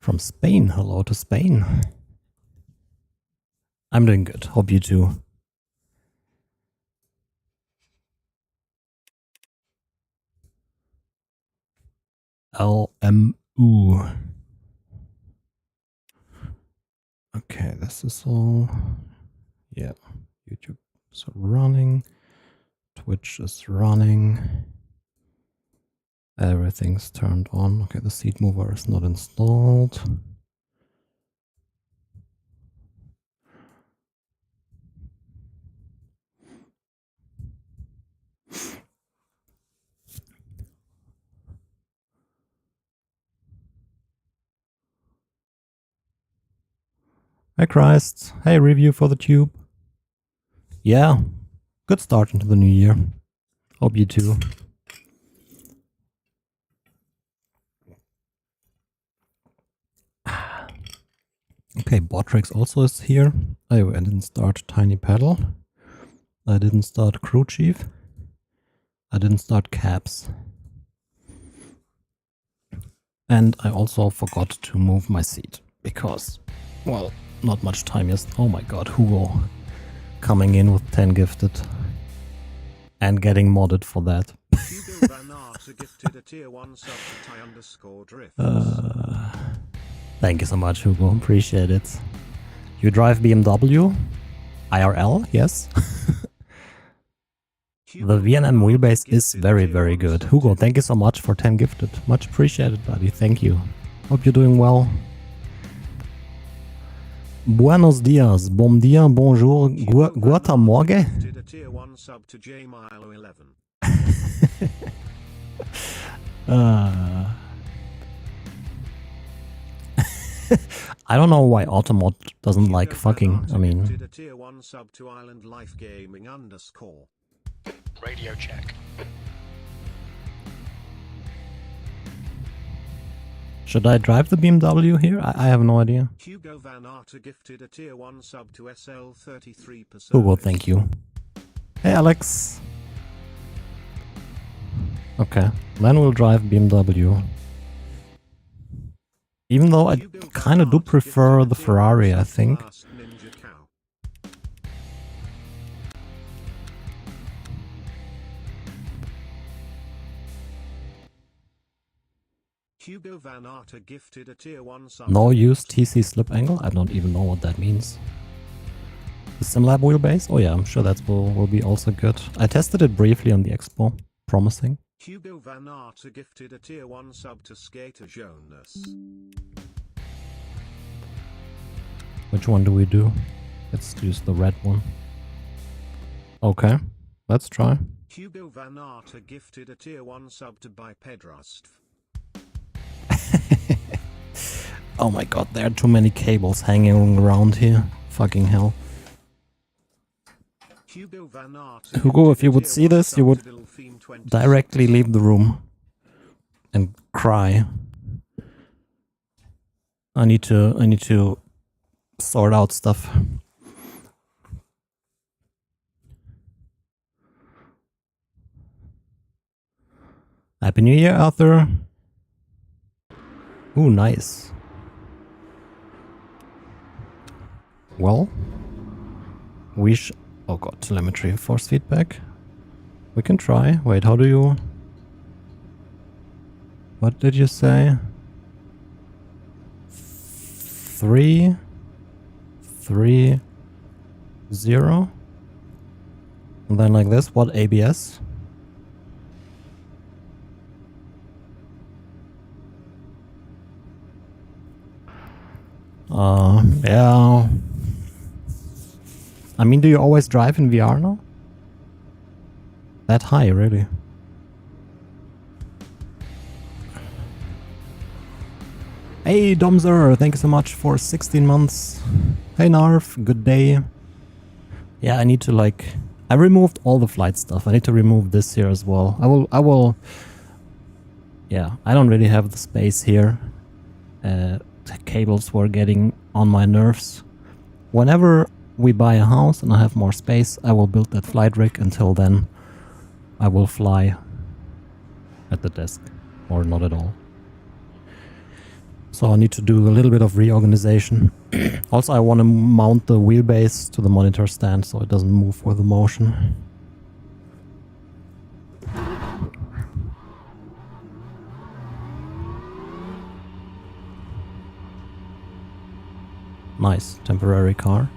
From Spain, hello to Spain. I'm doing good, hope you too. LMU. Okay, this is all. Yeah, YouTube is running. Twitch is running. Everything's turned on. Okay, the seat mover is not installed. Hi Christ. Hey, review for the tube. Yeah, good start into the new year. Hope you too. Okay, Botrix also is here. Oh, I didn't start Tiny Pedal. I didn't start Crew Chief. I didn't start Caps. And I also forgot to move my seat because, well, not much time is. Oh my god, Hugo coming in with 10 gifted and getting modded for that. Thank you so much, Hugo. Appreciate it. You drive BMW? IRL? Yes. The VNM wheelbase is very, very good. Hugo, thank you so much for 10 gifted. Much appreciated, buddy. Thank you. Hope you're doing well. Buenos dias, bom dia, bonjour, guata morgue. I don't know why Automod doesn't like fucking. I mean, radio check. Should I drive the BMW here? I have no idea. Hugo Van Arter gifted a tier 1 sub to SL33%. Hugo, thank you. Hey Alex. Okay, then we'll drive BMW. Even though I kind of do prefer the Ferrari, I think. Hugo Van Arter gifted a tier 1 sub. No use TC slip angle? I don't even know what that means. The SimLab wheelbase? Oh yeah, I'm sure that will be also good. I tested it briefly on the Expo. Promising. Hugo Van Arter gifted a tier 1 sub to Skater Jonas. Which one do we do? Let's use the red one. Okay, let's try. Hugo Van Arter gifted a tier 1 sub to Bipedrust. Oh my god, there are too many cables hanging around here. Fucking hell. Hugo, if you would see this, you would directly leave the room and cry. I need to sort out stuff. Happy New Year, Arthur. Ooh, nice. Well, oh god, telemetry, force feedback. We can try. Wait, how do you... What did you say? 3, 3, 0? And then like this, what ABS? Yeah. I mean, do you always drive in VR now? That high, really? Hey, Domzer, thank you so much for 16 months. Hey, Narf, good day. Yeah, I need to I removed all the flight stuff. I need to remove this here as well. I will. Yeah, I don't really have the space here. The cables were getting on my nerves. Whenever we buy a house and I have more space, I will build that flight rig. Until then, I will fly at the desk, or not at all. So I need to do a little bit of reorganization. Also, I want to mount the wheelbase to the monitor stand so it doesn't move with the motion. Nice, temporary car.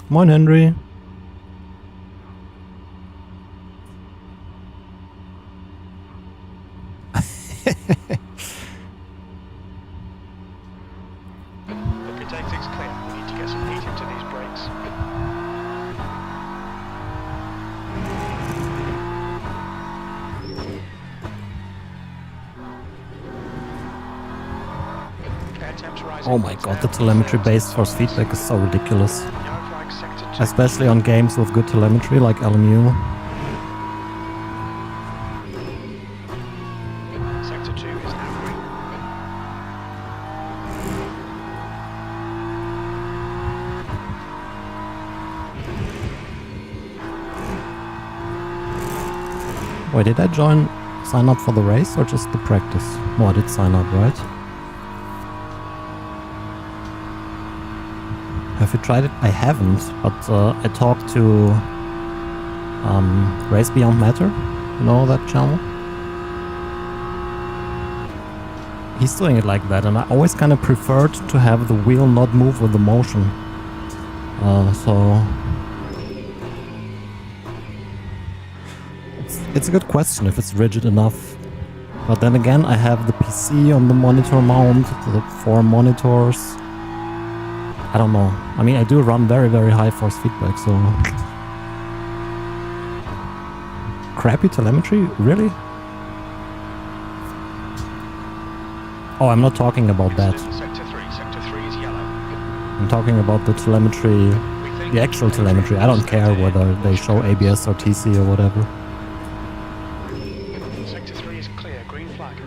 Moin, Henry. Look, it takes things clear. We need to get some heat into these brakes. Air temps rising. Oh my god, the telemetry-based force feedback is so ridiculous. Yellow flag sector 2. Especially on games with good telemetry like LMU. Sector 2 is now green. Wait, did I sign up for the race or just the practice? Oh, I did sign up, right? Have you tried it? I haven't, but I talked to Race Beyond Matter. You know that channel? He's doing it like that, and I always kind of preferred to have the wheel not move with the motion. So it's a good question if it's rigid enough. But then again, I have the PC on the monitor mount, the 4 monitors. I don't know. I mean, I do run very, very high force feedback, so... Crappy telemetry? Really? Oh, I'm not talking about that. Sector 3 is yellow. I'm talking about the telemetry, the actual telemetry. I don't care whether they show ABS or TC or whatever. Sector 3 is clear, green flag.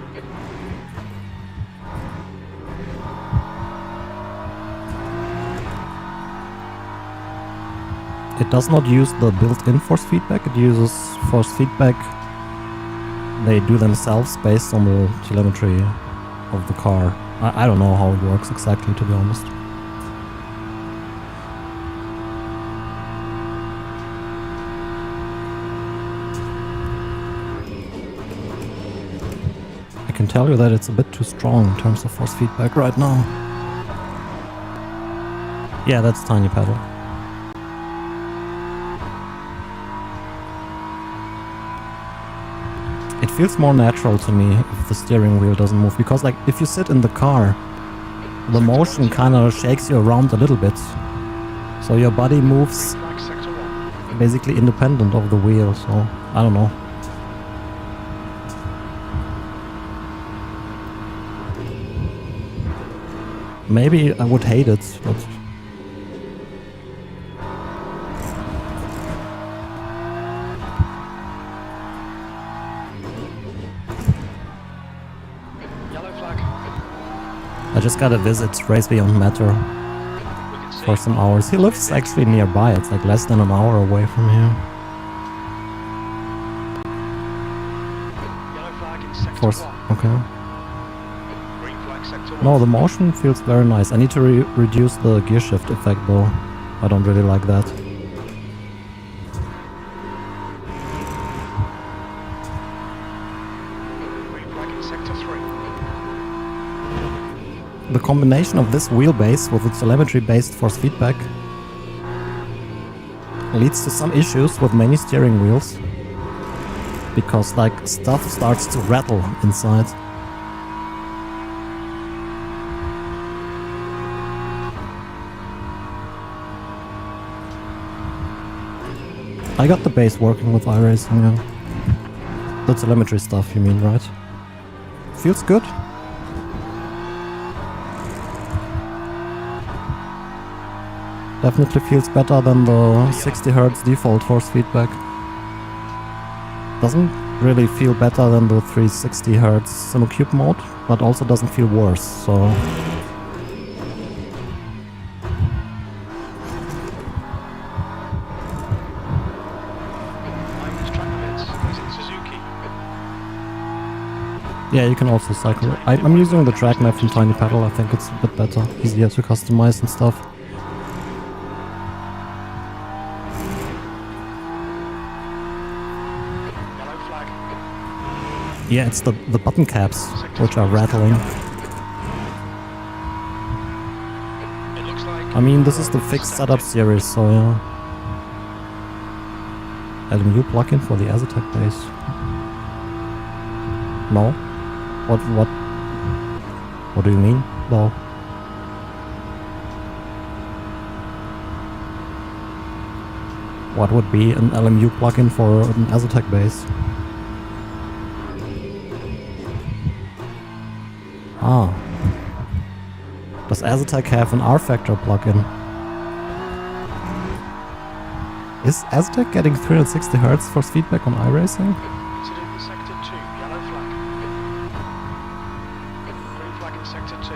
It does not use the built-in force feedback, it uses force feedback they do themselves based on the telemetry of the car. I don't know how it works exactly, to be honest. I can tell you that it's a bit too strong in terms of force feedback right now. Yeah, that's tiny pedal. It feels more natural to me if the steering wheel doesn't move, because like if you sit in the car, the motion kind of shakes you around a little bit. So your body moves Flag sector 1. basically independent of the wheel, so I don't know. Maybe I would hate it, but... Yellow flag. I just gotta visit Race Beyond Matter We can see. for some hours. He lives actually nearby, it's like less than an hour away from here. Yellow flag in sector Force, 1. okay. Green flag sector 1. No, the motion feels very nice. I need to reduce the gear shift effect though. I don't really like that. Green flag in sector 3. The combination of this wheelbase with the telemetry-based force feedback leads to some issues with many steering wheels. Because like stuff starts to rattle inside. I got the base working with iRacing, yeah. The telemetry stuff, you mean, right? Feels good. Definitely feels better than the 60 Hz default force feedback. Doesn't really feel better than the 360 Hz Simulcube mode, but also doesn't feel worse, so... Yeah, you can also cycle. I'm using the track map from Tiny Paddle. I think it's a bit better, easier to customize and stuff. Yellow flag. Yeah, it's the button caps which are rattling. It looks like I mean, this is the fixed setup series, so yeah. LMU plugin for the Aztec base. No? What do you mean? No. What would be an LMU plugin for an Aztec base? Ah. Does Aztec have an R-Factor plugin? Is Aztec getting 360 Hz force feedback on iRacing? incident in sector 2. Yellow flag. Green flag in sector 2.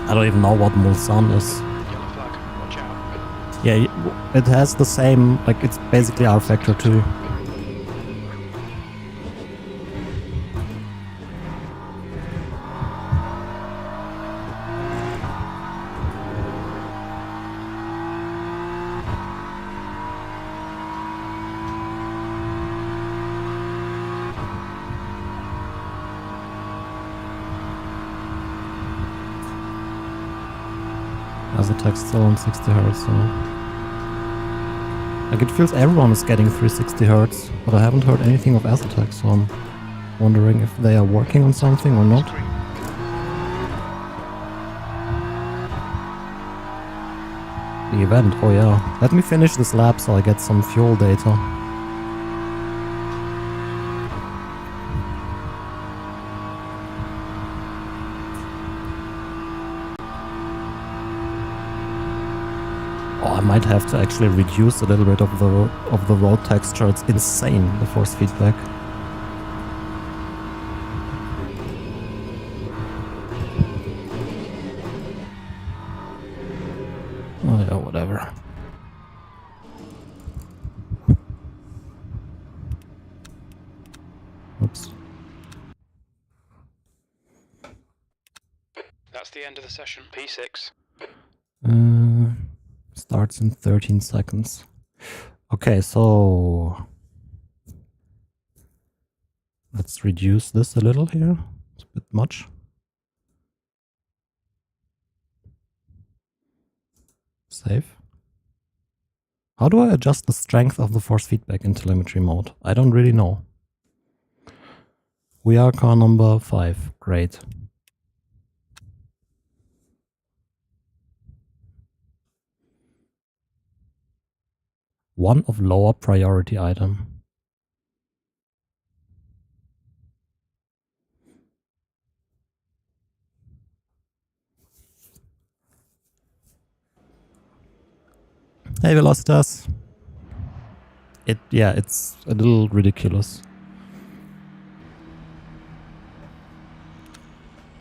I don't even know what Mulsanne is. Yellow flag. Watch out. Yeah, it has the same, like it's basically R-Factor too. Aztec's still on 60 Hz, so... Like it feels everyone is getting 360 Hz, but I haven't heard anything of Aztec, so I'm wondering if they are working on something or not. Screen. The event, oh yeah. Let me finish this lap so I get some fuel data. I might have to actually reduce a little bit of the road texture. It's insane, the force feedback. Oh yeah, whatever. Oops. That's the end of the session. P6. Starts in 13 seconds. Okay, so let's reduce this a little here. It's a bit much. Save. How do I adjust the strength of the force feedback in telemetry mode? I don't really know. We are car number 5. Great. One of lower priority item. Hey Velocitas. It's a little ridiculous.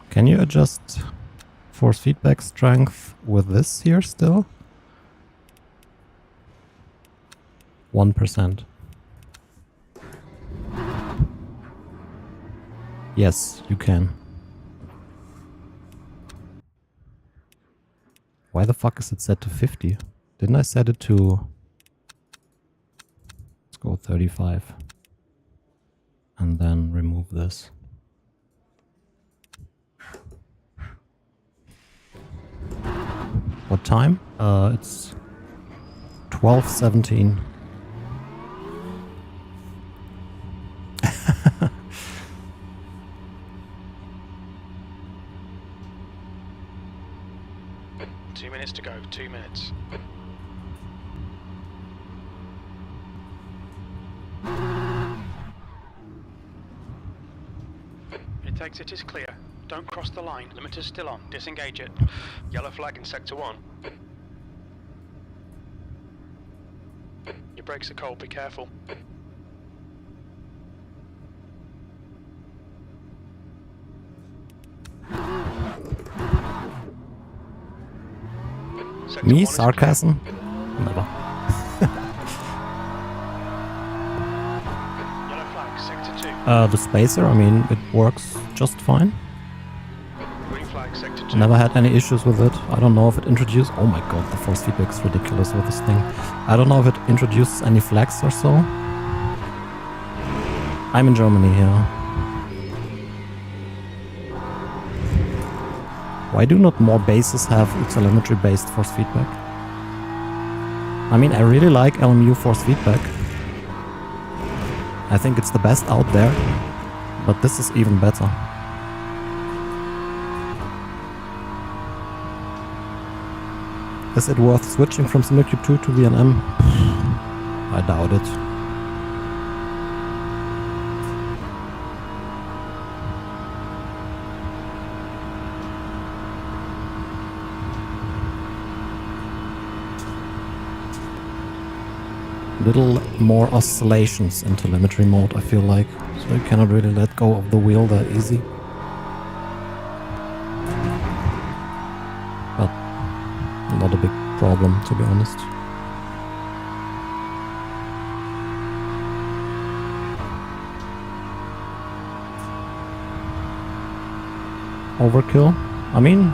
Can you adjust force feedback strength with this here still? 1%. Yes, you can. Why the fuck is it set to 50? Didn't I set it to... Let's go 35. And then remove this. What time? It's 12:17. Two minutes to go. 2 minutes. It takes it is clear. Don't cross the line. Limiter's still on. Disengage it. Yellow flag in sector 1. Your brakes are cold. Be careful. Sector 1 Me? is clear. Sarcasm? Never. 2. The spacer, I mean, it works just fine. Green flag, sector 2. Never had any issues with it. I don't know if it introduced... Oh my god, the force feedback is ridiculous with this thing. I don't know if it introduces any flags or so. I'm in Germany here. Why do not more bases have telemetry-based force feedback? I mean, I really like LMU force feedback. I think it's the best out there, but this is even better. Is it worth switching from SimulaCube 2 to VNM? I doubt it. Little more oscillations in telemetry mode, I feel like. So you cannot really let go of the wheel that easy. But not a big problem, to be honest. Overkill? I mean,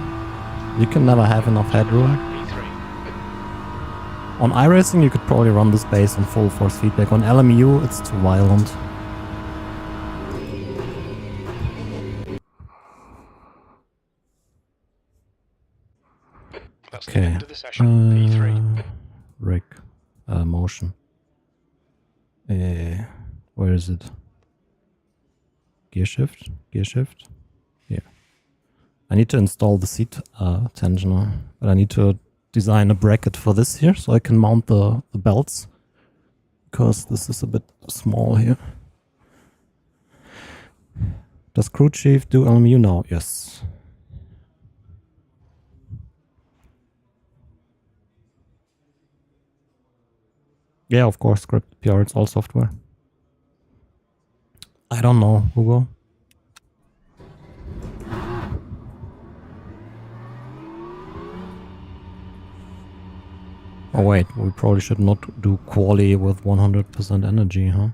you can never have enough headroom. On iRacing, you could probably run this base on full force feedback. On LMU, it's too violent. That's the Okay. end of the session. P3. Rig. Motion. Where is it? Gear shift? Gear shift? Yeah. I need to install the seat tensioner, but I need to design a bracket for this here so I can mount the belts, because this is a bit small here. Does crew chief do LMU now? Yes. Yeah, of course, script PR, it's all software. I don't know, Hugo. Oh wait, we probably should not do quali with 100% energy, huh?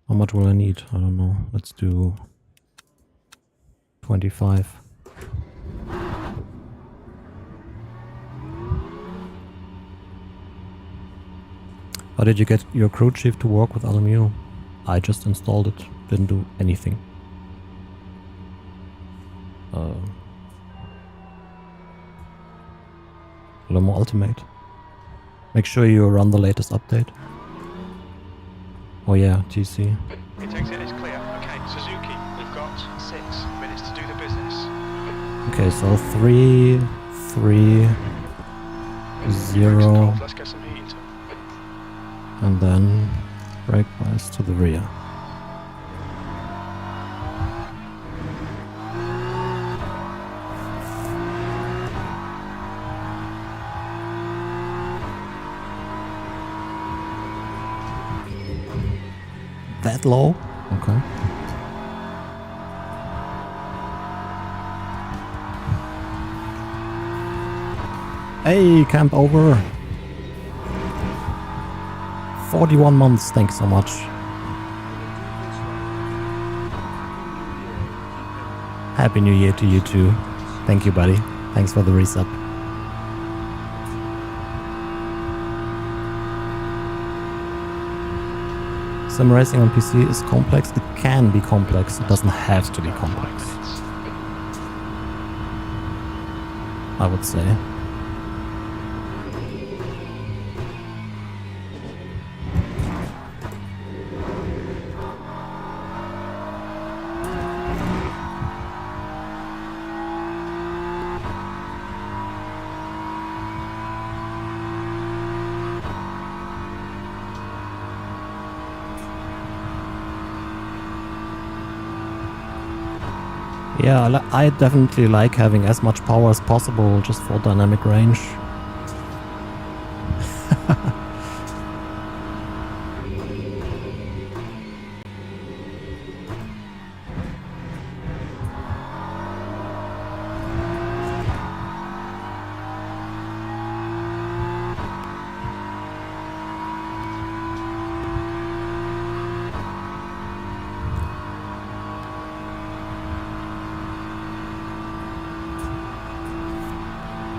How much will I need? I don't know. Let's do 25. How did you get your crew chief to work with LMU? I just installed it, didn't do anything. Limo Ultimate. Make sure you run the latest update. Oh yeah, TC. It exit is clear. Okay, Suzuki, we've got 6 minutes to do the business. Okay, so 3, 3, 0, Let's get some heat into. and then brake bias to the rear. That low? Okay. Hey, camp over. 41 months, thanks so much. Happy New Year to you too. Thank you, buddy. Thanks for the resub. Sim racing on PC is complex. It can be complex. It doesn't have to be complex, I would say. Yeah, I definitely like having as much power as possible just for dynamic range.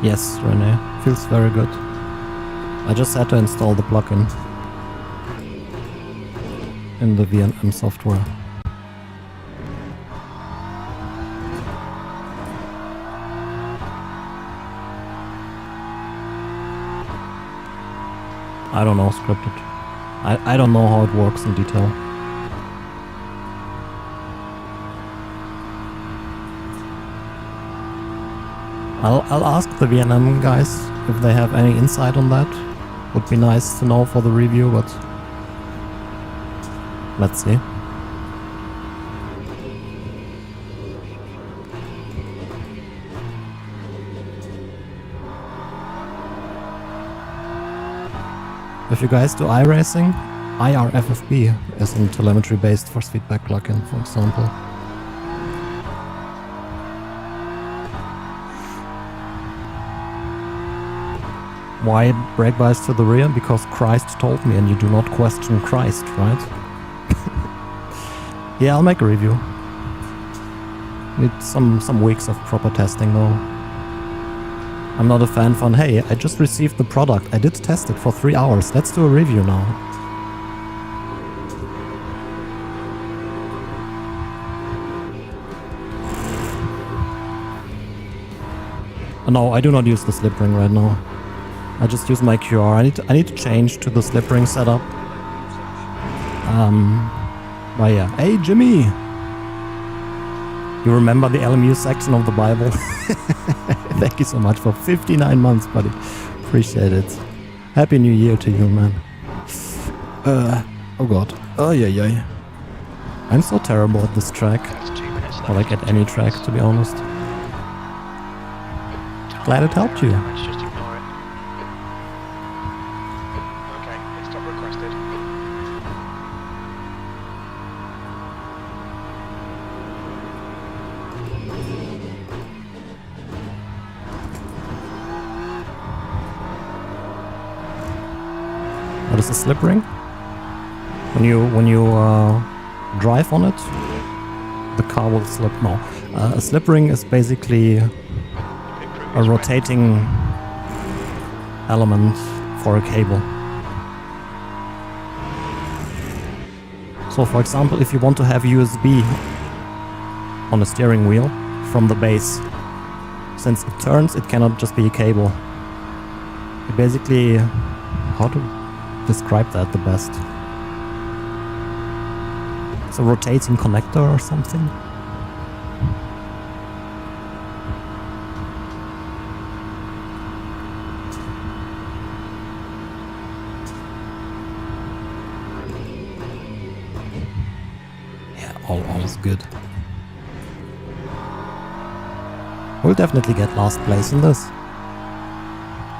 Yes, Rene. Feels very good. I just had to install the plugin in the VNM software. I don't know scripted. I don't know how it works in detail. I'll ask the VNM guys if they have any insight on that. Would be nice to know for the review, but let's see. If you guys do iRacing, IRFFB is a telemetry-based force feedback plugin, for example. Why brake bias to the rear? Because Christ told me, and you do not question Christ, right? Yeah, I'll make a review. Need some weeks of proper testing though. I'm not a fan from, hey, I just received the product, I did test it for 3 hours, let's do a review now. No, I do not use the slip ring right now. I just use my QR. I need to change to the slip ring setup. But yeah. Hey Jimmy! You remember the LMU section of the Bible? Thank you so much for 59 months, buddy. Appreciate it. Happy New Year to you, man. Oh god. Oh yeah. I'm so terrible at this track. Or like at any track, to be honest. Glad it helped you. Just ignore it. Okay, pit stop requested. What is a slip ring? When you drive on it, the car will slip. No, a slip ring is basically a rotating element for a cable. So for example, if you want to have USB on a steering wheel from the base, since it turns, it cannot just be a cable. It basically, how to describe that the best? It's a rotating connector or something. All is good. We'll definitely get last place in this.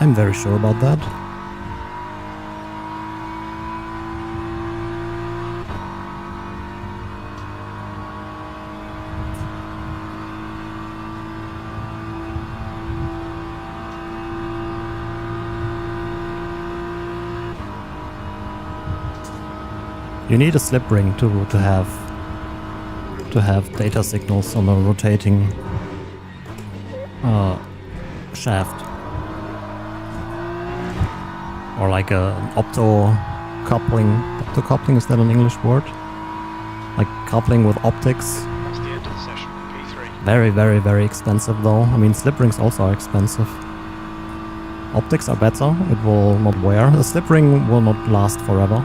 I'm very sure about that. You need a slip ring to have data signals on a rotating shaft, or like an opto-coupling. Opto-coupling, is that an English word? Like coupling with optics. That's the end of the session. P3. Very expensive though. I mean, slip rings also are expensive. Optics are better, it will not wear. The slip ring will not last forever.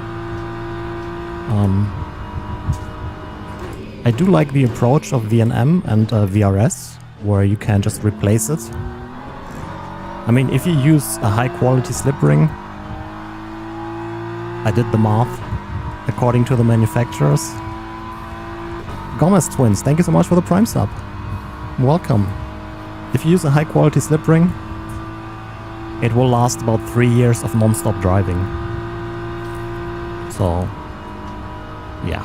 I do like the approach of VNM and VRS, where you can just replace it. I mean, if you use a high quality slip ring, I did the math according to the manufacturers. Gomez Twins, thank you so much for the Prime sub. Welcome. If you use a high quality slip ring, it will last about 3 years of non-stop driving. So, yeah.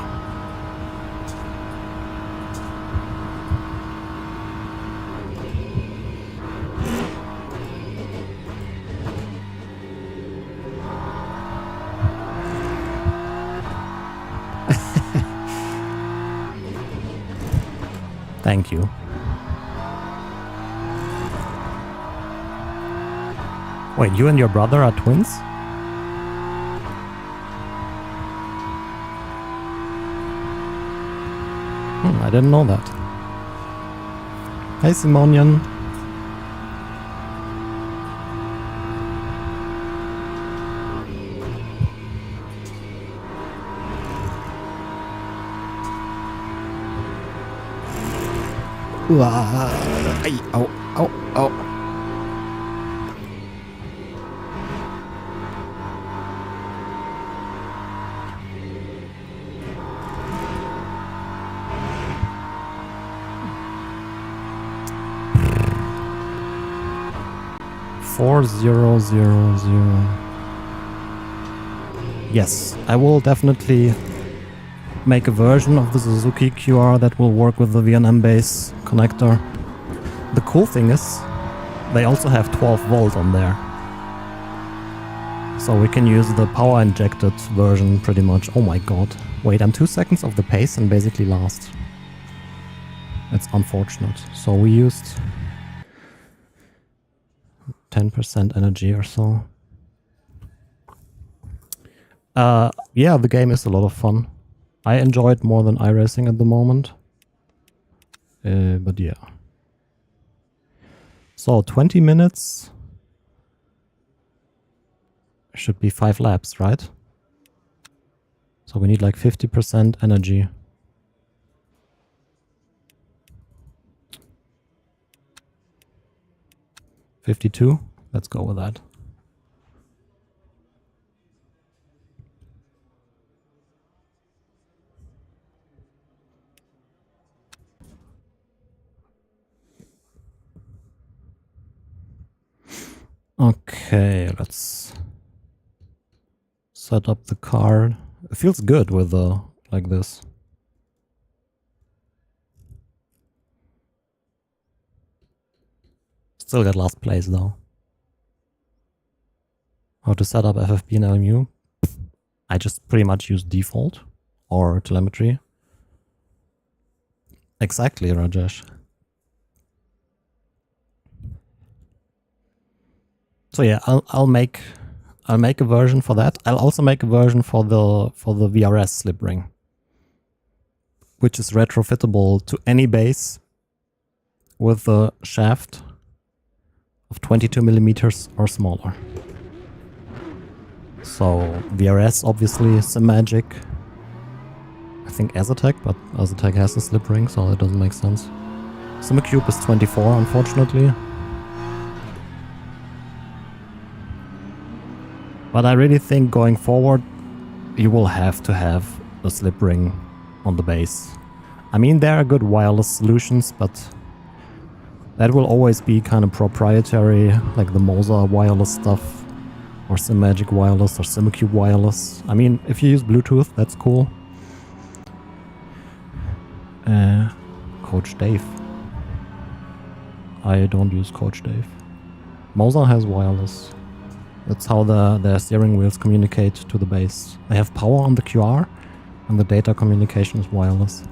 Thank you. Wait, you and your brother are twins? I didn't know that. Hey, Simonian. Ay, au, au, au. Four zero zero zero. Yes, I will definitely make a version of the Suzuki QR that will work with the VNM base connector. The cool thing is, they also have 12 volt on there. So we can use the power injected version pretty much. Oh my god. Wait, I'm 2 seconds off the pace and basically last. It's unfortunate. So we used 10% energy or so. Yeah, the game is a lot of fun. I enjoy it more than iRacing at the moment. But yeah. So 20 minutes. Should be 5 laps, right? So we need like 50% energy. $52. Let's go with that. Okay, let's set up the car. It feels good with like this. Still got last place though. How to set up FFP and LMU? I just pretty much use default or telemetry. Exactly, Rajesh. So yeah, I'll make a version for that. I'll also make a version for the VRS slip ring, which is retrofittable to any base with a shaft of 22 millimeters or smaller. So VRS obviously Simagic. I think Azatec, but Azatec has a slip ring, so it doesn't make sense. Simacube is 24, unfortunately. But I really think going forward, you will have to have a slip ring on the base. I mean, there are good wireless solutions, but that will always be kind of proprietary, like the Moza wireless stuff, or Simagic wireless, or Simacube wireless. I mean, if you use Bluetooth, that's cool. Coach Dave. I don't use Coach Dave. Moza has wireless. That's how their steering wheels communicate to the base. They have power on the QR, and the data communication is wireless.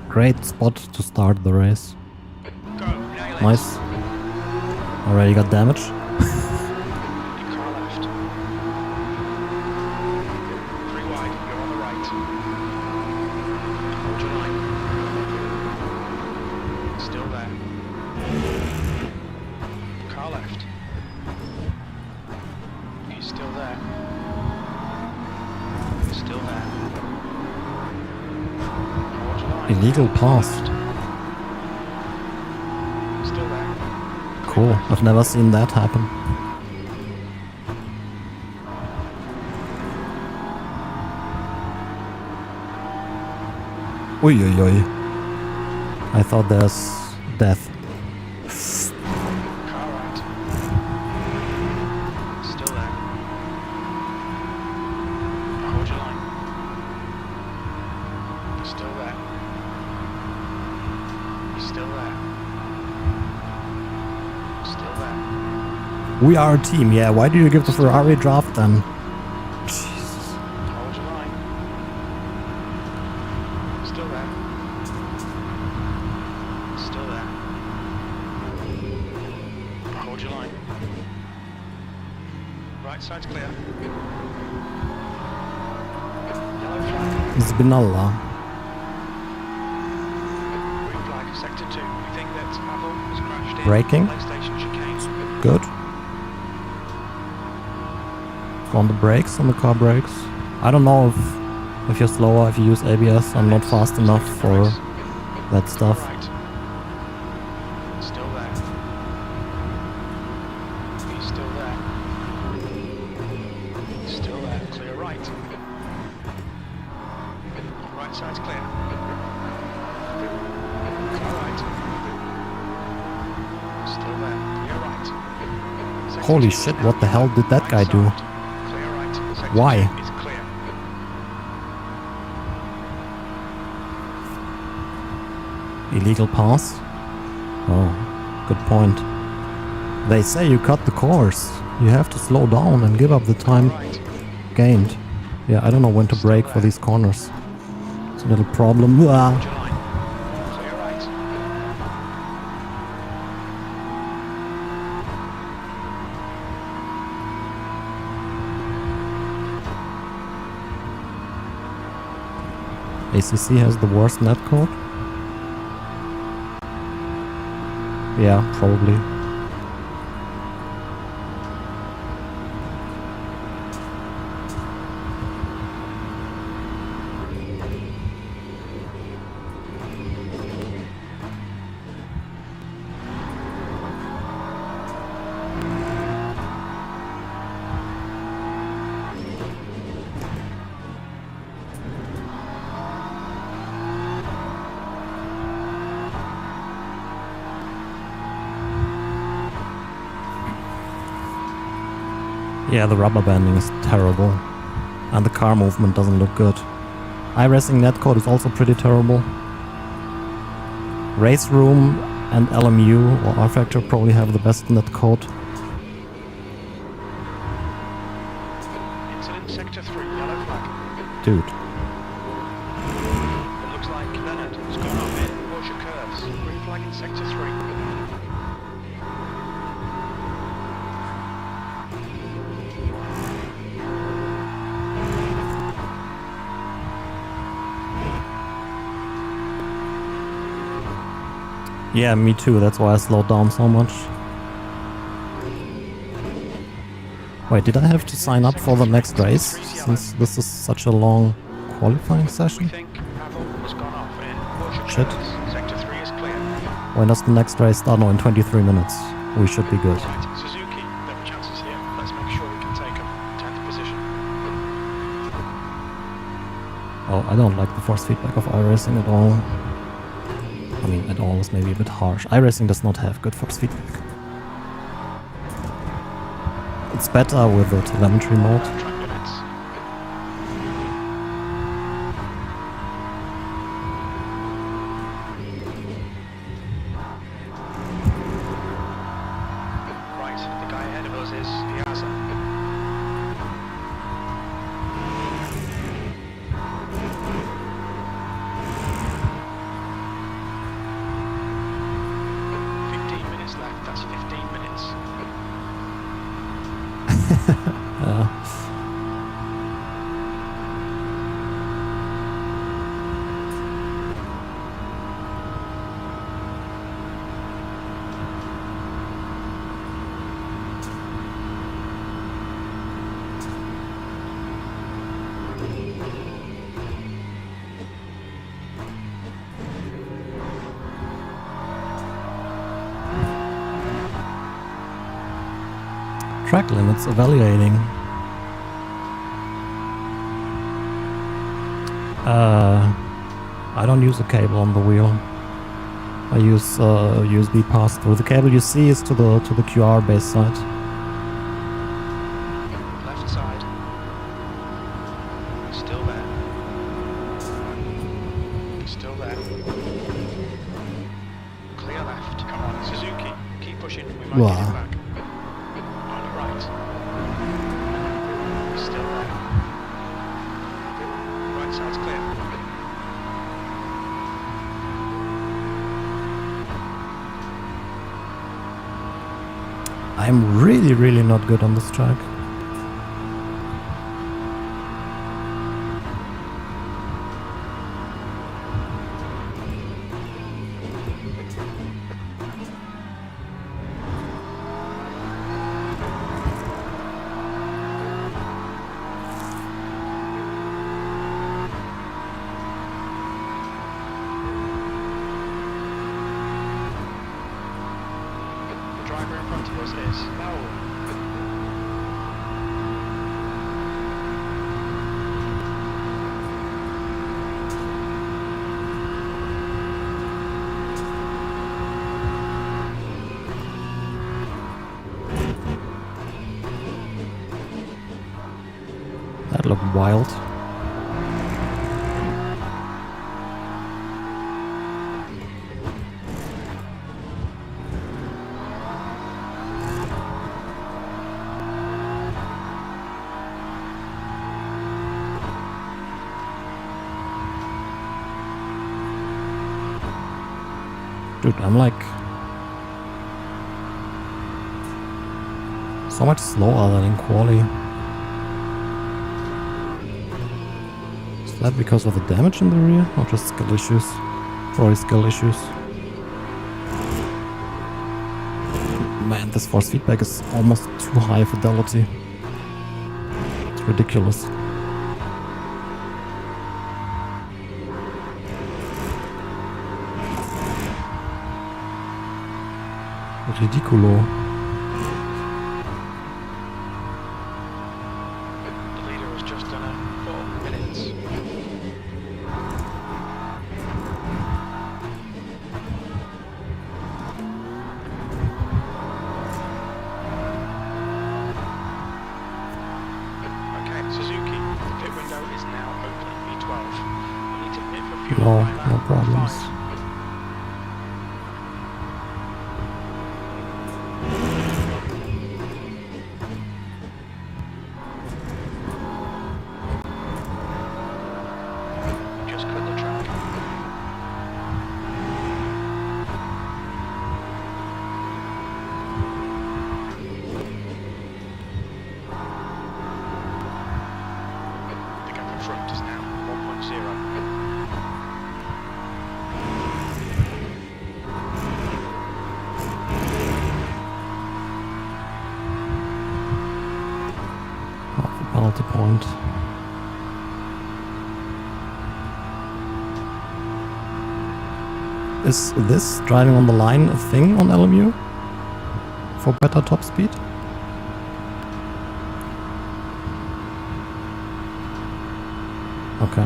Great spot to start the race. Go, nail it. Nice. Already got damage. Car left. 3 wide, you're on the right. Hold your line. Still there. Car left. He's still there. He's still there. Hold your line. Illegal pass. Still there. Cool. I've never seen that happen. Oi, oi, oi. I thought there's death. Car right. Still there. Hold your line. Still there. We are a team, yeah. Why do you give the Ferrari draft then? Jesus. Hold your line. Still there. Still there. Hold your line. Right side's clear. Yellow flag. Zbinalla. Green flag, sector 2. We think that Pavel has crashed in. Braking. PlayStation chicane. Good. On the brakes, on the car brakes. I don't know if you're slower, if you use ABS. I'm not fast enough for that stuff. Right. Still there. He's still there. Still there. Clear right. Right side's clear. Clear right. Still there. Clear right. Sector Holy 2 is shit, now what the hell did that right guy do? side. Clear right. Sector Why? 2 is clear. Illegal pass? Oh, good point. They say you cut the course. You have to slow down and give up the time Right. gained. Yeah, I don't know when to brake for these corners. It's a little problem. Ah. Hold your line. Clear right. ACC has the worst netcode? Yeah, probably. Yeah, the rubber banding is terrible. And the car movement doesn't look good. iRacing netcode is also pretty terrible. Race Room and LMU or R-Factor probably have the best netcode. Incident sector 3, yellow flag. Dude. It looks like Leonard has gone off in Porsche curves. Green flag in sector 3. Yeah, me too. That's why I slowed down so much. Wait, did I have to sign up for the next race? Since this is such a long qualifying We session? think Pavel has gone off in Porsche Shit. curves. Sector 3 is clear. When does the next race start? No, in 23 minutes. We should be good. Right, Suzuki, there are chances here. Let's make sure we can take them. 10th position. Oh, I don't like the force feedback of iRacing at all. I mean, at all is maybe a bit harsh. iRacing does not have good force feedback. It's better with the telemetry mode. Track limits. Right, the guy ahead of us is Piazza. Left, that's 15 minutes. Track limits evaluating. I don't use a cable on the wheel. I use USB pass through. The cable you see is to the QR base side. Left side. Still there. Still there. Clear left. Come on, Suzuki. Keep pushing. We might get it back. Still there. Right side's clear. I'm really not good on this track. The driver in front of us is Raoul. That looked wild. Dude, I'm like so much slower than in quali. Is that because of the damage in the rear or just skill issues? Probably skill issues. Man, this force feedback is almost too high fidelity. It's ridiculous. Ridiculo. The leader has just done a 4 minutes. Okay, Suzuki, the pit window is now open. V12. I need to pit for fuel. No, by lap no problems. 5. Just quit the track. The gap in front is now 1.0. Half a penalty point. Is this driving on the line a thing on LMU? For better top speed? Okay.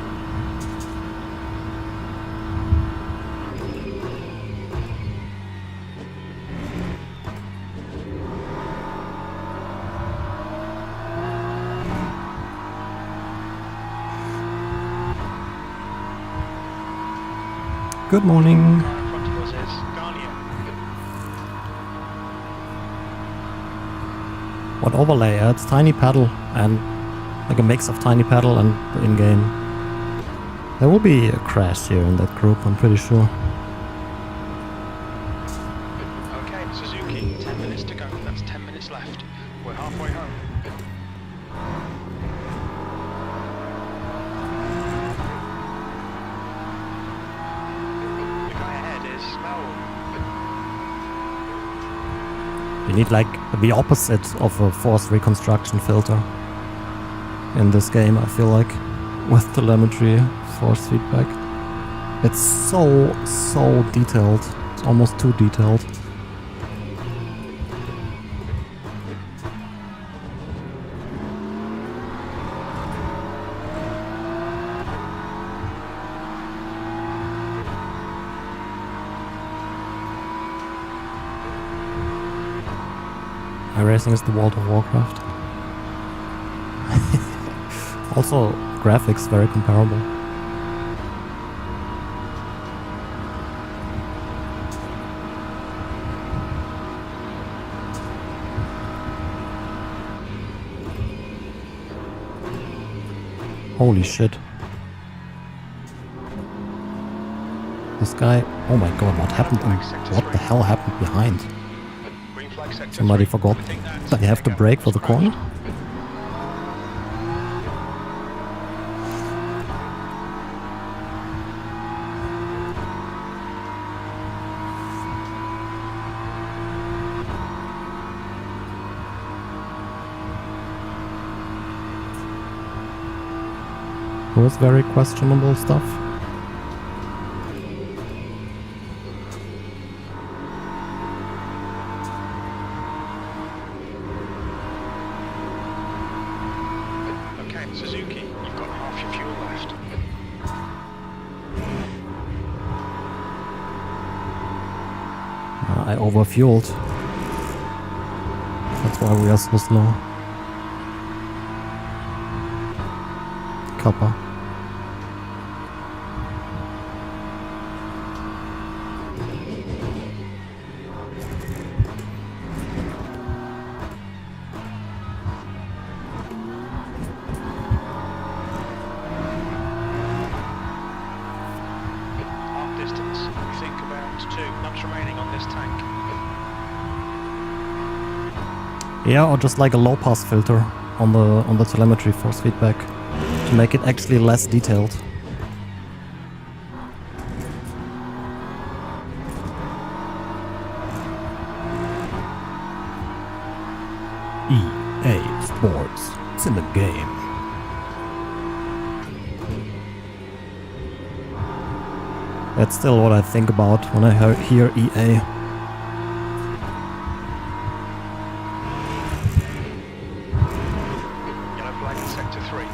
Good morning. Car in front of us is Garnier. What overlay? It's tiny pedal and like a mix of tiny pedal and in-game. There will be a crash here in that group, I'm pretty sure. Okay, Suzuki, 10 minutes to go. That's 10 minutes left. We're halfway home. The guy ahead is Raoul. You need like the opposite of a force reconstruction filter in this game, I feel like, with telemetry force feedback. It's so detailed. It's almost too detailed. iRacing is the World of Warcraft. Also, graphics very comparable. Holy shit. This guy... Oh my god, what happened? What the hell happened behind? Green flag sector Somebody 3. forgot We think that's that you have to echo. brake for the corner? It was very questionable stuff. Okay, Suzuki, you've got half your fuel left. I overfueled. That's why we are so slow. Kappa. Arc distance, we think about 2 knots remaining on this tank. Yeah, or just like a low pass filter on the telemetry force feedback to make it actually less detailed. EA Sports. It's in the game. That's still what I think about when I hear EA. Yellow flag in sector 3.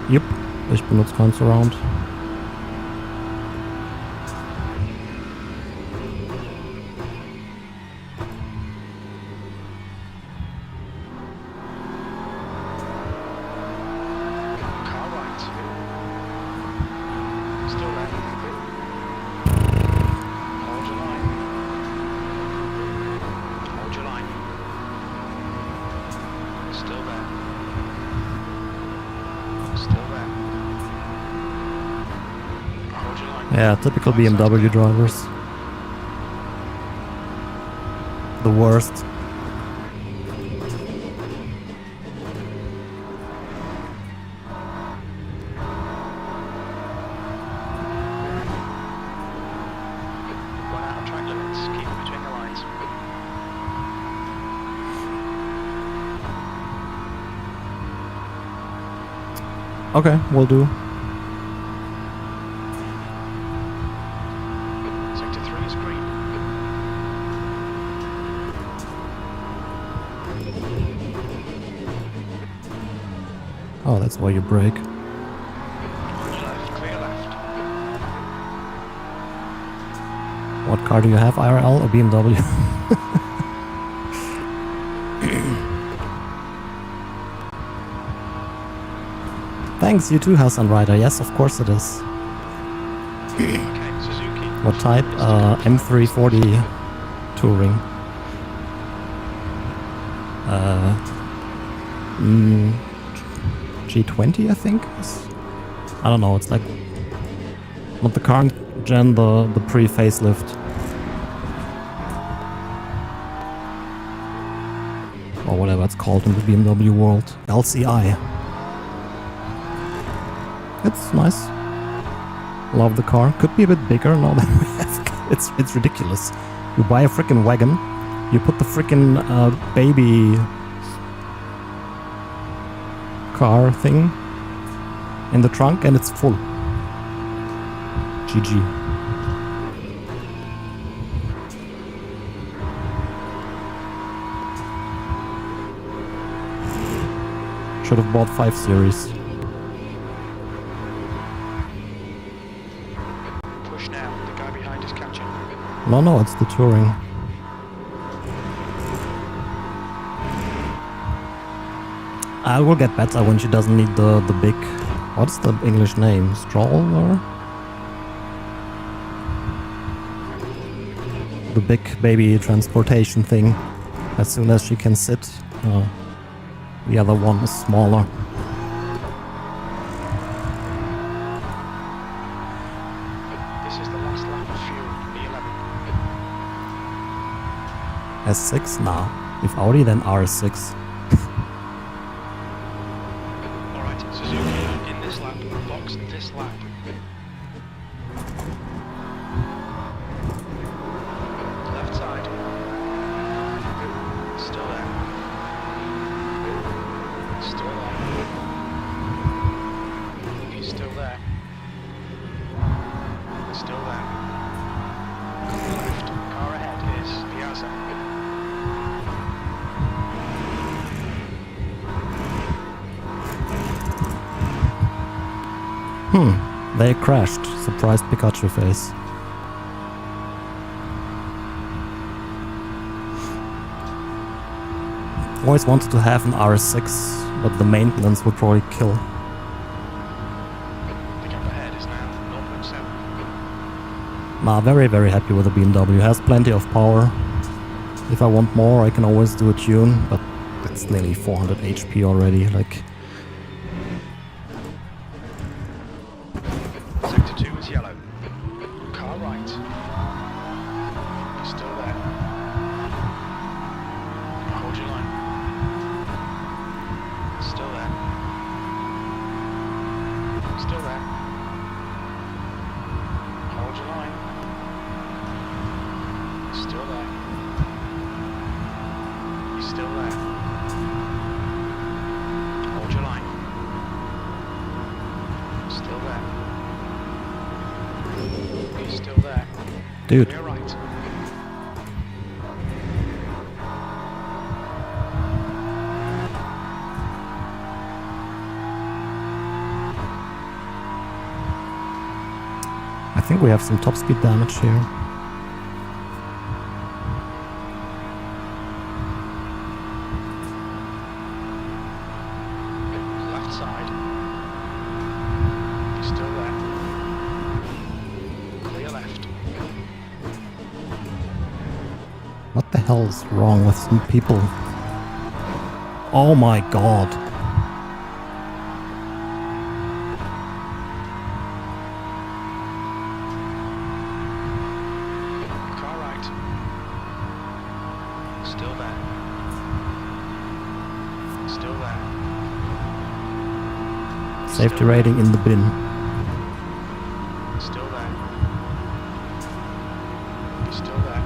Yep, ich benutze kein Surround. Car right. Still there. Hold your line. Hold your line. Still there. Still there. Hold your line. Yeah, typical BMW drivers. The worst. Run out of track limits. Keep it between the lines. Okay, will do. Sector 3 is green. Oh, that's why you brake. On your left. Clear left. What car do you have, IRL? A BMW? Thanks, you too, Hassan Rider. Yes, of course it is. Okay, Suzuki. What type? M340 Touring. G20, I think? I don't know, it's like... Not the current gen, the pre-facelift. Or whatever it's called in the BMW world. LCI. It's nice. Love the car. Could be a bit bigger now than we have. It's ridiculous. You buy a freaking wagon, you put the freaking baby car thing in the trunk and it's full. GG. Should have bought 5 Series. Push now. The guy behind is catching. No, it's the Touring. I will get better when she doesn't need the big... What's the English name? Stroller? The big baby transportation thing. As soon as she can sit. The other one is smaller. This is the last lap of fuel, E11. S6? Nah. If Audi, then R6. Alright, Suzuki, in this lap, box this lap. Left side. Still there. Still there. He's still there. Still there. Left. Car ahead is Piazza. They crashed. Surprised Pikachu face. Always wanted to have an R6, but the maintenance would probably kill. The gap ahead is now 0.7. Nah, very happy with the BMW. Has plenty of power. If I want more, I can always do a tune, but it's nearly 400 HP already. Like, Sector 2 is yellow. Car right. Still there. Hold your line. Still there. Still there. Hold your line. Still there. He's still there. Hold your line. Still there. He's still there. dude. Clear right. I think we have some top speed damage here. Left side. He's still there. Clear left. What the hell is wrong with some people? Oh my god. Car right. Still there. Still there. Safety rating in the bin. Still there. He's still there.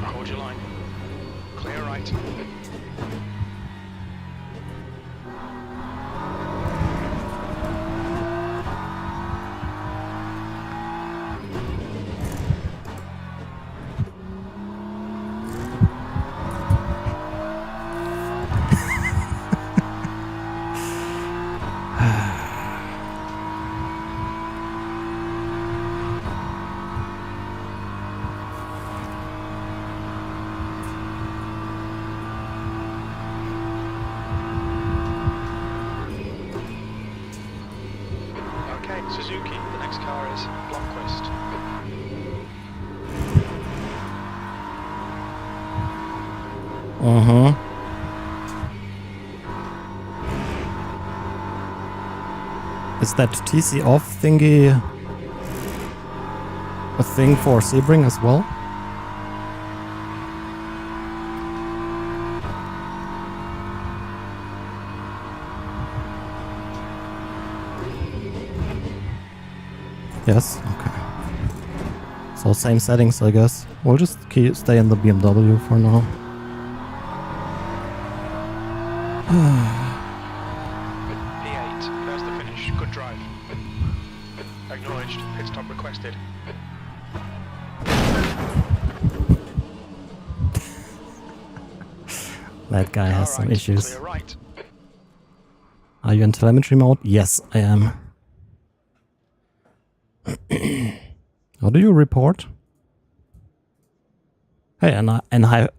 Hold your line. Clear right. Okay, Suzuki, the next car is Blomqvist. Is that TC off thingy a thing for Sebring as well? Yes, okay. So same settings, I guess. We'll just stay in the BMW for now. P8, there's the finish. Good drive. Acknowledged. Pit stop requested. That guy has some Alright, issues. Clear right. Are you in telemetry mode? Yes, I am. How do you report? Hey,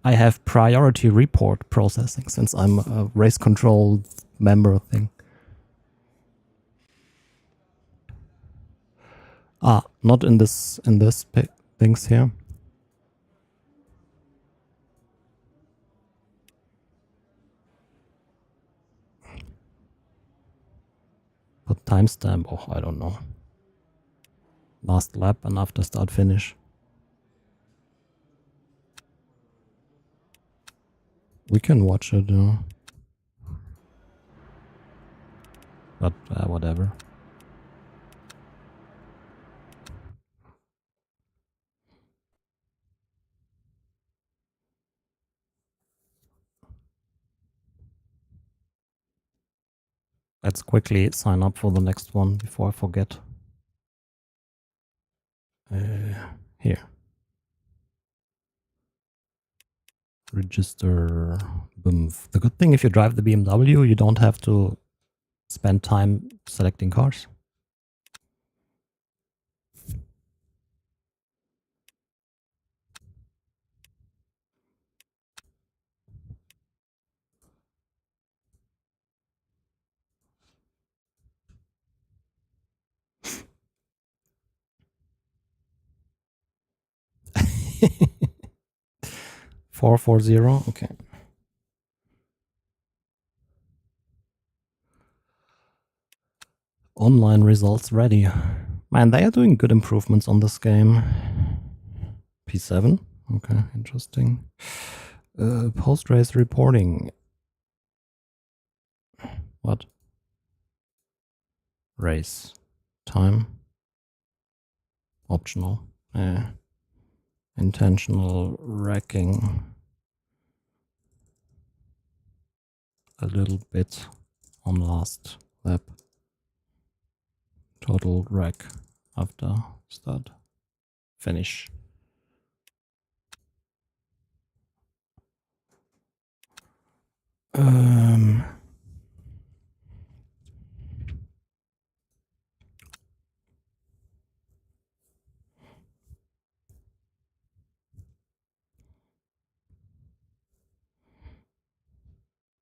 I have priority report processing since I'm a race control member thing. Not in this things here. Put timestamp. Oh, I don't know. Last lap and after start finish. We can watch it, but whatever. Let's quickly sign up for the next one before I forget. Here. Register. Boom. The good thing if you drive the BMW, you don't have to spend time selecting cars. Four 440. Okay. Online results ready. Man, they are doing good improvements on this game. P7. Okay, interesting. Post-race reporting. What? Race. Time. Optional. Intentional wrecking. A little bit on last lap. Total wreck after start. Finish.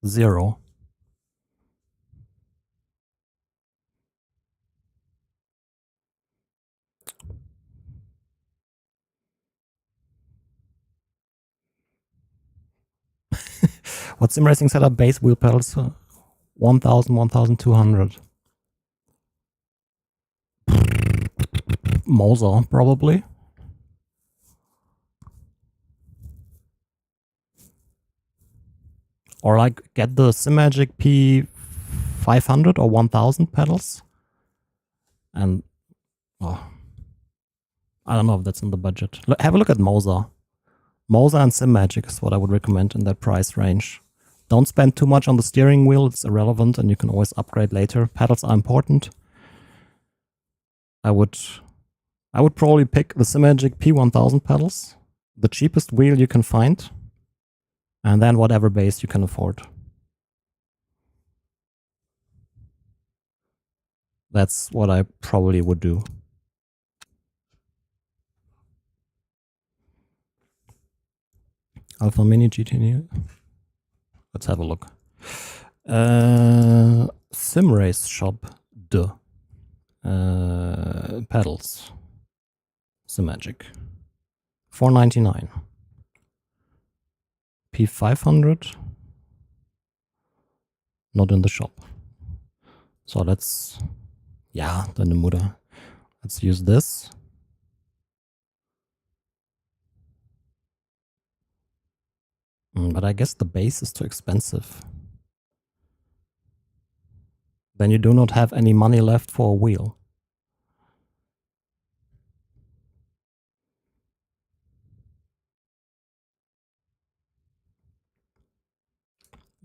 Zero. What sim racing setup base wheel pedals? 1000, 1200. Moser, probably. Or like get the Simagic P500 or 1000 pedals. And oh, I don't know if that's in the budget. Have a look at Moser. Moser and Simagic is what I would recommend in that price range. Don't spend too much on the steering wheel. It's irrelevant and you can always upgrade later. Pedals are important. I would probably pick the Simagic P1000 pedals. The cheapest wheel you can find. And then whatever base you can afford. That's what I probably would do. Alpha Mini GT. Let's have a look. Sim Race Shop. Duh. Pedals. Simagic. $4.99. P500. Not in the shop. So let's, ja, deine Mutter. Let's use this. But I guess the base is too expensive. Then you do not have any money left for a wheel.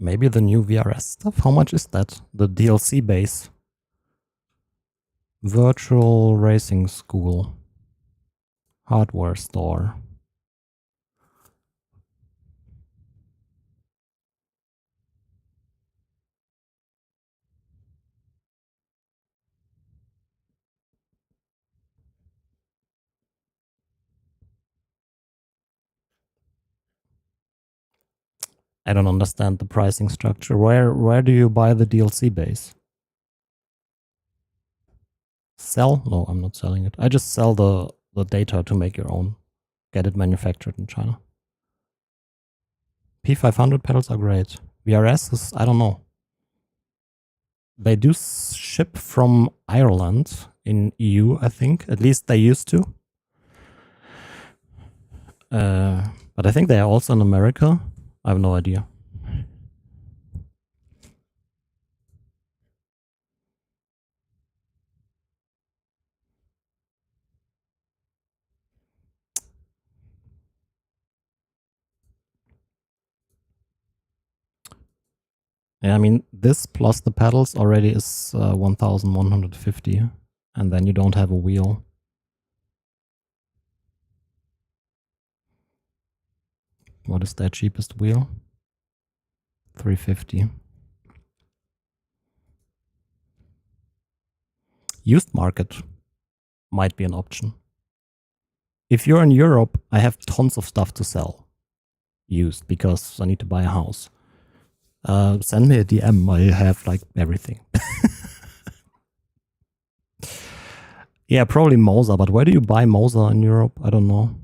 Maybe the new VRS stuff? How much is that? The DLC base. Virtual Racing School. Hardware store. I don't understand the pricing structure. Where do you buy the DLC base? Sell? No, I'm not selling it. I just sell the data to make your own. Get it manufactured in China. P500 pedals are great. VRS is, I don't know. They do ship from Ireland in EU, I think. At least they used to. But I think they are also in America. I have no idea. Yeah, I mean, this plus the pedals already is 1,150. And then you don't have a wheel. What is their cheapest wheel? 350. Used market might be an option. If you're in Europe, I have tons of stuff to sell. Used, because I need to buy a house. Send me a DM, I have like everything. Yeah, probably Moser, but where do you buy Moser in Europe? I don't know.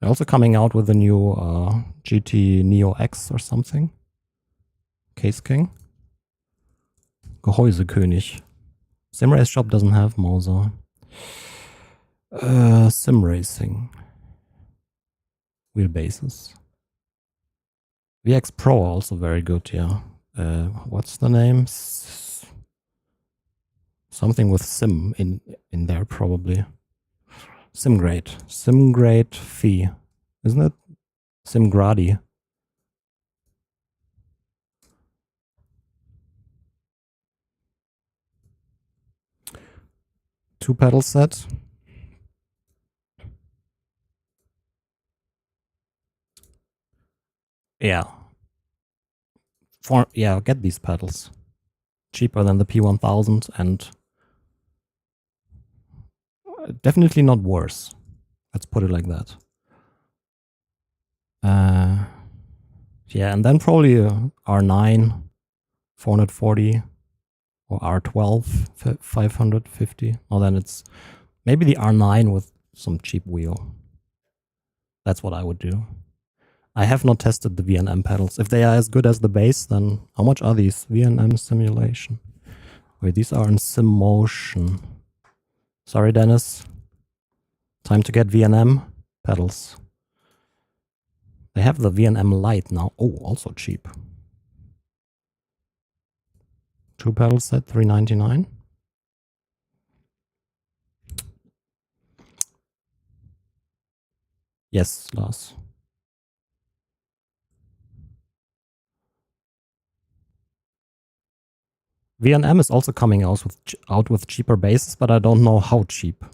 They're also coming out with a new GT Neo X or something. Case King. Gehäusekönig. Simrace shop doesn't have Moser. Sim Racing. Wheelbases. VX Pro are also very good, yeah. What's the name? Something with Sim in there, probably. Simgrade. Simgrade Fee. Isn't it? Simgradi. Two pedal set. Yeah. Get these pedals. Cheaper than the P1000 and definitely not worse. Let's put it like that. Yeah, and then probably R9 440 or R12 550. Or then it's maybe the R9 with some cheap wheel. That's what I would do. I have not tested the VNM pedals. If they are as good as the base, then how much are these? VNM simulation. Wait, these are in sim motion. Sorry, Dennis. Time to get VNM pedals. They have the VNM Lite now. Oh, also cheap. Two pedal set, $399. Yes, Lars. VNM is also coming out with cheaper bases, but I don't know how cheap.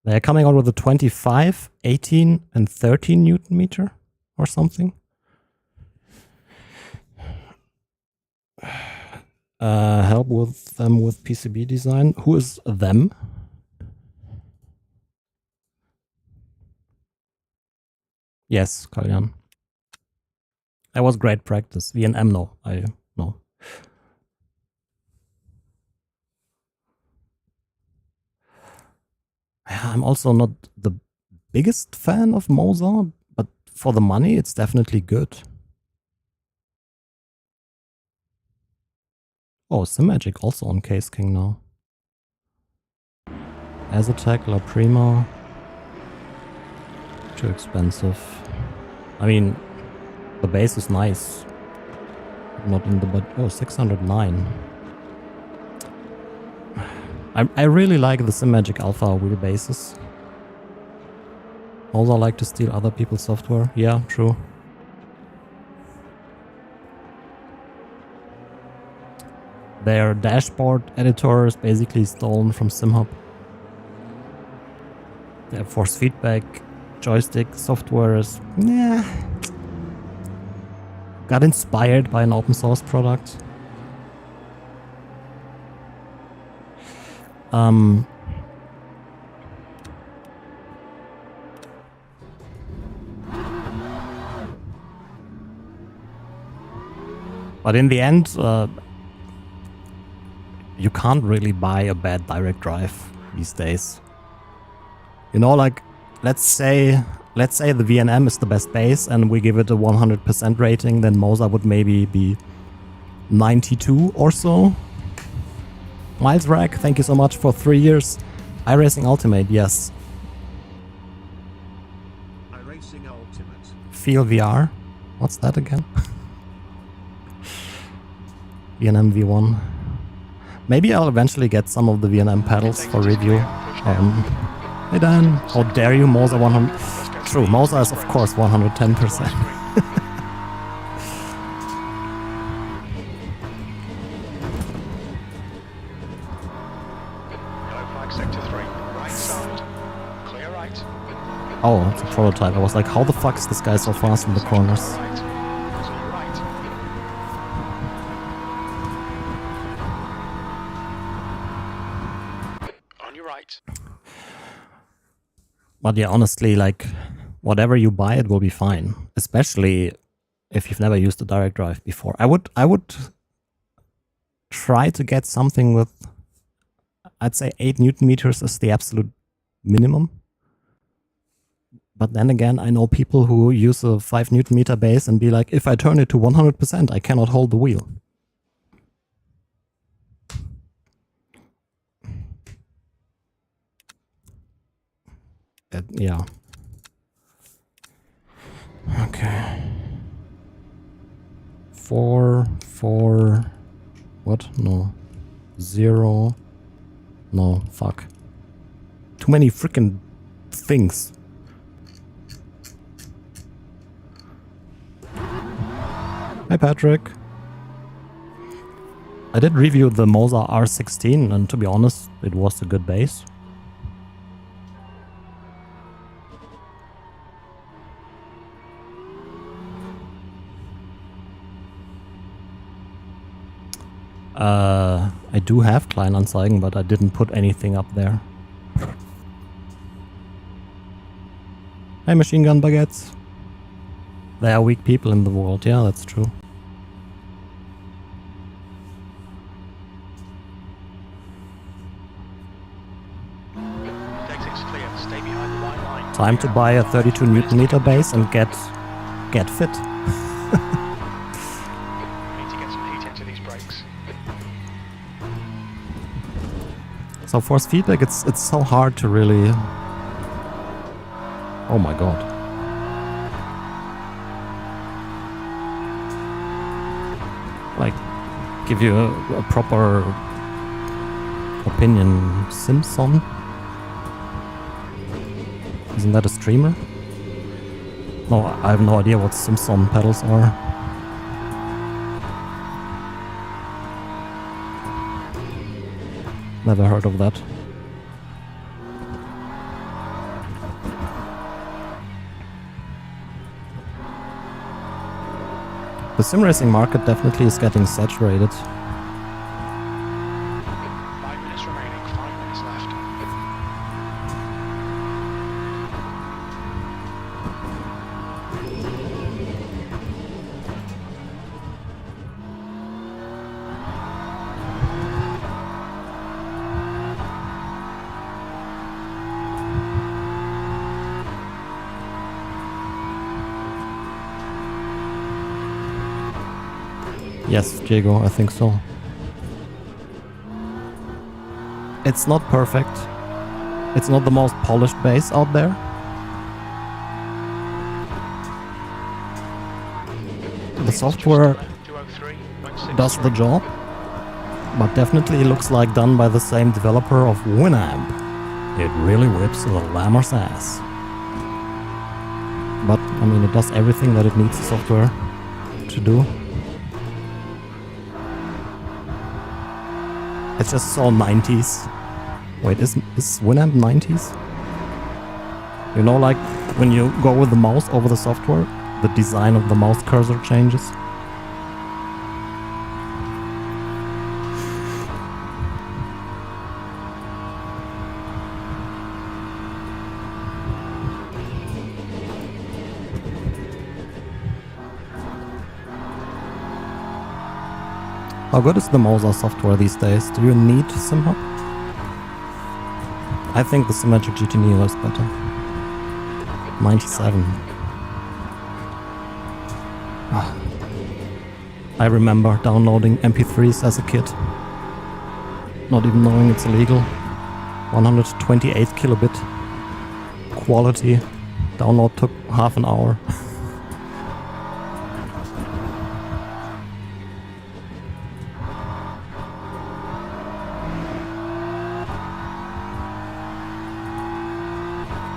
They're coming out with a 25, 18, and 13 Newton meter or something. Help with them with PCB design. Who is them? Yes, Kalyan. That was great practice. VNM, no. No. I'm also not the biggest fan of Moser, but for the money, it's definitely good. Oh, Simagic also on Case King now. Azatec, La Prima. Too expensive. I mean, the base is nice. Not in the budget. Oh, 609. I really like the Simagic Alpha wheelbases. Also like to steal other people's software. Yeah, true. Their dashboard editor is basically stolen from SimHub. Their force feedback joystick software is... Nah. Got inspired by an open source product. But in the end, you can't really buy a bad direct drive these days. You know, like, let's say the VNM is the best base and we give it a 100% rating, then Moza would maybe be 92 or so. Miles Rack, thank you so much for 3 years. iRacing Ultimate, yes. iRacing Ultimate. Feel VR. What's that again? VNM V1. Maybe I'll eventually get some of the VNM pedals for review. Hey Dan, how dare you, Moza 100... True, Moza is of course 110%. Oh, it's a prototype. I was like, how the fuck is this guy so fast in the corners? But yeah, honestly, like, whatever you buy, it will be fine. Especially if you've never used a direct drive before. I would try to get something with, I'd say 8 Newton meters is the absolute minimum. But then again, I know people who use a 5 Newton meter base and be like, if I turn it to 100%, I cannot hold the wheel. Yeah. Okay. 4, what? No. 0. No, fuck. Too many freaking things. Hi Patrick. I did review the Moza R16 and to be honest, it was a good base. I do have Kleinanzeigen, but I didn't put anything up there. Hey Machine Gun Baguettes. There are weak people in the world, yeah, that's true. Time to buy a 32 Newton meter base and get fit. So force feedback, it's so hard to really... Oh my god. Like, give you a proper opinion. Simpson? Isn't that a streamer? No, I have no idea what Simpson pedals are. Never heard of that. The sim racing market definitely is getting saturated. 5 minutes remaining, 5 minutes left. Yes, Diego, I think so. It's not perfect. It's not the most polished base out there. The software does the job, but definitely looks like done by the same developer of Winamp. It really whips the lammer's ass. But, I mean, it does everything that it needs the software to do. It's just so 90s. Wait, is Winamp 90s? You know, like when you go with the mouse over the software, the design of the mouse cursor changes. How good is the Mosa software these days? Do you need SimHub? I think the Symmetric GT Neo is better. 97. Ah. I remember downloading MP3s as a kid. Not even knowing it's illegal. 128 kilobit quality. Download took half an hour.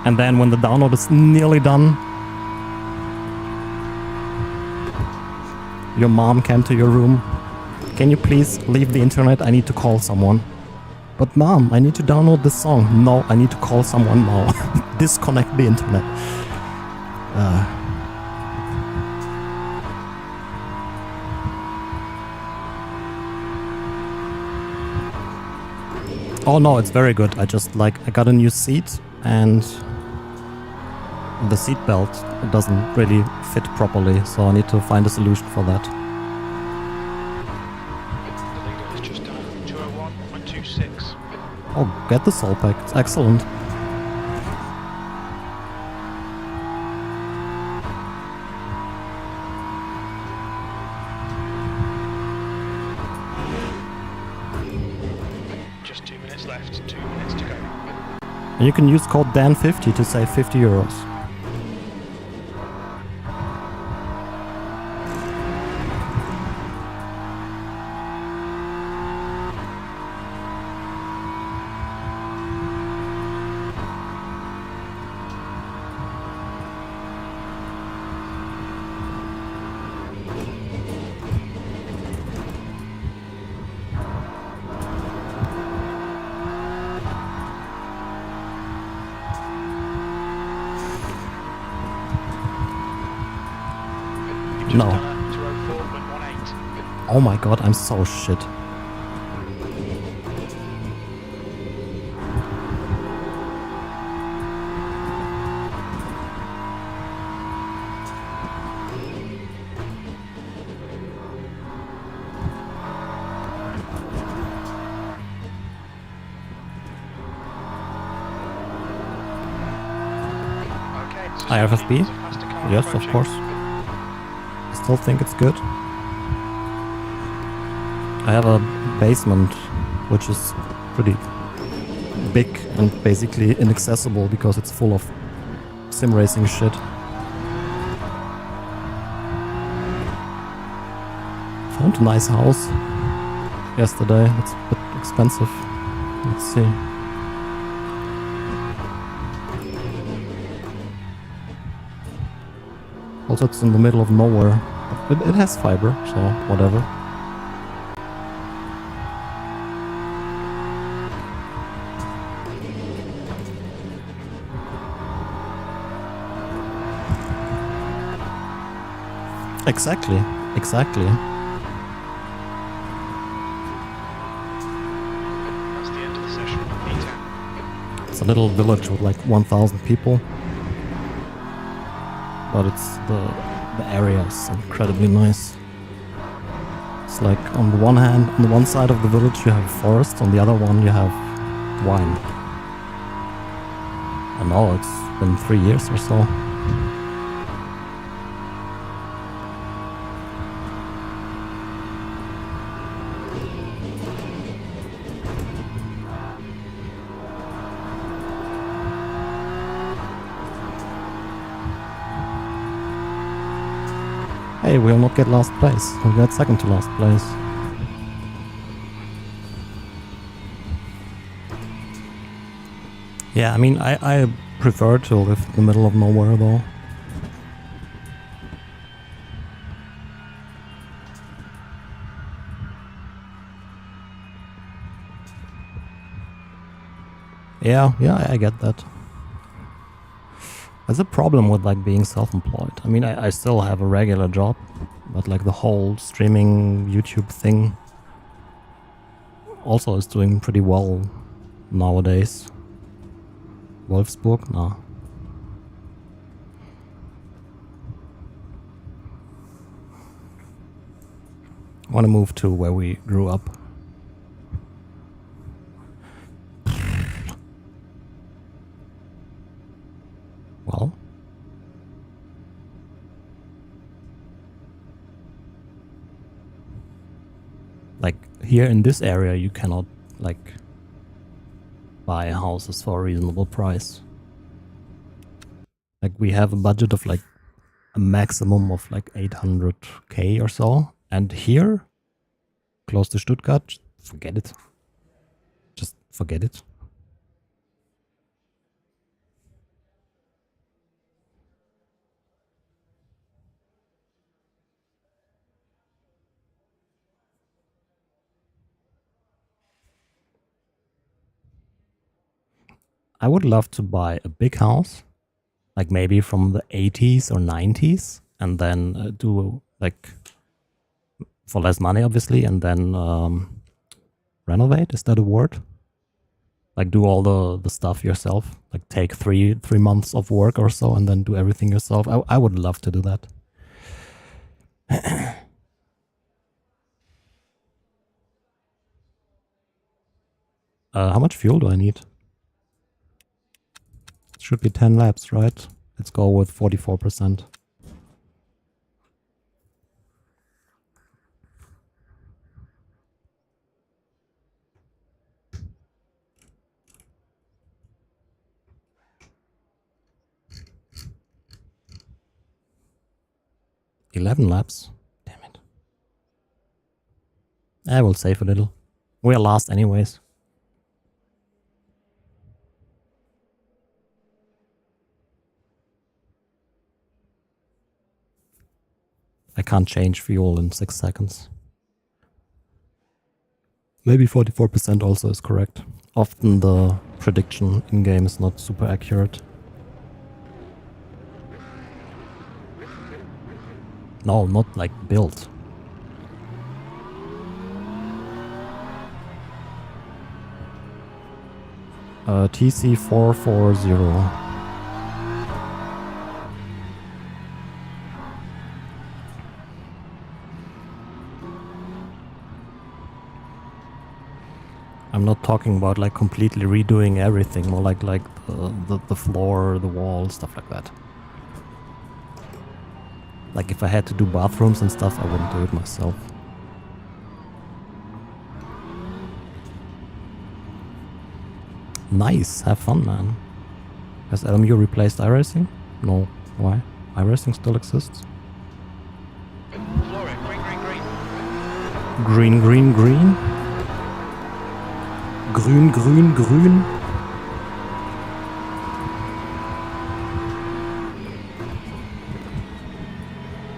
And then when the download is nearly done, your mom came to your room. Can you please leave the internet? I need to call someone. But mom, I need to download this song. No, I need to call someone now. Disconnect the internet. Oh no, it's very good. I got a new seat and the seat belt doesn't really fit properly, so I need to find a solution for that. The leader is just done 201.26. Oh, get the Soelpec. It's excellent. Just 2 minutes left, 2 minutes to go. And you can use code DAN50 to save 50 euros. No. 204.18. Oh my god, I'm so shit. Okay, so IFFB? there's a faster car Yes, of approaching. course. Still think it's good. I have a basement which is pretty big and basically inaccessible because it's full of sim racing shit. Found a nice house yesterday. It's a bit expensive. Let's see. Also, it's in the middle of nowhere. It has fiber, so whatever. Exactly. That's the end of the session. P10. It's a little village with like 1,000 people. But the area is incredibly nice. It's like on the one side of the village you have forest, on the other one you have wine. I know it's been 3 years or so. Hey, we'll not get last place. We'll get second to last place. Yeah, I mean, I prefer to live in the middle of nowhere, though. Yeah, I get that. There's a problem with like being self-employed. I mean, I still have a regular job, but like the whole streaming YouTube thing also is doing pretty well nowadays. Wolfsburg? No. want to move to where we grew up. Well, like here in this area you cannot like buy houses for a reasonable price. Like we have a budget of like a maximum of like 800k or so, and here close to Stuttgart, forget it. Just forget it. I would love to buy a big house, like maybe from the 80s or 90s, and then do like for less money, obviously, and then renovate. Is that a word? Like do all the stuff yourself, like take three months of work or so, and then do everything yourself. I would love to do that. How much fuel do I need? Should be 10 laps, right? Let's go with 44%. $11 laps. Damn it. I will save a little. We are last anyways. I can't change fuel in 6 seconds. Maybe 44% also is correct. Often the prediction in-game is not super accurate. No, not like built. TC440. I'm not talking about like completely redoing everything, more like the floor, the wall, stuff like that. Like if I had to do bathrooms and stuff, I wouldn't do it myself. Nice, have fun, man. Has LMU replaced iRacing? No. Why? iRacing still exists. Flora, green, green, green. Green, green, green. Grün, grün, grün.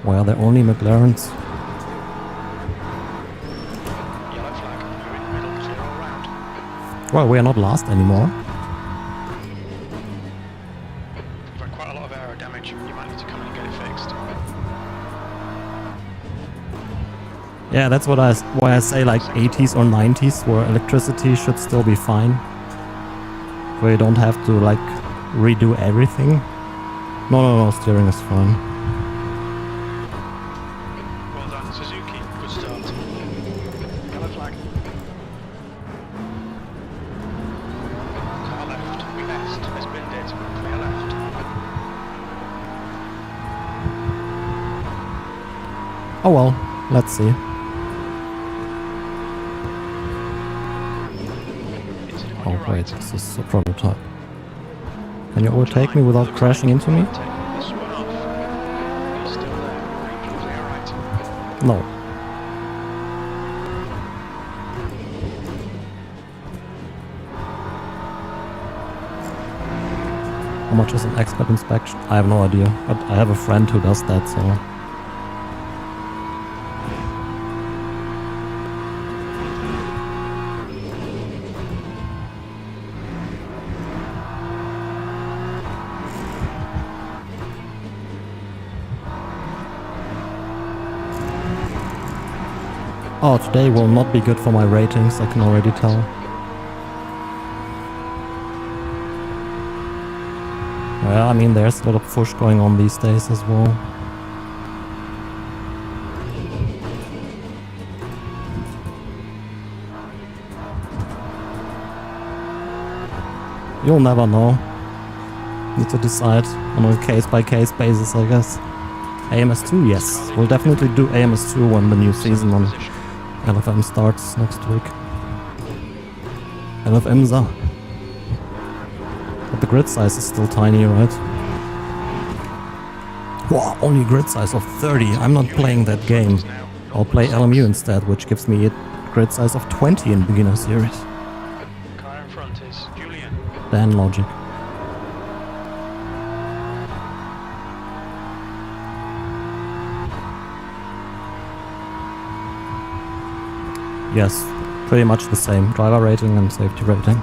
Why are there only McLarens? Yellow flag. You're in the middle, clear all round. Well, we are not last anymore. You've had quite a lot of aero damage. You might need to come in and get it fixed. Yeah, that's why I say like 80s or 90s, where electricity should still be fine. Where you don't have to like redo everything. No, steering is fine. Well done, Suzuki. Good start. Yellow flag. Car left. We best. Has been dead. Clear left. Oh well, let's see. Oh wait, this is a prototype. Can you overtake me without crashing into me? This one off. He's still there. Clear right. No. How much is an expert inspection? I have no idea, but I have a friend who does that, so... Oh, today will not be good for my ratings, I can already tell. Well, I mean, there's a lot of push going on these days as well. You'll never know. Need to decide on a case-by-case basis, I guess. AMS2, yes. We'll definitely do AMS2 when the new season on LFM starts next week. LFMza. But the grid size is still tiny, right? Wow, only grid size of 30. I'm not playing that game. I'll play LMU instead, which gives me a grid size of 20 in beginner series. Car in front is Julian. Dan logic. Yes, pretty much the same. Driver rating and safety rating.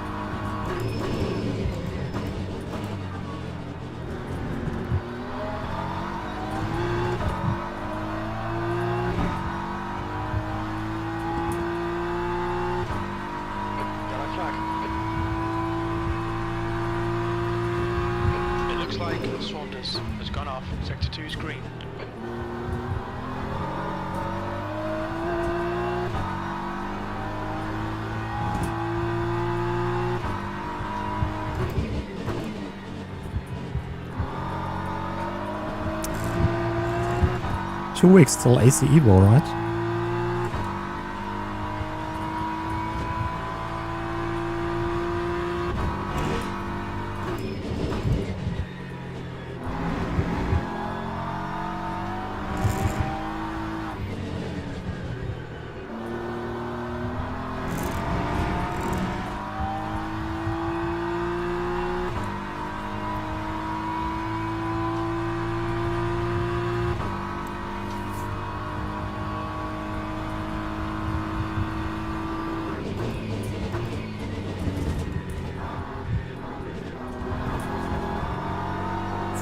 Yellow flag. It looks like Saunders has gone off. Sector 2 is green. Two weeks till AC Evo, right?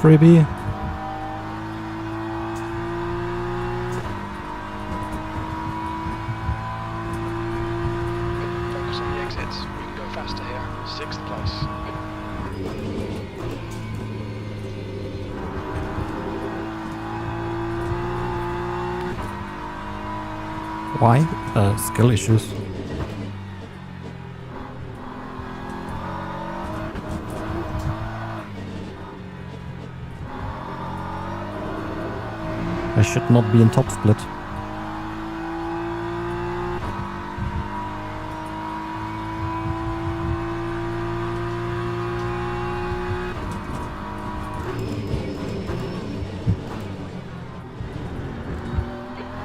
Freebie. Focus on the exits. We can go faster here. 6th place. Why? Skill issues. I should not be in top split.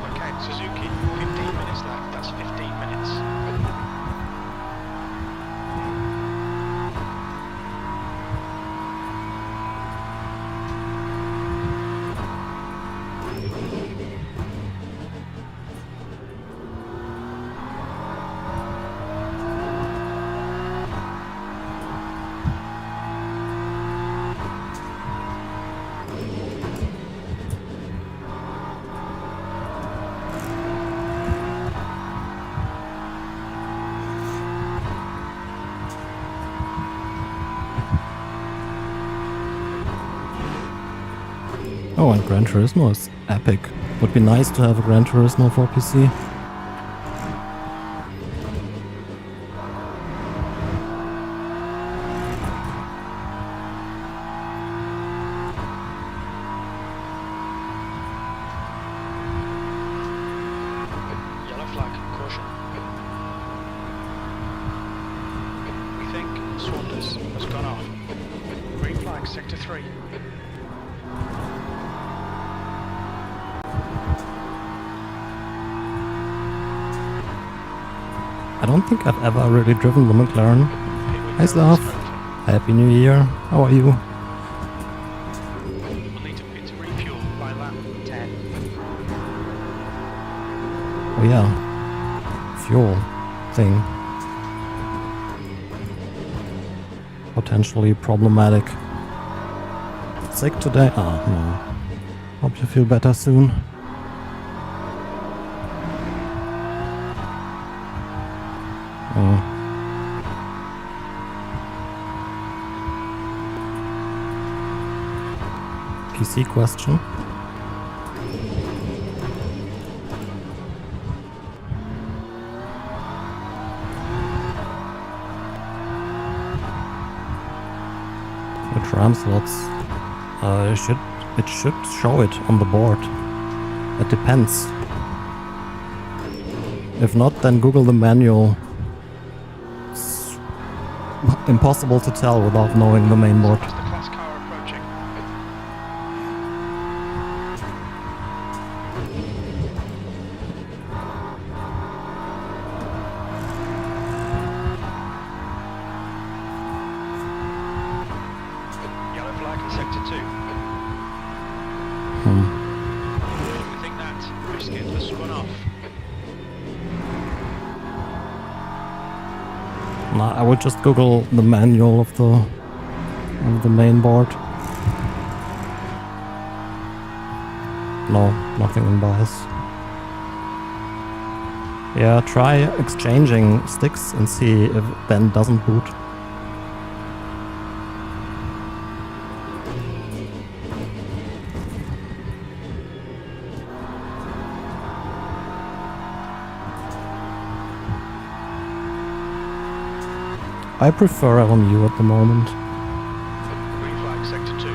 Okay, Suzuki, 15 minutes left. That's 15 minutes. Oh, and Gran Turismo is epic. Would be nice to have a Gran Turismo for PC. Yellow flag, caution. We think Saunders has gone off. Green flag, sector 3. I don't think I've ever really driven the McLaren. Hi Slav. Happy New Year. How are you? We'll need to refuel by lap 10. Oh yeah. Fuel thing. Potentially problematic. Sick today? Ah, no. Hope you feel better soon. PC question. Which RAM slots? It should show it on the board. It depends. If not, then Google the manual. It's impossible to tell without knowing the main board. Is the class car approaching? Yellow flag in sector 2. We think that biscuit has spun off. Nah, I would just Google the manual of the main board. No, nothing in bias. Yeah, try exchanging sticks and see if Ben doesn't boot. I prefer LMU at the moment. Green flag sector 2.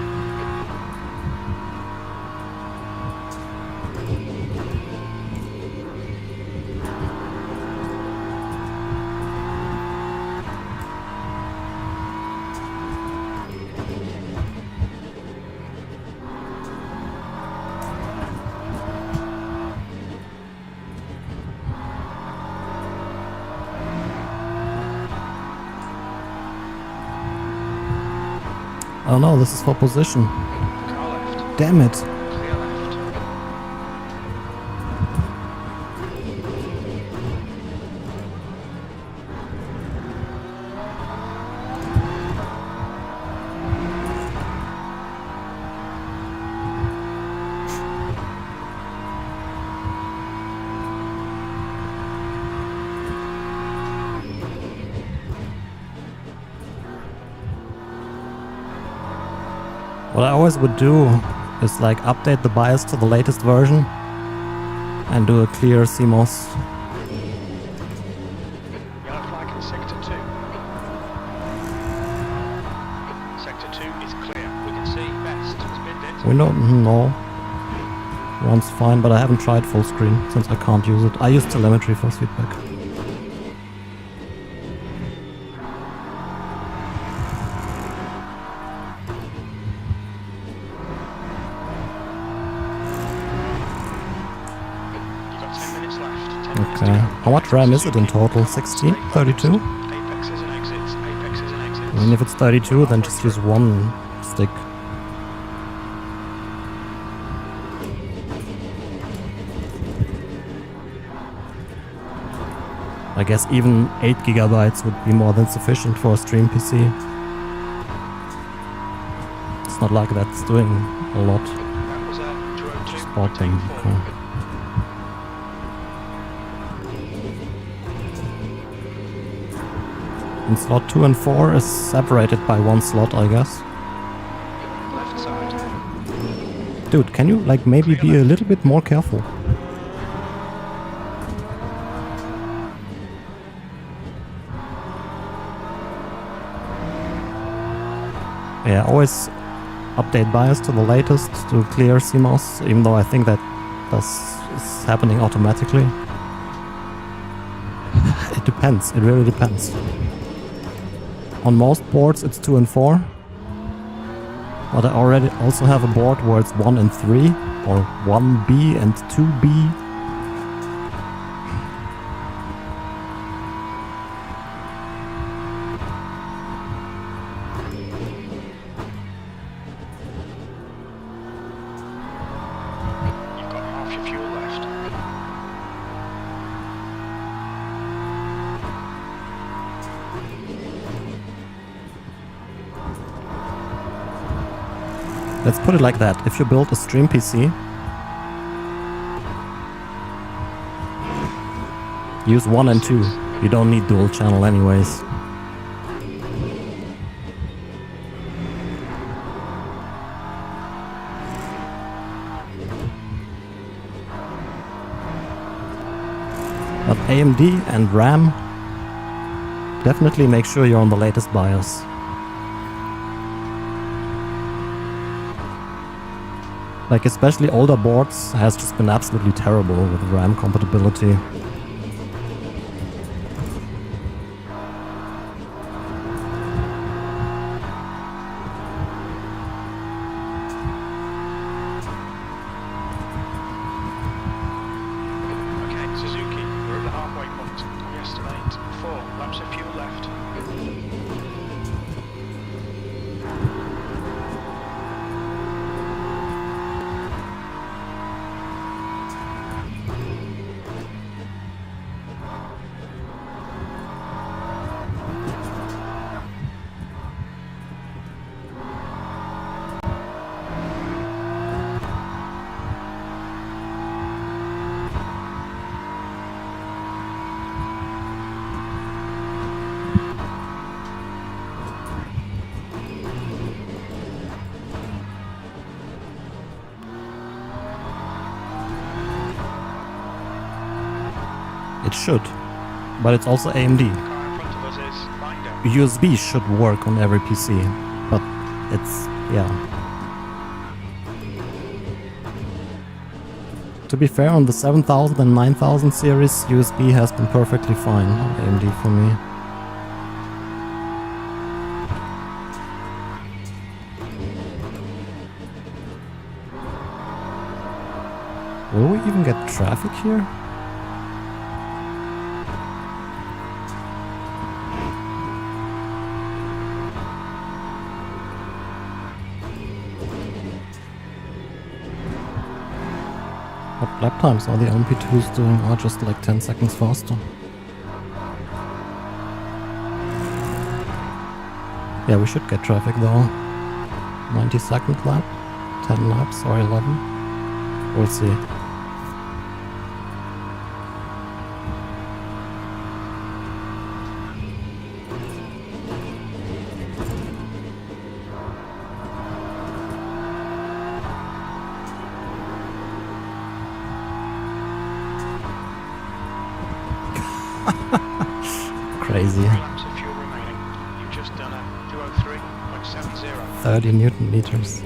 Oh no, this is for position. Car left. Damn it. Clear left. What I always would do is like update the BIOS to the latest version and do a clear CMOS. Yellow flag in sector 2. Sector 2 is clear. We can see best. Spin it. We don't know. Runs fine, but I haven't tried full screen since I can't use it. I use telemetry for feedback. You've got 10 minutes left. 10 minutes Okay. to go. How much RAM is it in total? 60? 32? Apexes and exits. Apexes and exits. I mean, if it's 32, then just use one stick. I guess even 8 gigabytes would be more than sufficient for a stream PC. It's not like that's doing a lot. That was a drone 2. Spot Take them. 4. Okay. And slot 2 and 4 is separated by one slot, I guess. Left side. Dude, can you like maybe be a little bit more careful? Yeah, always update BIOS to the latest to clear CMOS, even though I think that is happening automatically. It depends, it really depends. On most boards it's 2 and 4, but I already also have a board where it's 1 and 3, or 1B and 2B. You've got half your fuel left. Let's put it like that. If you build a stream PC, use 1 and 2. You don't need dual channel anyways. But AMD and RAM, definitely make sure you're on the latest BIOS. Like especially older boards has just been absolutely terrible with RAM compatibility. Okay, Suzuki, we're at the halfway point. We estimate 4 laps of fuel left. It should, but it's also AMD. The car in front of us is lined up. USB should work on every PC, but it's, yeah. To be fair, on the 7000 and 9000 series, USB has been perfectly fine on AMD for me. Will we even get traffic here? What lap times are the LMP2s doing? Are just like 10 seconds faster. Yeah, we should get traffic though. 92nd lap, 10 laps or 11. We'll see. Crazy. 3 laps of fuel remaining. You've just done a 203.70. 30 Newton meters.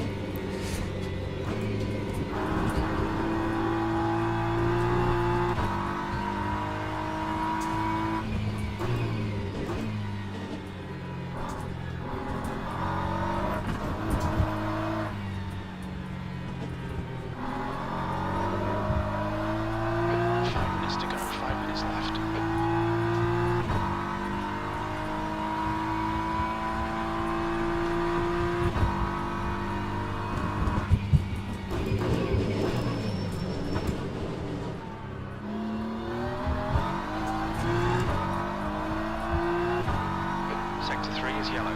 To go, 5 minutes left. Sector 3 is yellow.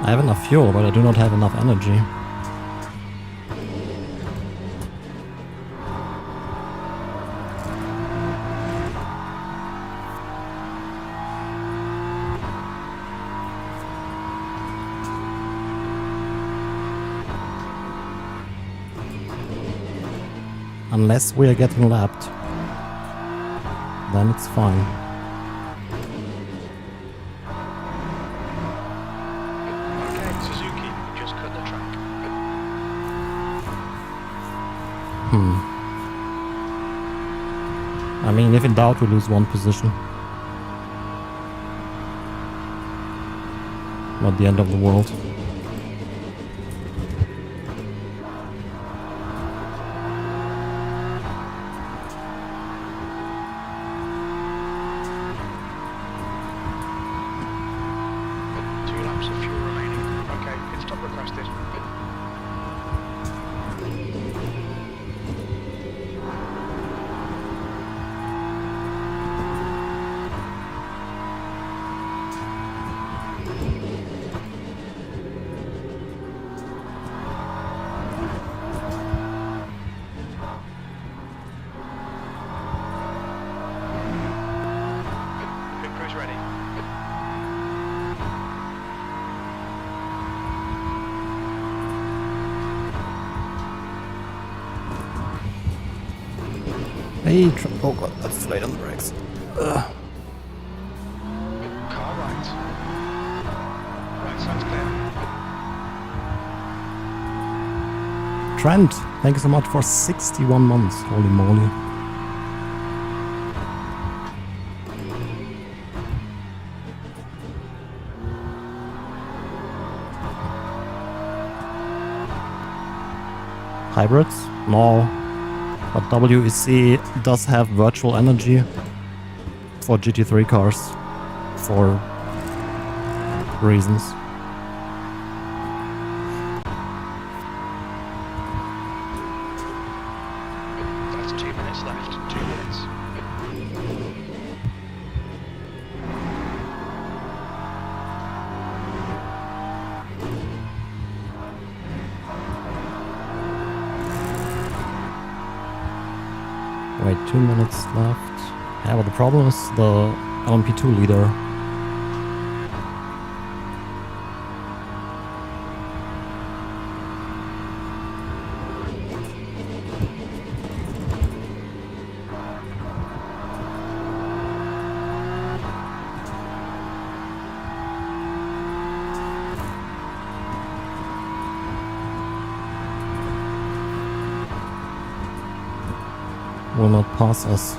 I have enough fuel, but I do not have enough energy. Unless we are getting lapped, then it's fine. Okay, Suzuki, you just cut the track. I mean, if in doubt, we lose one position. Not the end of the world. Requested. Pit crew's ready. Hey, oh god, that's late on the brakes. Car right. Right side's clear. Trent, thank you so much for 61 months. Holy moly. Hybrids? No. But WEC does have virtual energy for GT3 cars for reasons. That's 2 minutes left. 2 minutes. Wait, 2 minutes left. Yeah, but the problem is the LMP2 leader. Will not pass us.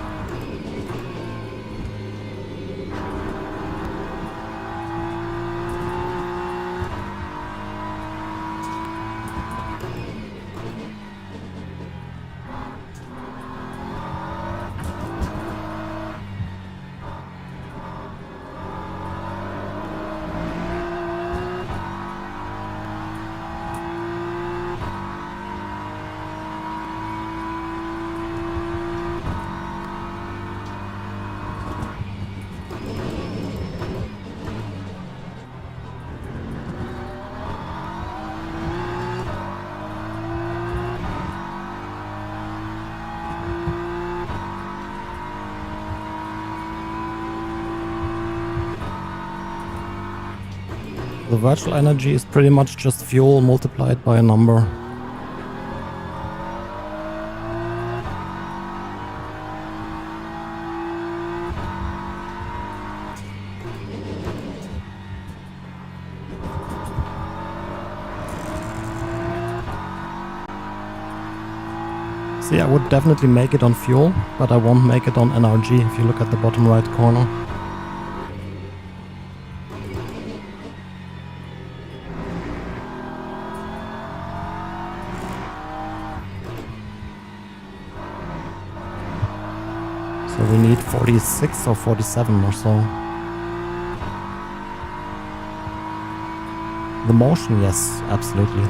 The virtual energy is pretty much just fuel multiplied by a number. See, I would definitely make it on fuel, but I won't make it on NRG if you look at the bottom right corner. So we need 46 or 47 or so. The motion, yes, absolutely.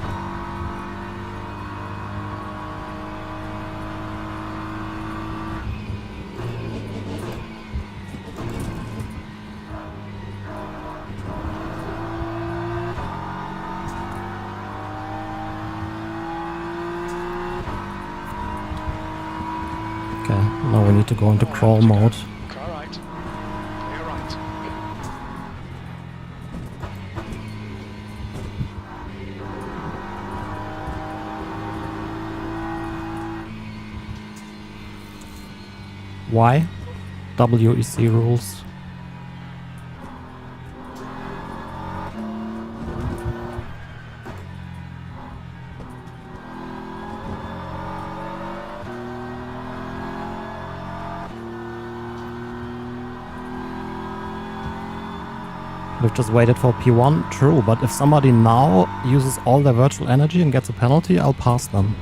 Okay, now we need to go into crawl mode. Car right. Clear right. Why? WEC rules. We've just waited for P1, true, but if somebody now uses all their virtual energy and gets a penalty, I'll pass them.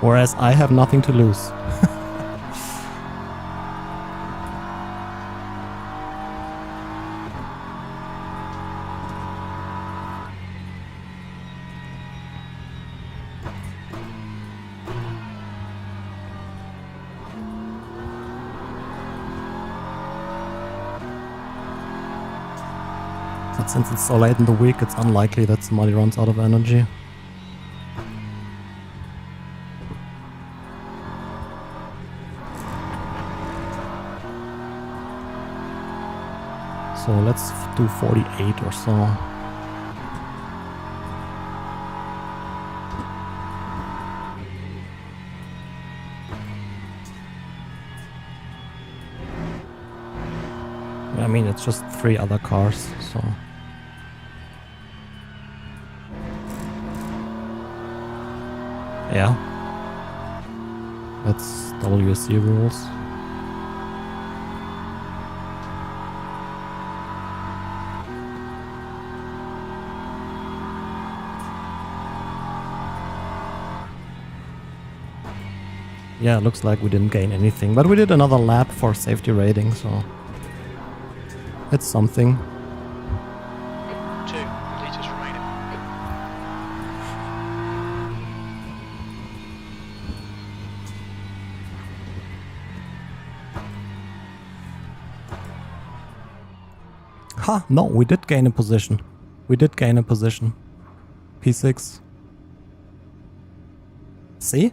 Whereas I have nothing to lose. But since it's so late in the week, it's unlikely that somebody runs out of energy. So let's do 48 or so. I mean, it's just 3 other cars, so... Yeah. That's WSC rules. Yeah, looks like we didn't gain anything, but we did another lap for safety rating, so it's something. 2 litres remaining. Ha! No, we did gain a position. We did gain a position. P6. See?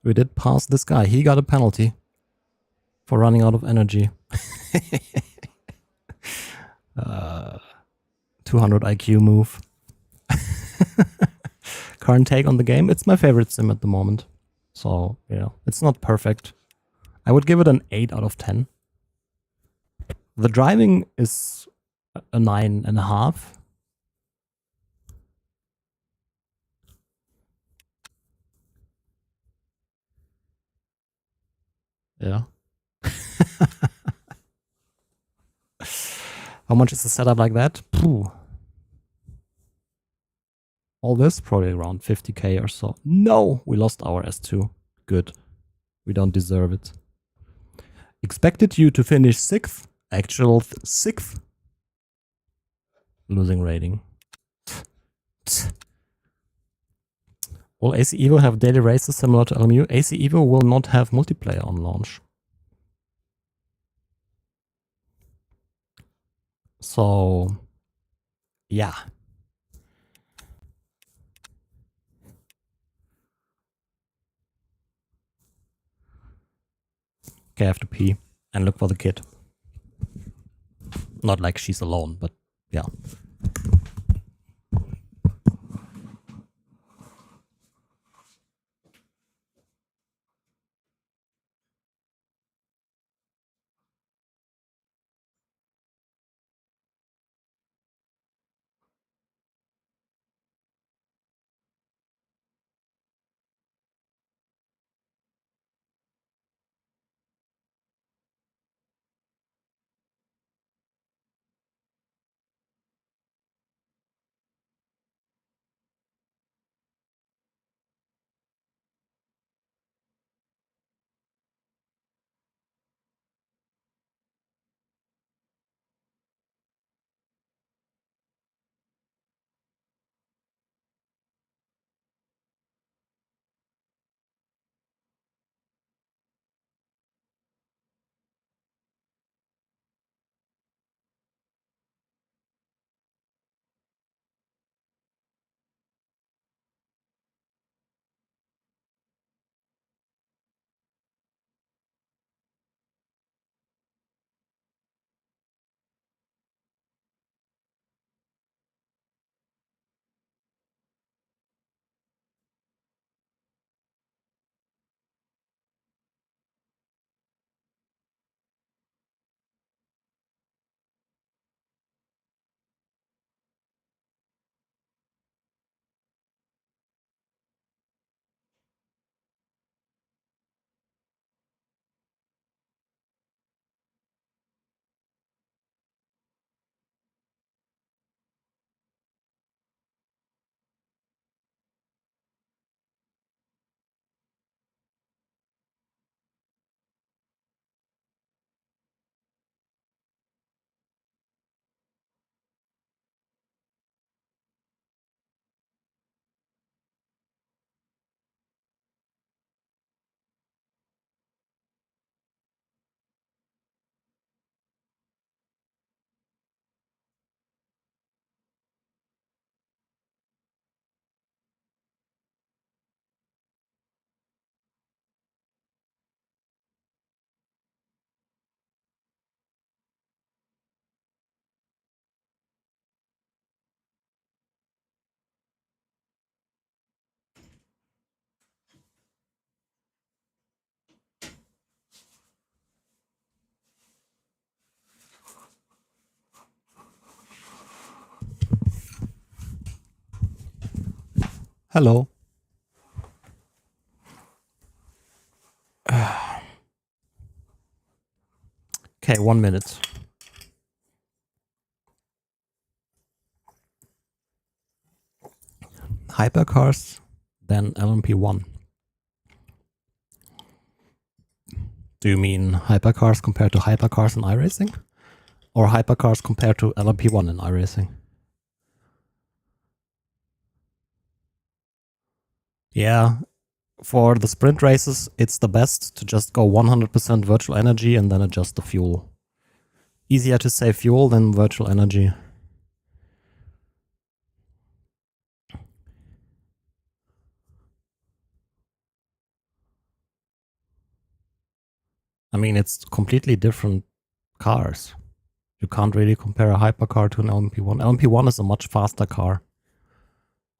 We did pass this guy. He got a penalty for running out of energy. 200 IQ move. Current take on the game. It's my favorite sim at the moment. So, yeah, it's not perfect. I would give it an 8 out of 10. The driving is a 9.5. Yeah. How much is the setup like that? Phew. All this probably around 50k or so. No, we lost our S2. Good. We don't deserve it. Expected you to finish 6th. Actual 6th. Losing rating. Will AC Evo have daily races similar to LMU? AC Evo will not have multiplayer on launch. So, yeah. Okay, I have to pee and look for the kid. Not like she's alone, but yeah. Hello. Okay, 1 minute. Hypercars, then LMP1. Do you mean hypercars compared to hypercars in iRacing? Or hypercars compared to LMP1 in iRacing? Yeah, for the sprint races, it's the best to just go 100% virtual energy and then adjust the fuel. Easier to save fuel than virtual energy. I mean, it's completely different cars. You can't really compare a hypercar to an LMP1. LMP1 is a much faster car.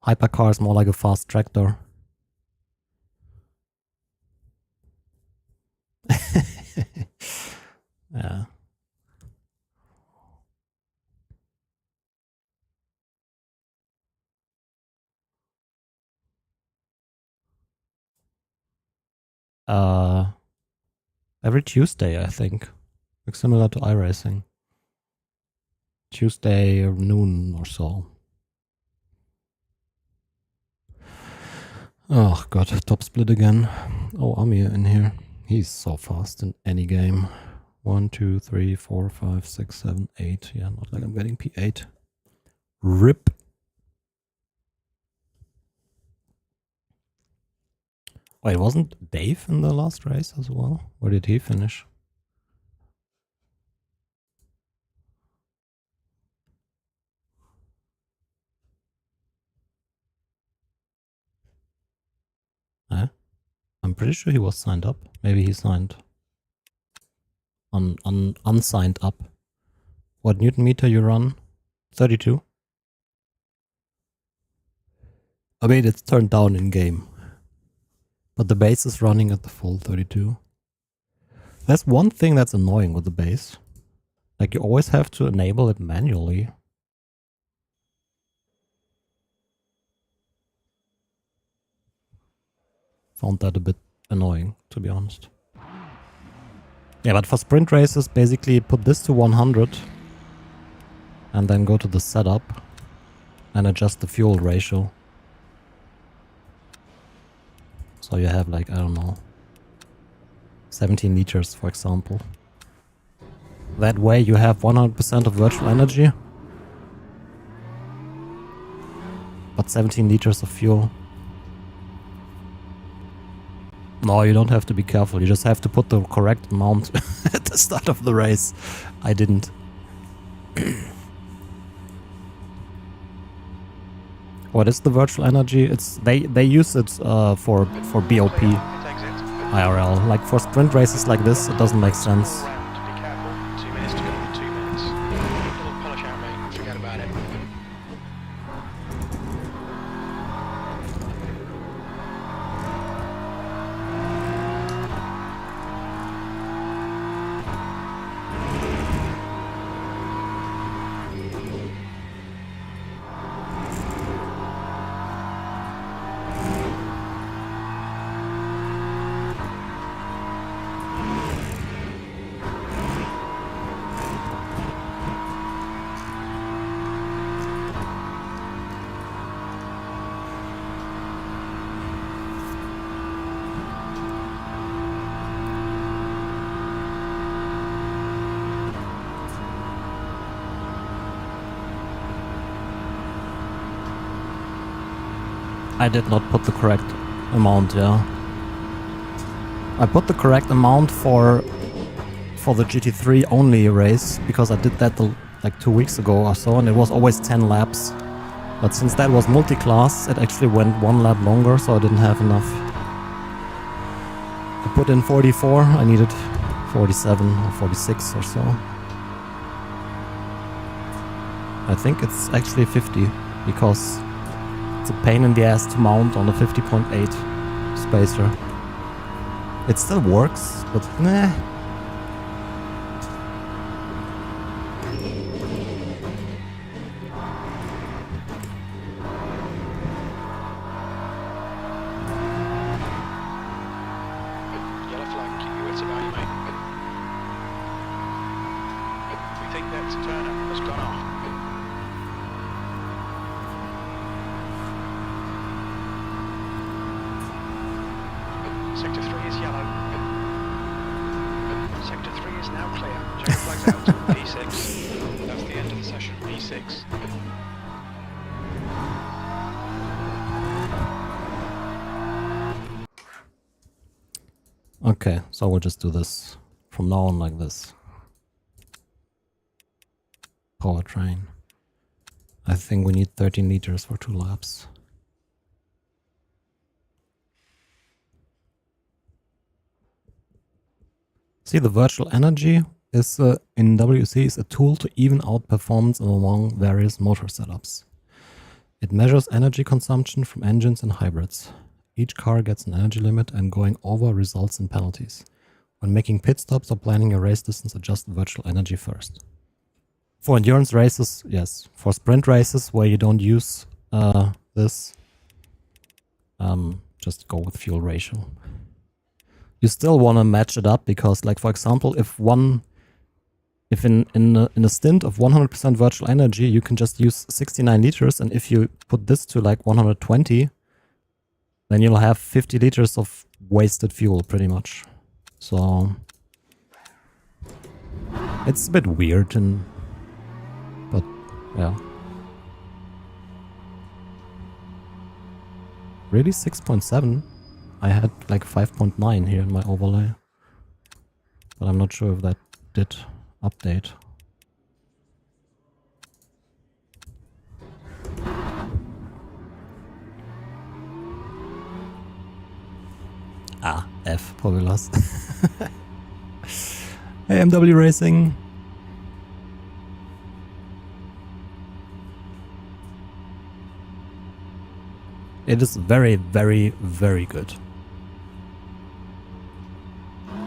Hypercar is more like a fast tractor. Yeah. Every Tuesday, I think. Like similar to iRacing. Tuesday noon or so. Oh god, top split again. Oh, Amir in here. He's so fast in any game. 1, 2, 3, 4, 5, 6, 7, 8. Yeah, not like I'm getting P8. RIP. Wait, wasn't Dave in the last race as well? Where did he finish? Huh? I'm pretty sure he was signed up. Maybe he signed unsigned up. What Newton meter you run? 32? I mean, it's turned down in game. But the base is running at the full 32. There's one thing that's annoying with the base. Like, you always have to enable it manually. Found that a bit annoying, to be honest. Yeah, but for sprint races, basically put this to 100 and then go to the setup and adjust the fuel ratio. So you have like, I don't know, 17 liters, for example. That way you have 100% of virtual energy, but 17 liters of fuel. No, you don't have to be careful. You just have to put the correct amount at the start of the race. I didn't. What is the virtual energy? It's they use it for BOP IRL. Like for sprint races like this, it doesn't make sense. Be careful. 2 minutes to go. 2 minutes. Little polish out, mate. Forget about it. I did not put the correct amount, yeah. I put the correct amount for the GT3 only race because I did that like 2 weeks ago or so, and it was always 10 laps. But since that was multi-class, it actually went 1 lap longer, so I didn't have enough. I put in 44, I needed 47 or 46 or so. I think it's actually 50 because it's a pain in the ass to mount on a 50.8 spacer. It still works, but nah. Max Turner has gone off. Sector 3 is yellow. Sector 3 is now clear. Checker flags out. P6. That's the end of the session. P6. Okay, so we'll just do this from now on like this. Powertrain. I think we need 13 liters for 2 laps. See, the virtual energy is in WC is a tool to even out performance among various motor setups. It measures energy consumption from engines and hybrids. Each car gets an energy limit and going over results in penalties. When making pit stops or planning a race distance, adjust virtual energy first. For endurance races, yes. For sprint races where you don't use this, just go with fuel ratio. You still want to match it up because, like, for example, if in a stint of 100% virtual energy, you can just use 69 liters, and if you put this to like 120, then you'll have 50 liters of wasted fuel pretty much. So it's a bit weird, but yeah. Really 6.7? I had like 5.9 here in my overlay, but I'm not sure if that did update. Ah, F, probably lost. Hey, MW Racing. It is very, very, very good.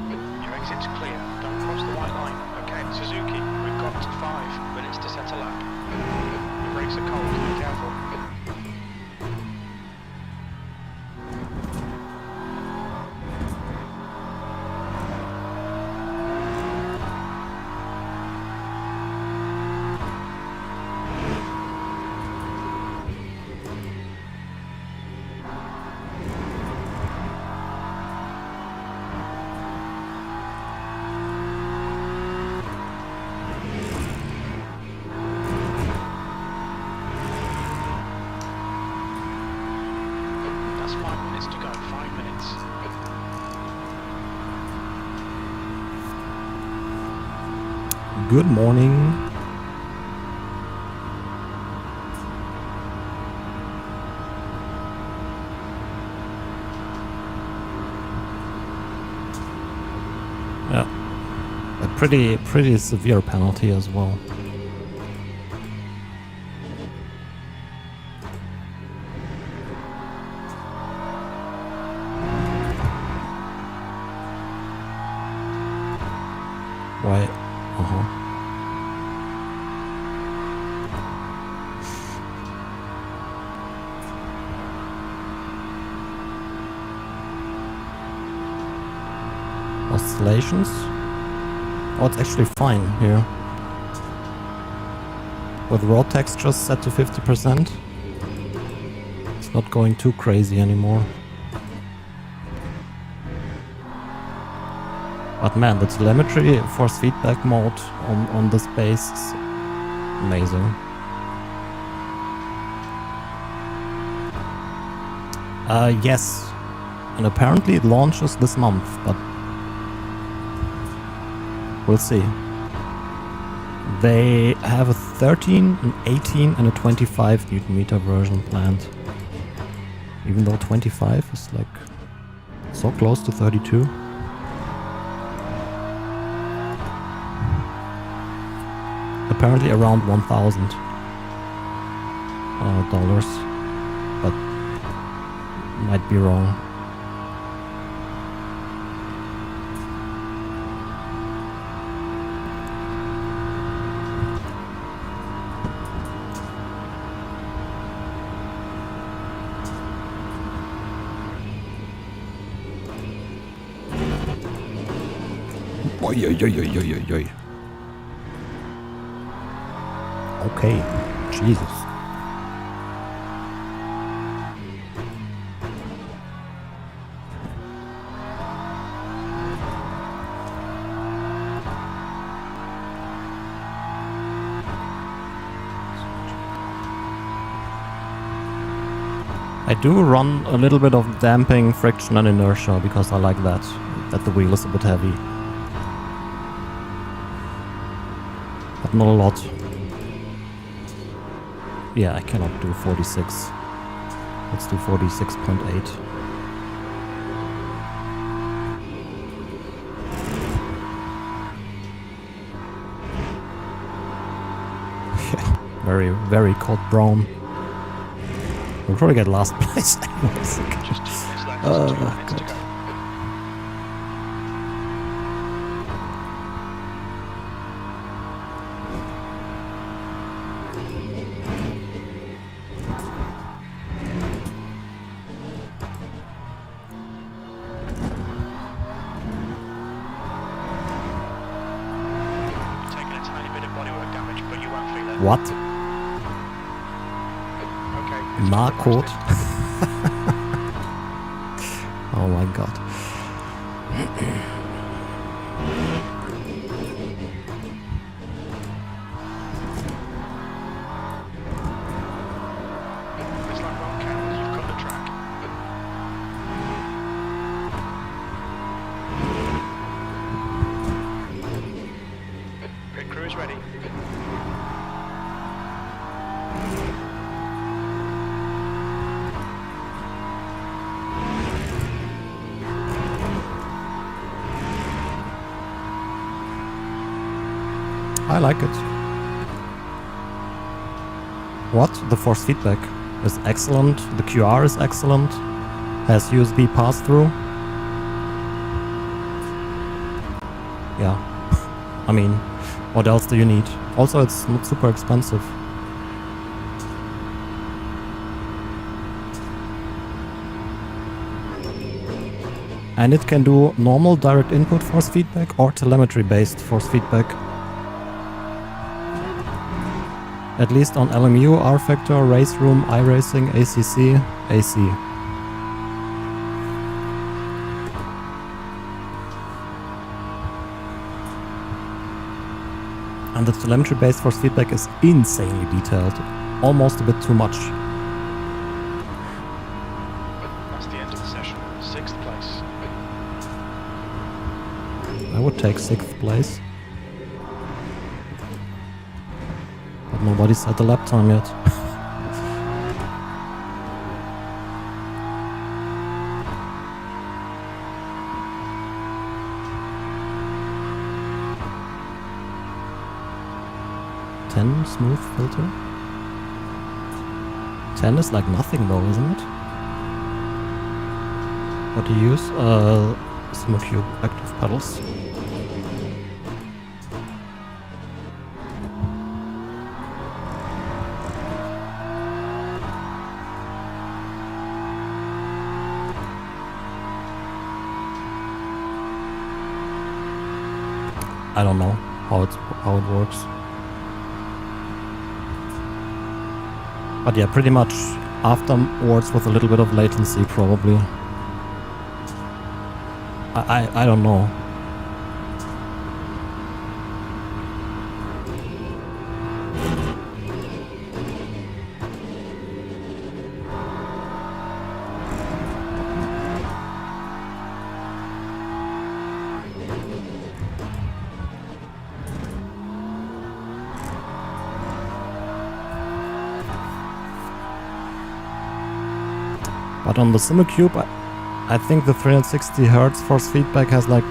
Your exit's clear. Don't cross the white line. Okay, Suzuki, we've got 5 minutes to set a lap. The brakes are cold. Be careful. That's 5 minutes to go. 5 minutes. Good morning. Yeah, a pretty severe penalty as well. Right. Oscillations? Oh, it's actually fine here. With road textures set to 50%. It's not going too crazy anymore. But man, the telemetry force feedback mode on this base is amazing. Yes. And apparently it launches this month, but we'll see. They have a 13, an 18 and a 25 Newton meter version planned. Even though 25 is like so close to 32. Apparently around $1,000, but might be wrong. Oi, oi, oi, oi, oi, oi. Okay. Jesus. I do run a little bit of damping, friction and inertia because I like that the wheel is a bit heavy. But not a lot. Yeah, I cannot do 46. Let's do 46.8. Yeah, very, very cold brown. We'll probably get last place. Just 2 minutes left. 2 minutes to go. Taking a tiny bit of bodywork damage, but you won't feel it. What? Okay. Marcode? Oh my god. It's like roll count, you've got the track. Pit crew is ready. I like it. What? The force feedback is excellent. The QR is excellent. Has USB pass-through. Yeah. I mean, what else do you need? Also, it's not super expensive. And it can do normal direct input force feedback or telemetry-based force feedback. At least on LMU, R-Factor, Race Room, iRacing, ACC, AC. And the telemetry-based force feedback is insanely detailed. Almost a bit too much. That's the end of the session. 6th place. I would take 6th place. But nobody set the lap time yet. Smooth filter. 10 is like nothing though, isn't it? What do you use? Soelpec active pedals. I don't know how it works. But yeah, pretty much afterwards with a little bit of latency probably. I don't know. But on the Simcube, I think the 360 Hz force feedback has like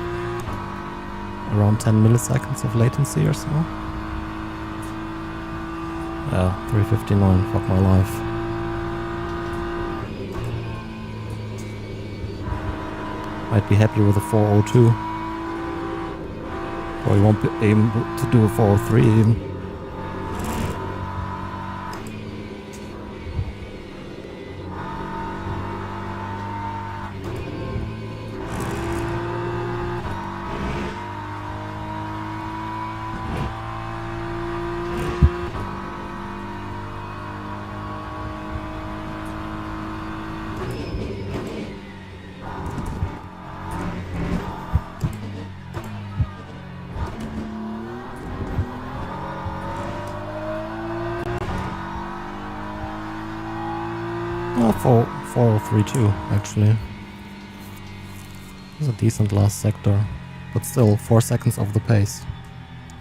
around 10 milliseconds of latency or so. Yeah, 359, fuck my life. Might be happy with a 402. Probably won't be able to do a 403 even. Oh, 403.2 actually. It's a decent last sector, but still 4 seconds off the pace.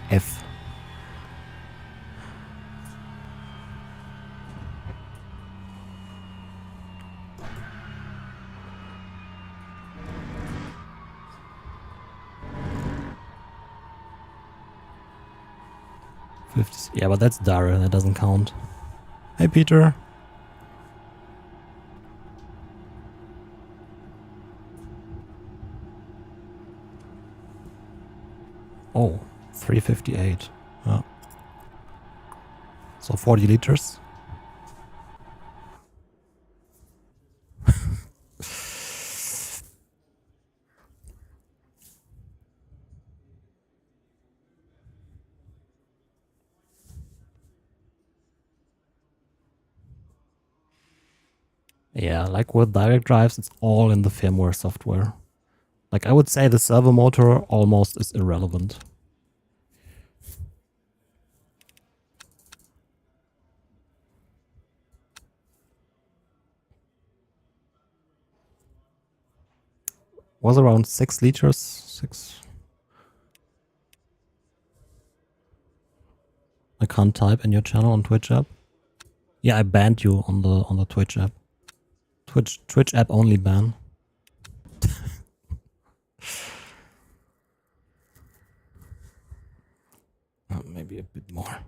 F. Yeah, but that's Dara, that doesn't count. Hey, Peter. Oh, 358. Oh. So 40 liters. Yeah, like with direct drives, it's all in the firmware software. Like I would say the servo motor almost is irrelevant. Was around 6 liters. 6. I can't type in your channel on Twitch app. Yeah, I banned you on the Twitch app. Twitch app only ban. Maybe a bit more.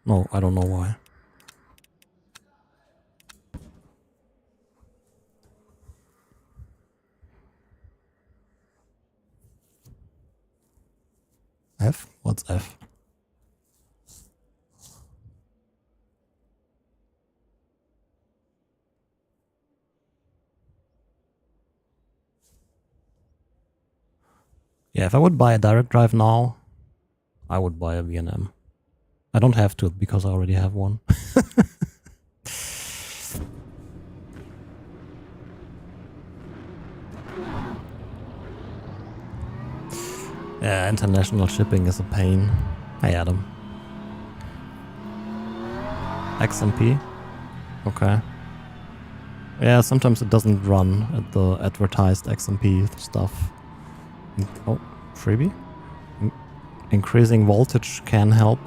No, I don't know why. F? What's F? Yeah, if I would buy a direct drive now, I would buy a VNM. I don't have to because I already have one. Yeah, international shipping is a pain. Hey, Adam. XMP? Okay. Yeah, sometimes it doesn't run at the advertised XMP stuff. Oh, freebie? Increasing voltage can help.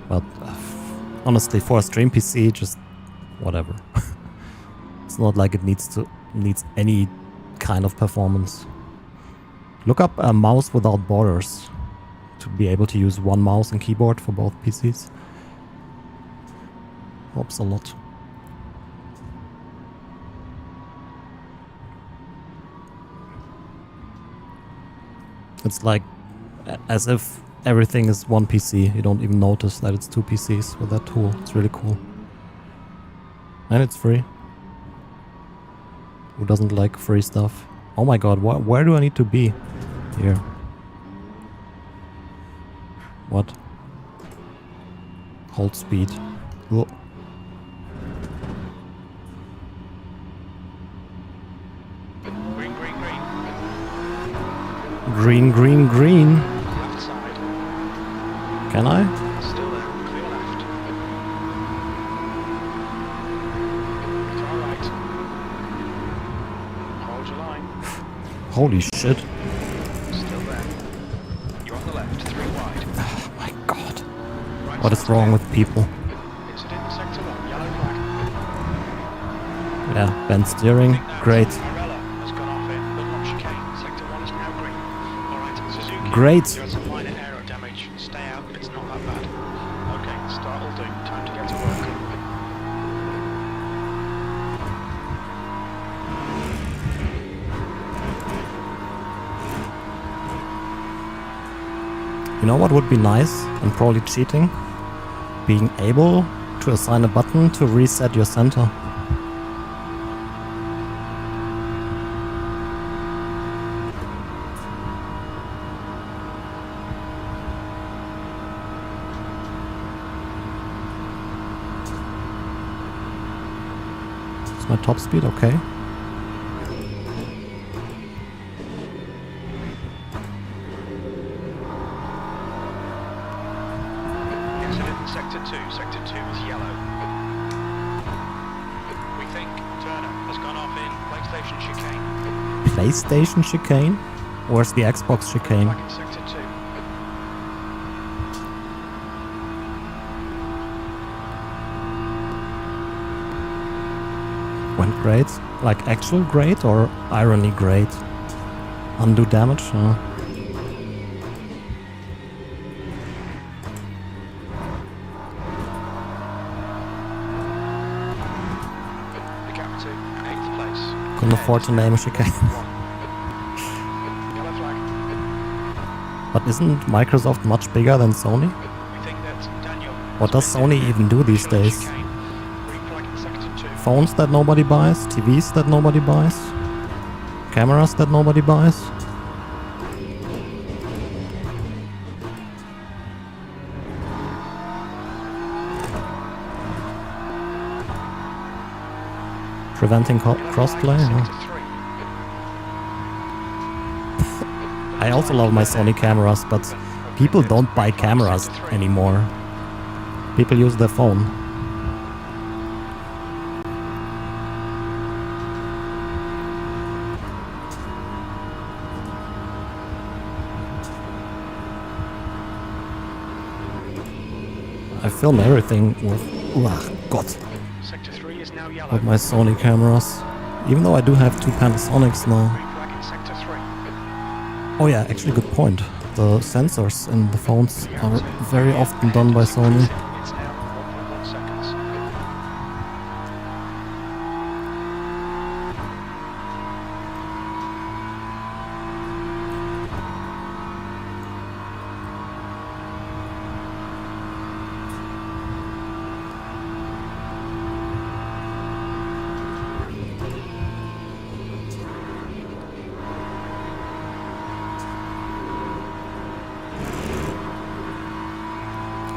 But honestly, for a stream PC, just whatever. It's not like it needs any kind of performance. Look up a mouse without borders to be able to use one mouse and keyboard for both PCs. Helps a lot. It's like as if everything is one PC. You don't even notice that it's two PCs with that tool. It's really cool. And it's free. Who doesn't like free stuff? Oh my god, where do I need to be? Here. What? Hold speed. Whoa. Green, green, green. Green, green, green. Left side. Can I? Still there. Clear left. Car right. Hold your line. Holy shit. Still there. You're on the left. 3 wide. Oh my god. Right What is side wrong clear. with people? Incident sector 1. Yellow flag. Yeah, bend steering. Great. Mirella has gone off it. Will not chicane. Sector 1 is now green. Alright, Suzuki. Great. You had some minor aero damage. Stay out. It's not that bad. Okay, start will do. Time to get to work. You know what would be nice and probably cheating? Being able to assign a button to reset your center. Is my top speed okay? Incident sector 2. Sector 2 is yellow. PlayStation chicane. PlayStation chicane? Where's the Xbox chicane? Flag in sector 2. Went great? Like actual great or irony great? Undo damage? The gap to 8th place. Couldn't afford to name a chicane. Yellow flag. But isn't Microsoft much bigger than Sony? We think that Daniel. What does Sony even do these days? Chicane. Green flag in sector 2. Phones that nobody buys? TVs that nobody buys? Cameras that nobody buys? Preventing crossplay? Sector No. 3. I also love my Sony cameras, but people don't buy cameras anymore. People use their phone. I film everything with, God, Sector 3 is now yellow. with my Sony cameras. Even though I do have two Panasonics now. Green flag in sector 3. Oh yeah, actually good point. The sensors in the phones are very often done by Sony. It's now 1.1 seconds.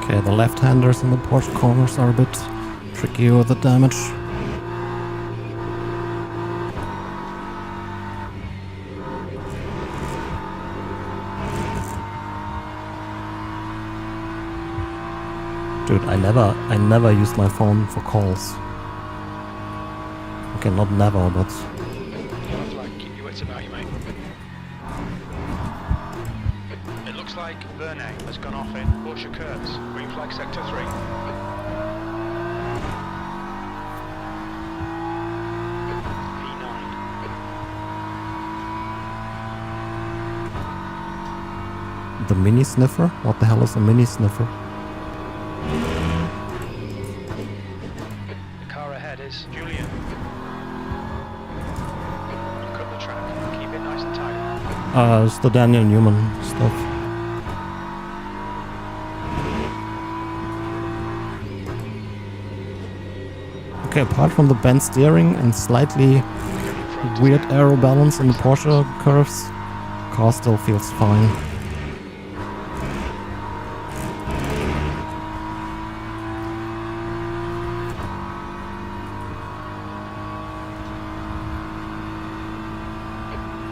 Okay, the left-handers in the Porsche corners are a bit tricky with the damage. Dude, I never use my phone for calls. Okay, not never, but Yellow flag, keep your wits about you, mate. It looks like VNM has gone off in Porsche curves. Green flag sector 3. P9. the mini sniffer? What the hell is a mini sniffer? The car ahead is Julian. Look up the track. Keep it nice and tight. It's the Daniel Newman stuff. Okay, apart from the bent steering and slightly weird aero balance in the Porsche curves, car still feels fine.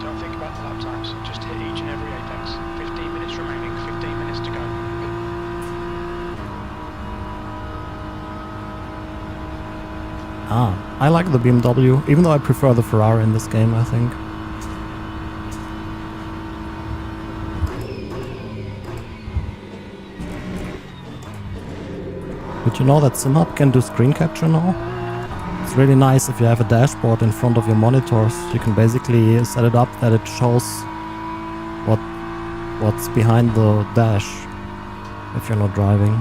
Don't think about the lap times. Just hit each and every apex. 15 minutes remaining. 15 minutes to go. I like the BMW, even though I prefer the Ferrari in this game, I think. Did you know that SimHub can do screen capture now? It's really nice if you have a dashboard in front of your monitors. You can basically set it up that it shows what's behind the dash if you're not driving.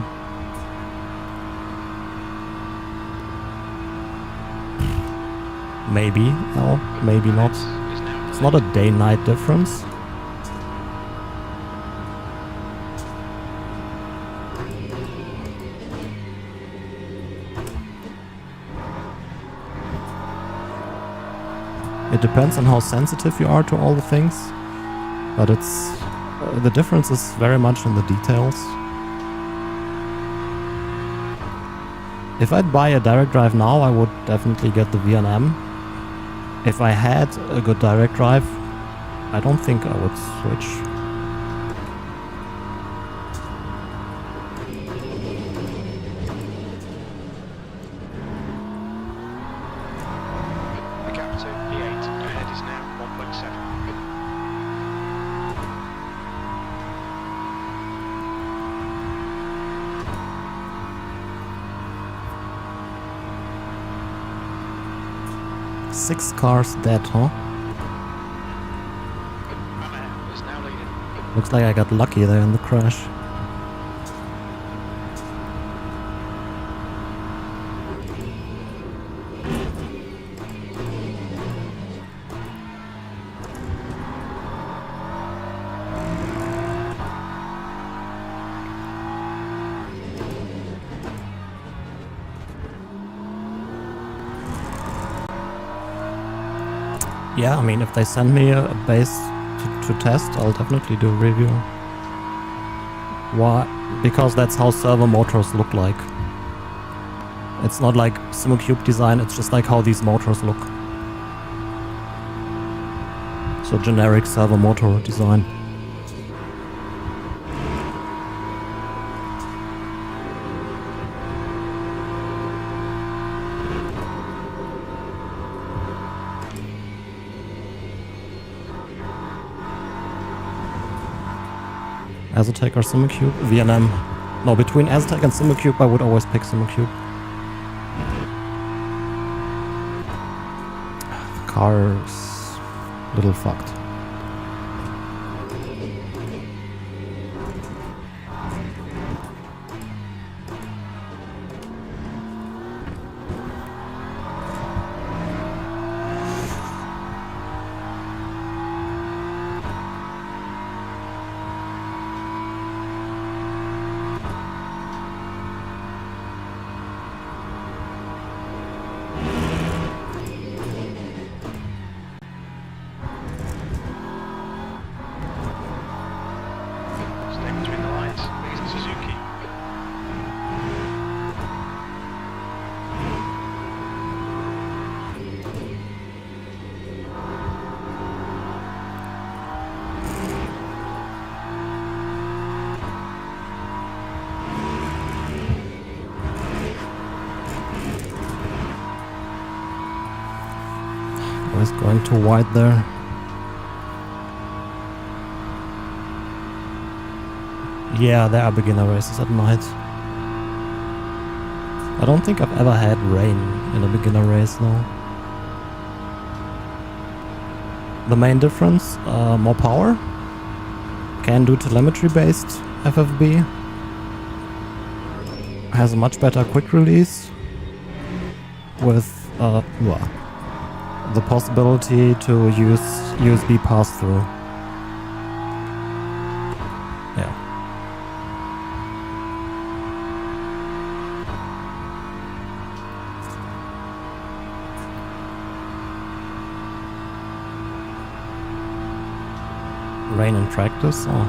Maybe, no, maybe not. It's not a day-night difference. It depends on how sensitive you are to all the things, but it's the difference is very much in the details. If I'd buy a direct drive now, I would definitely get the VNM. If I had a good direct drive, I don't think I would switch. The gap to P8. is now 1.7. Six cars dead, huh? Mama is now leading. Looks like I got lucky there in the crash. Yeah, I mean, if they send me a base to test, I'll definitely do a review. Why? Because that's how servo motors look like. It's not like SimuCube design, it's just like how these motors look. So generic servo motor design. Aztec or SimuCube? VNM. No, between Aztec and SimuCube I would always pick SimuCube. The car's a little fucked. Going too wide there. Yeah, there are beginner races at night. I don't think I've ever had rain in a beginner race though. The main difference, more power. Can do telemetry based FFB. Has a much better quick release. With the possibility to use USB pass-through. Yeah. Rain in practice? Oh.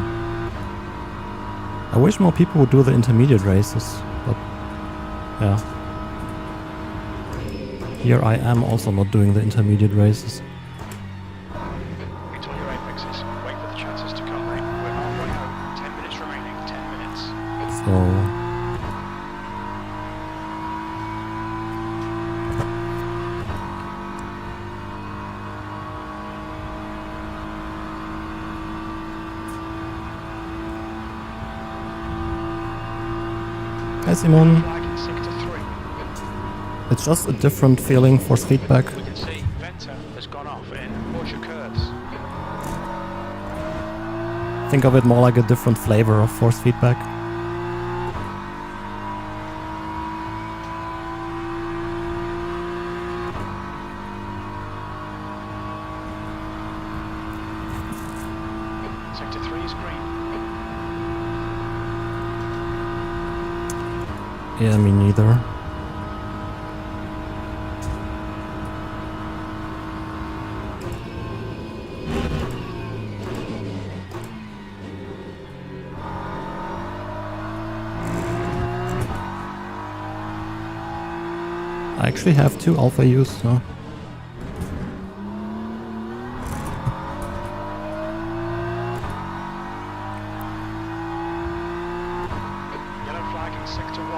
I wish more people would do the intermediate races, but yeah. Here I am also not doing the intermediate races. Wait till your apexes. Wait for the chances to come, mate. We're halfway home. 10 minutes remaining. 10 minutes. So... Hi Simon. It's just a different feeling, force feedback. We can see Venter has gone off in Porsche curves. Think of it more like a different flavor of force feedback. Sector 3 is green. Yeah, me neither. I actually have 2 alpha U's, so... Yellow flag in sector 1.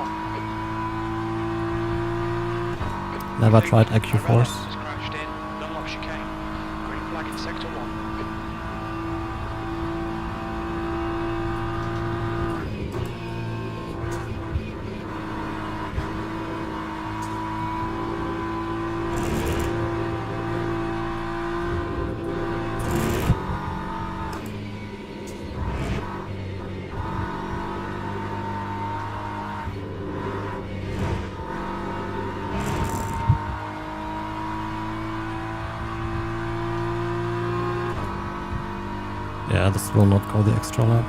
Never tried AccuForce. Has crashed in. Dunlop chicane. Green Yeah, this will not go the extra lap.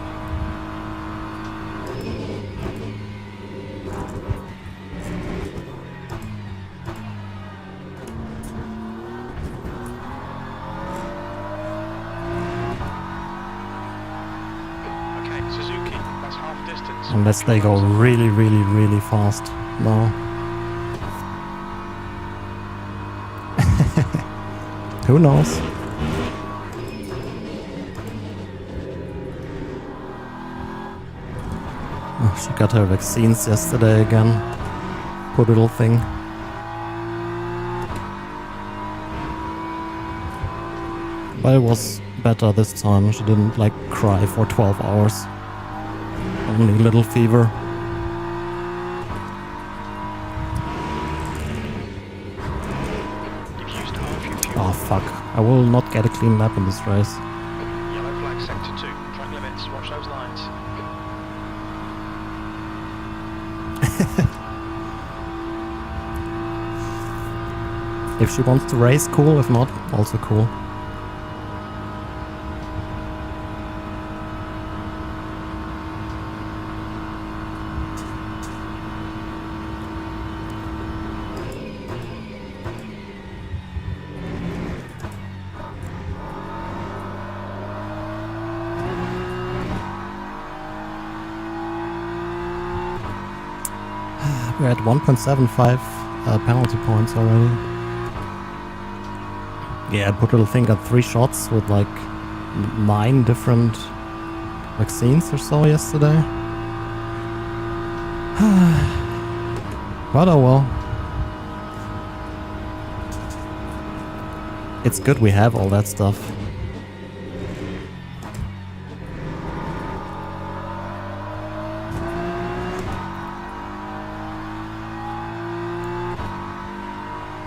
Okay, Suzuki, that's half distance. Unless they go really, really, really fast now. Who knows? Oh, she got her vaccines yesterday again. Poor little thing. But it was better this time. She didn't like cry for 12 hours. Only a little fever. You've used half your fuel. Oh fuck. I will not get a clean lap in this race. Yellow flag sector 2. Track limits, watch those lines. If she wants to race, cool. If not, also cool. We're at 1.75 penalty points already. Yeah, poor little thing got 3 shots with like 9 different vaccines or so yesterday. But oh well. It's good we have all that stuff.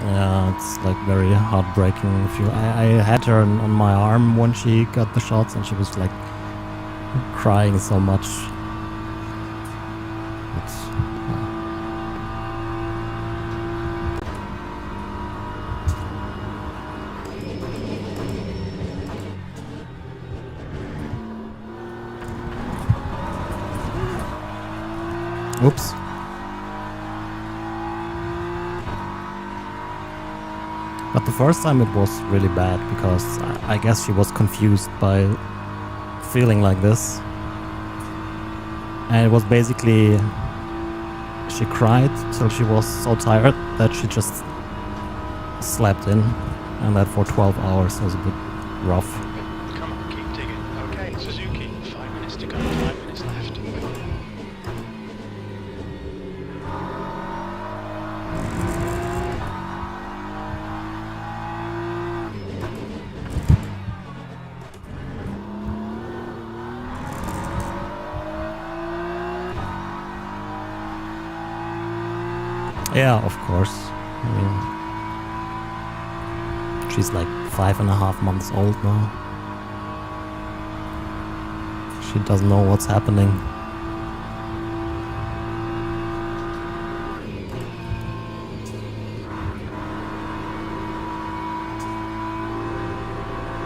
Yeah, it's like very heartbreaking. If you, I had her on my arm when she got the shots, and she was like crying so much. It's, oops. But the first time it was really bad because I guess she was confused by feeling like this. And it was basically, she cried till she was so tired that she just slept in. And that for 12 hours was a bit rough. Come on, keep digging. Okay, Suzuki, 5 minutes to go, 5 minutes left. Yeah, of course. I mean, she's like 5.5 months old now. She doesn't know what's happening.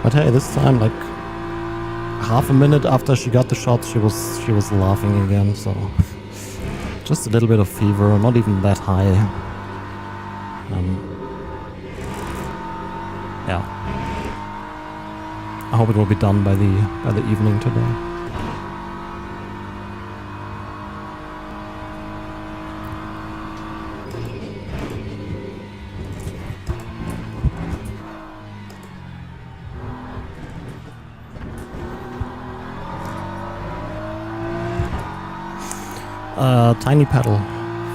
But hey, this time, like half a minute after she got the shot, she was laughing again. So just a little bit of fever, not even that high. Yeah. I hope it will be done by the evening today. Tiny pedal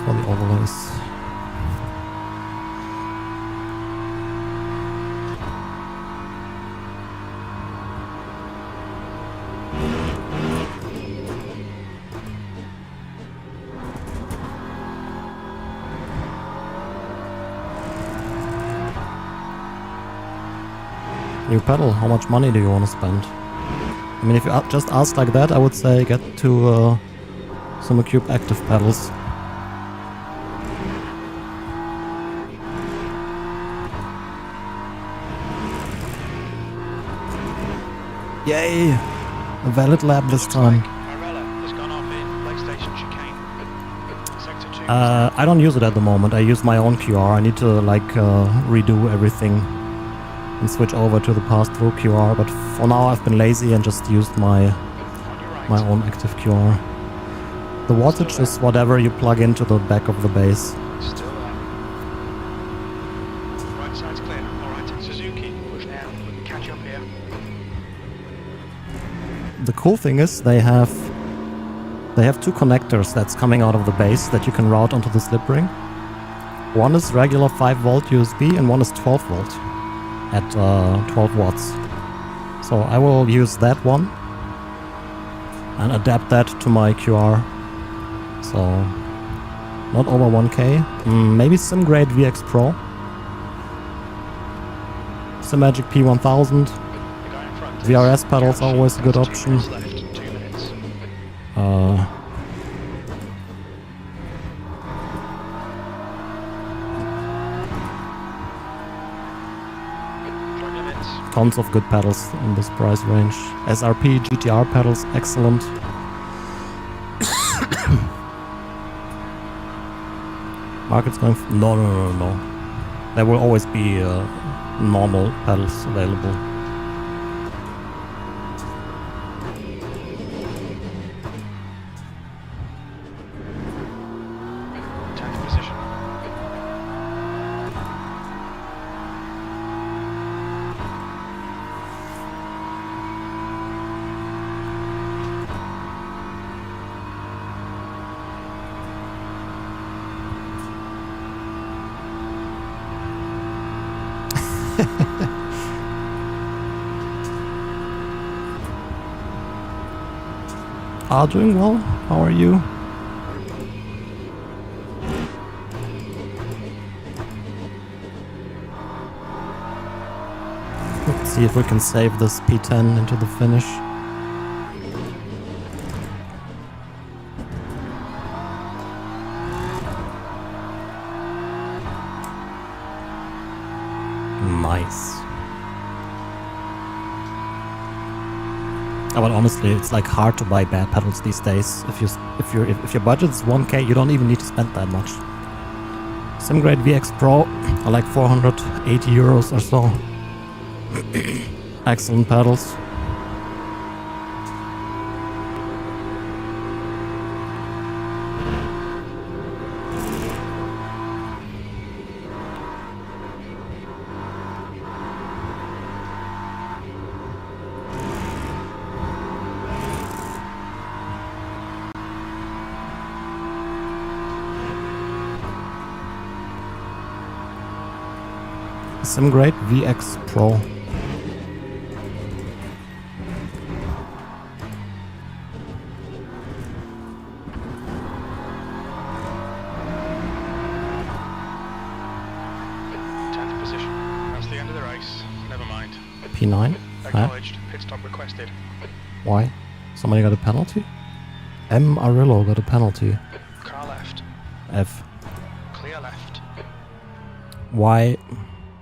for the overlays. New pedal, how much money do you want to spend? I mean, if you just ask like that, I would say get to Soelpec active pedals. Yay! A valid lap this time. Marella has gone off in PlayStation chicane. Sector 2. I don't use it at the moment. I use my own QR. I need to like redo everything and switch over to the pass-through QR. But for now, I've been lazy and just used my own active QR. The wattage is whatever you plug into the back of the base. Still there. Right side's clear. Alright, Suzuki, push now. We can catch up here. The cool thing is they have two connectors that's coming out of the base that you can route onto the slip ring. One is regular 5 volt USB and one is 12 volt at 12 watts. So I will use that one and adapt that to my QR. So not over 1K. Maybe SimGrade VX Pro. Simagic P1000. VRS pedals are always a good option. Tons of good pedals in this price range. SRP, GTR pedals, excellent. Market's going... No. There will always be normal pedals available. Doing well. How are you? Let's see if we can save this P10 into the finish. Nice. But honestly, it's like hard to buy bad pedals these days. If your budget is 1K, you don't even need to spend that much. SimGrade VX Pro are like 480 euros or so. Excellent pedals. SimGrade VX Pro. P9? Acknowledged. Pit stop requested. Why? Somebody got a penalty? M. Arillo got a penalty. Car left. F. Clear left. Why?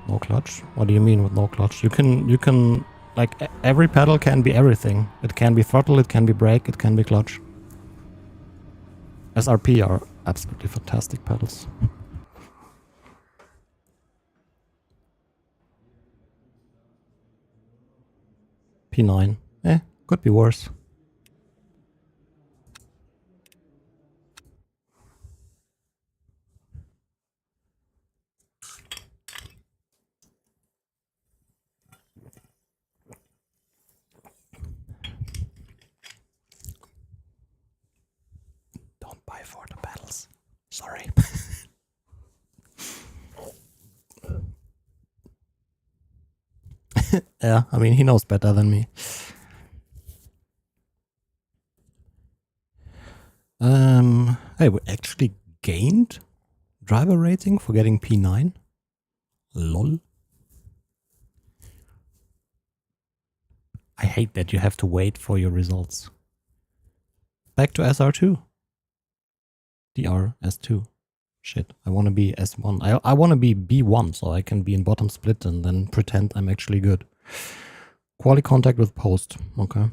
No clutch? What do you mean with no clutch? You can like every pedal can be everything. It can be throttle, it can be brake, it can be clutch. SRP are absolutely fantastic pedals. P9. Could be worse. Don't buy for the pedals. Sorry. Yeah, I mean, he knows better than me. Hey, we actually gained driver rating for getting P9. Lol. I hate that you have to wait for your results. Back to SR2. DR S2. Shit, I want to be S1. I want to be B1 so I can be in bottom split and then pretend I'm actually good. Quality contact with post. Okay.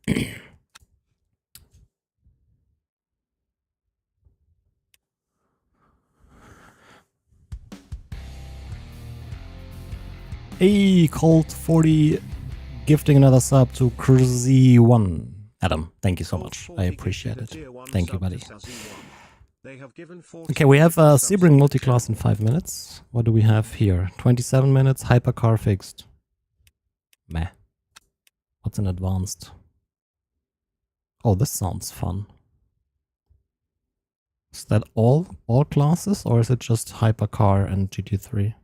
Hey, Colt40 gifting another sub to Cruzy1. Adam, thank you so much. I appreciate it. Thank you, buddy. Okay, we have Sebring multiclass in 5 minutes. What do we have here? 27 minutes, hypercar fixed. Meh. What's in advanced? Oh, this sounds fun. Is that all classes, or is it just hypercar and GT3?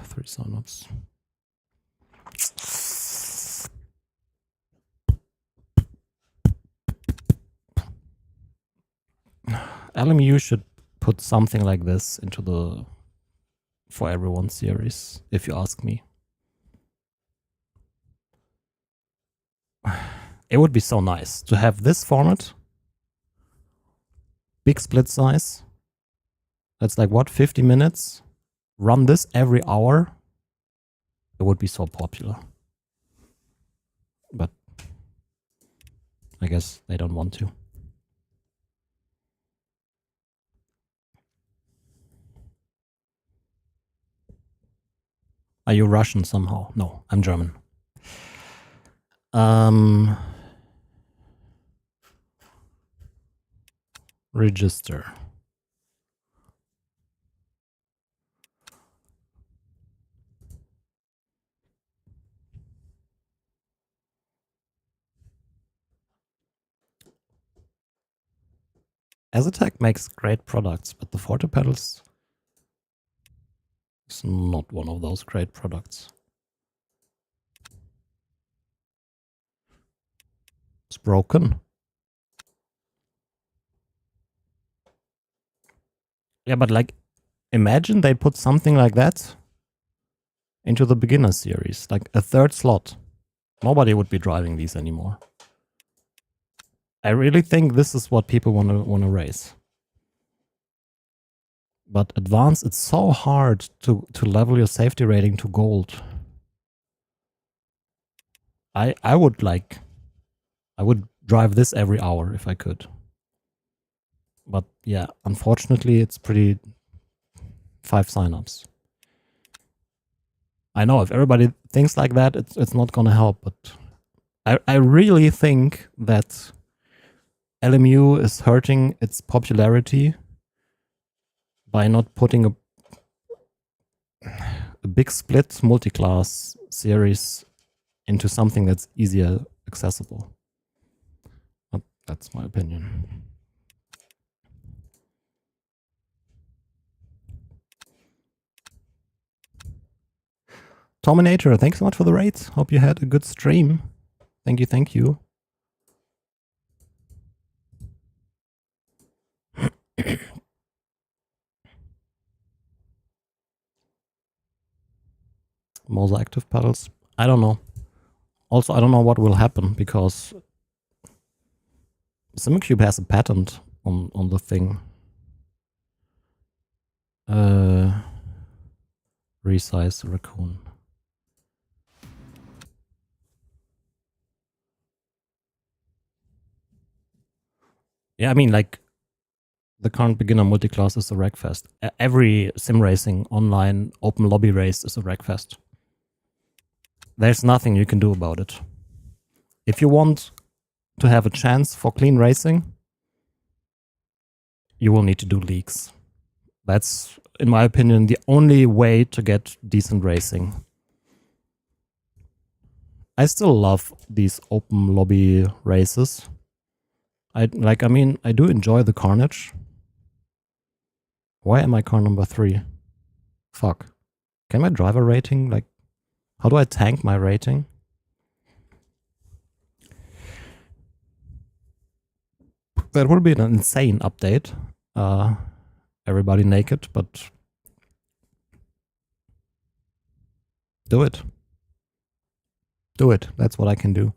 Three signups. LMU should put something like this into the For Everyone series, if you ask me. It would be so nice to have this format. Big split size. That's like what, 50 minutes? Run this every hour. It would be so popular. But I guess they don't want to. Are you Russian somehow? No, I'm German. Register. Azatec makes great products, but the Forte pedals is not one of those great products. It's broken. Yeah, but like, imagine they put something like that into the beginner series, like a third slot. Nobody would be driving these anymore. I really think this is what people want to race. But advanced, it's so hard to level your safety rating to gold. I would drive this every hour if I could. But yeah, unfortunately, it's pretty 5 signups. I know if everybody thinks like that, it's not gonna help. But I really think that LMU is hurting its popularity by not putting a big split multi-class series into something that's easier accessible. But that's my opinion. Tominator, thanks so much for the raid. Hope you had a good stream. Thank you, thank you. Moza active pedals. I don't know. Also, I don't know what will happen because SimCube has a patent on the thing. Resize raccoon. Yeah, I mean, like, the current beginner multiclass is a wreckfest. Every sim racing online open lobby race is a wreckfest. There's nothing you can do about it. If you want to have a chance for clean racing, you will need to do leagues. That's, in my opinion, the only way to get decent racing. I still love these open lobby races. I do enjoy the carnage. Why am I car number 3? Fuck. Can my driver rating, like, how do I tank my rating? That would be an insane update. Everybody naked, but do it. Do it. That's what I can do.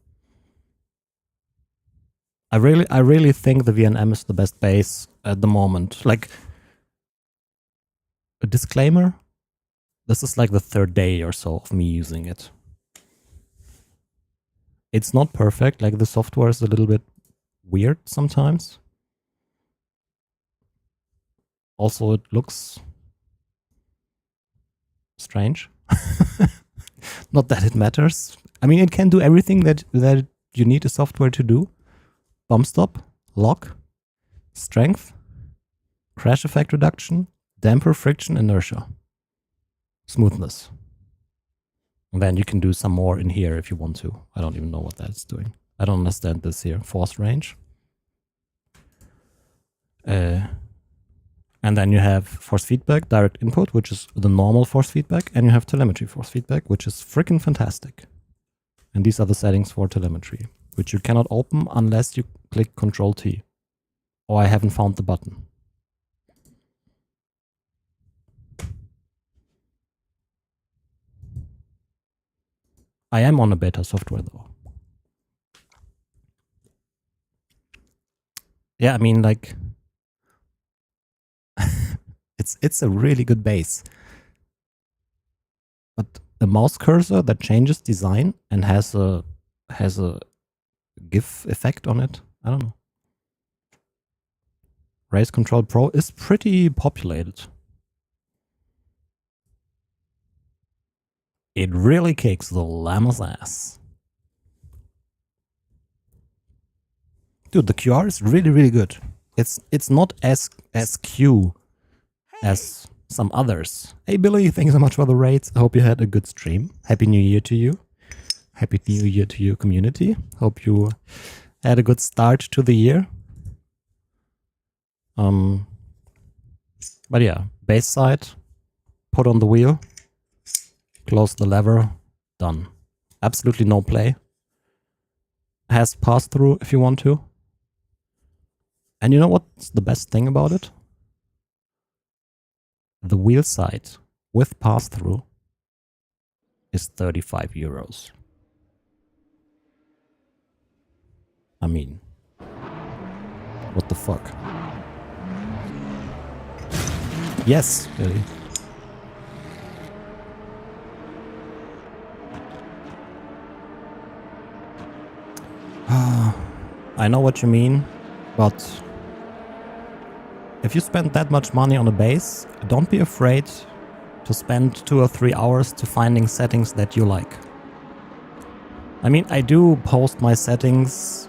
I really think the VNM is the best base at the moment. Like, a disclaimer, This is like the third day or so of me using it. It's not perfect, like the software is a little bit weird sometimes. Also, it looks strange. Not that it matters. I mean, it can do everything that you need a software to do. Bump stop, lock, strength, crash effect reduction, damper, friction, inertia, smoothness. And then you can do some more in here if you want to. I don't even know what that's doing. I don't understand this here. Force range. And then you have force feedback, direct input, which is the normal force feedback. And you have telemetry force feedback, which is freaking fantastic. And these are the settings for telemetry, which you cannot open unless you click Control T. Or I haven't found the button. I am on a beta software though. Yeah, I mean, like, it's a really good base. But a mouse cursor that changes design and has a GIF effect on it, I don't know. Race Control Pro is pretty populated. It really kicks the llama's ass. Dude, the QR is really, really good. It's not as Q as some others. Hey Billy, thanks so much for the raids. I hope you had a good stream. Happy New Year to you. Happy New Year to your community. Hope you had a good start to the year. But yeah, base side, put on the wheel, close the lever, done. Absolutely no play. Has pass through if you want to. And you know what's the best thing about it? The wheel side with pass through is 35 euros. I mean, what the fuck? Yes, really. I know what you mean, but if you spend that much money on a base, don't be afraid to spend 2 or 3 hours to finding settings that you like. I mean, I do post my settings,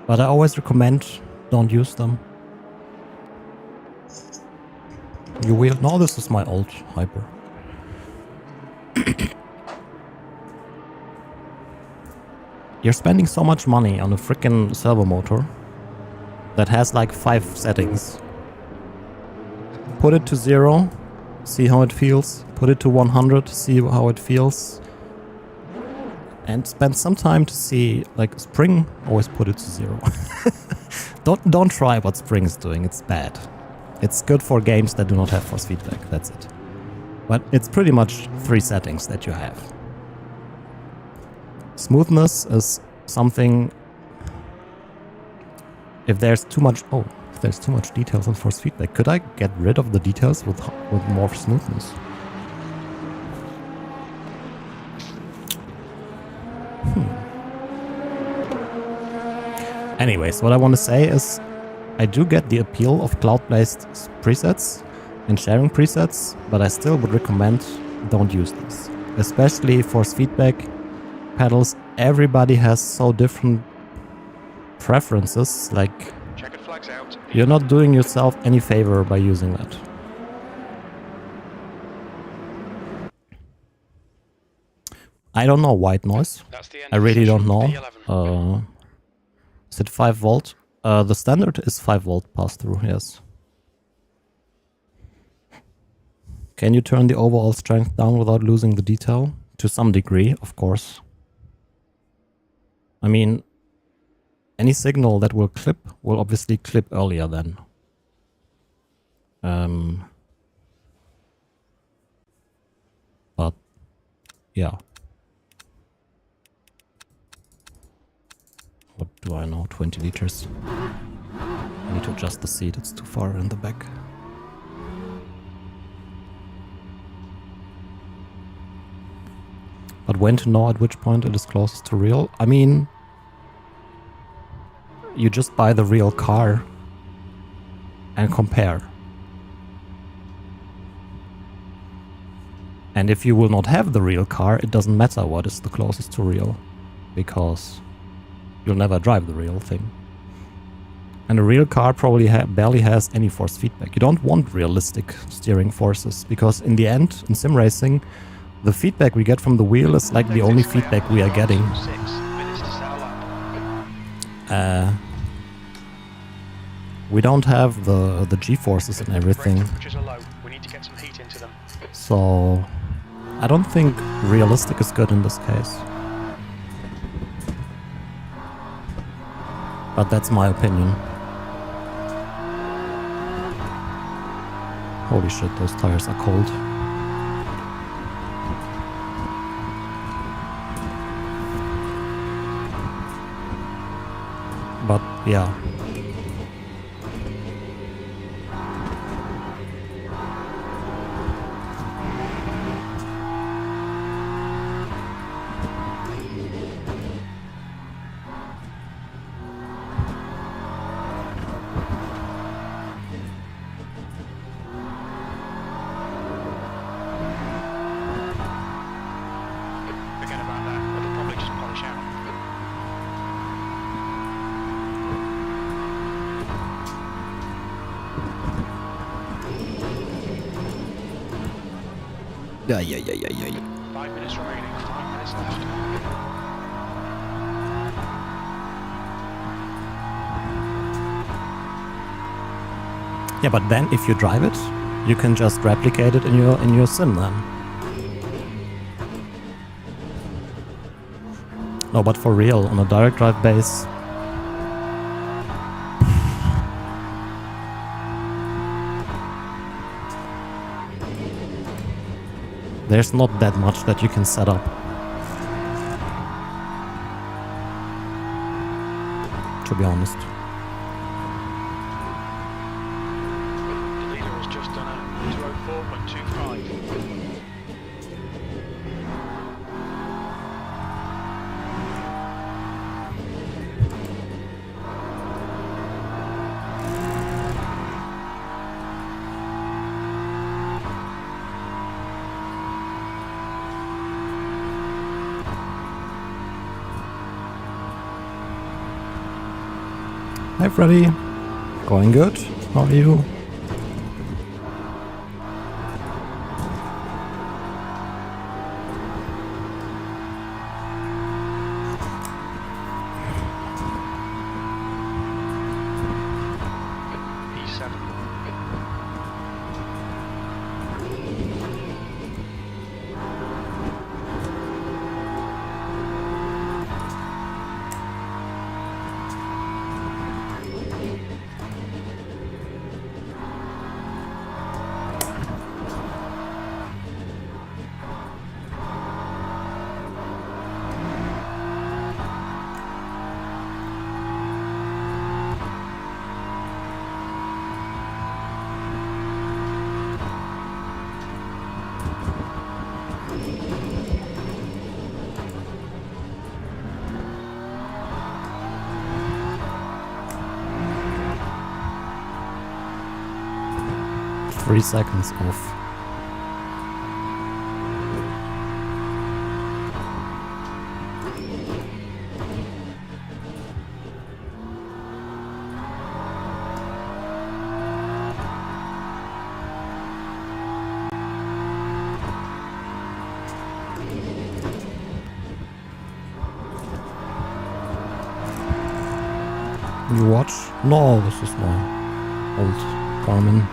but I always recommend don't use them. You will. No, this is my old Hyper. You're spending so much money on a freaking servo motor that has like 5 settings. Put it to 0, see how it feels. Put it to 100, see how it feels. And spend some time to see, like Spring, always put it to 0. Don't try what Spring is doing, it's bad. It's good for games that do not have force feedback, that's it. But it's pretty much 3 settings that you have. Smoothness is something. If there's too much details on force feedback, could I get rid of the details with more smoothness? Anyways, what I want to say is I do get the appeal of cloud-based presets and sharing presets, but I still would recommend don't use this. Especially force feedback pedals, everybody has so different preferences, like Checkered flags out. you're not doing yourself any favor by using that. I don't know white noise. That's the end I of really don't session know. B11. Is it 5 volt? The standard is 5 volt pass through, yes. Can you turn the overall strength down without losing the detail? To some degree, of course. I mean, any signal that will clip will obviously clip earlier then. But, yeah. What do I know? 20 liters. I need to adjust the seat, it's too far in the back. But when to know at which point it is closest to real? I mean, you just buy the real car and compare. And if you will not have the real car, it doesn't matter what is the closest to real, because you'll never drive the real thing. And a real car probably barely has any force feedback. You don't want realistic steering forces, because in the end, in sim racing, the feedback we get from the wheel is like the only feedback we are getting. 6 minutes to settle up. We don't have the G-forces and everything. Temperatures are low. We need to get some heat into them. So I don't think realistic is good in this case. But that's my opinion. Holy shit, those tires are cold. But yeah. Forget about that. It'll probably just polish out. Yeah. 5 minutes remaining. 5 minutes left. Yeah, but then if you drive it, you can just replicate it in your sim then. No, but for real, on a direct drive base, there's not that much that you can set up. To be honest. The leader has just done a 204.25. Hi Freddy. Going good? How are you? P7. Three seconds off. You watch? No, this is my old Garmin.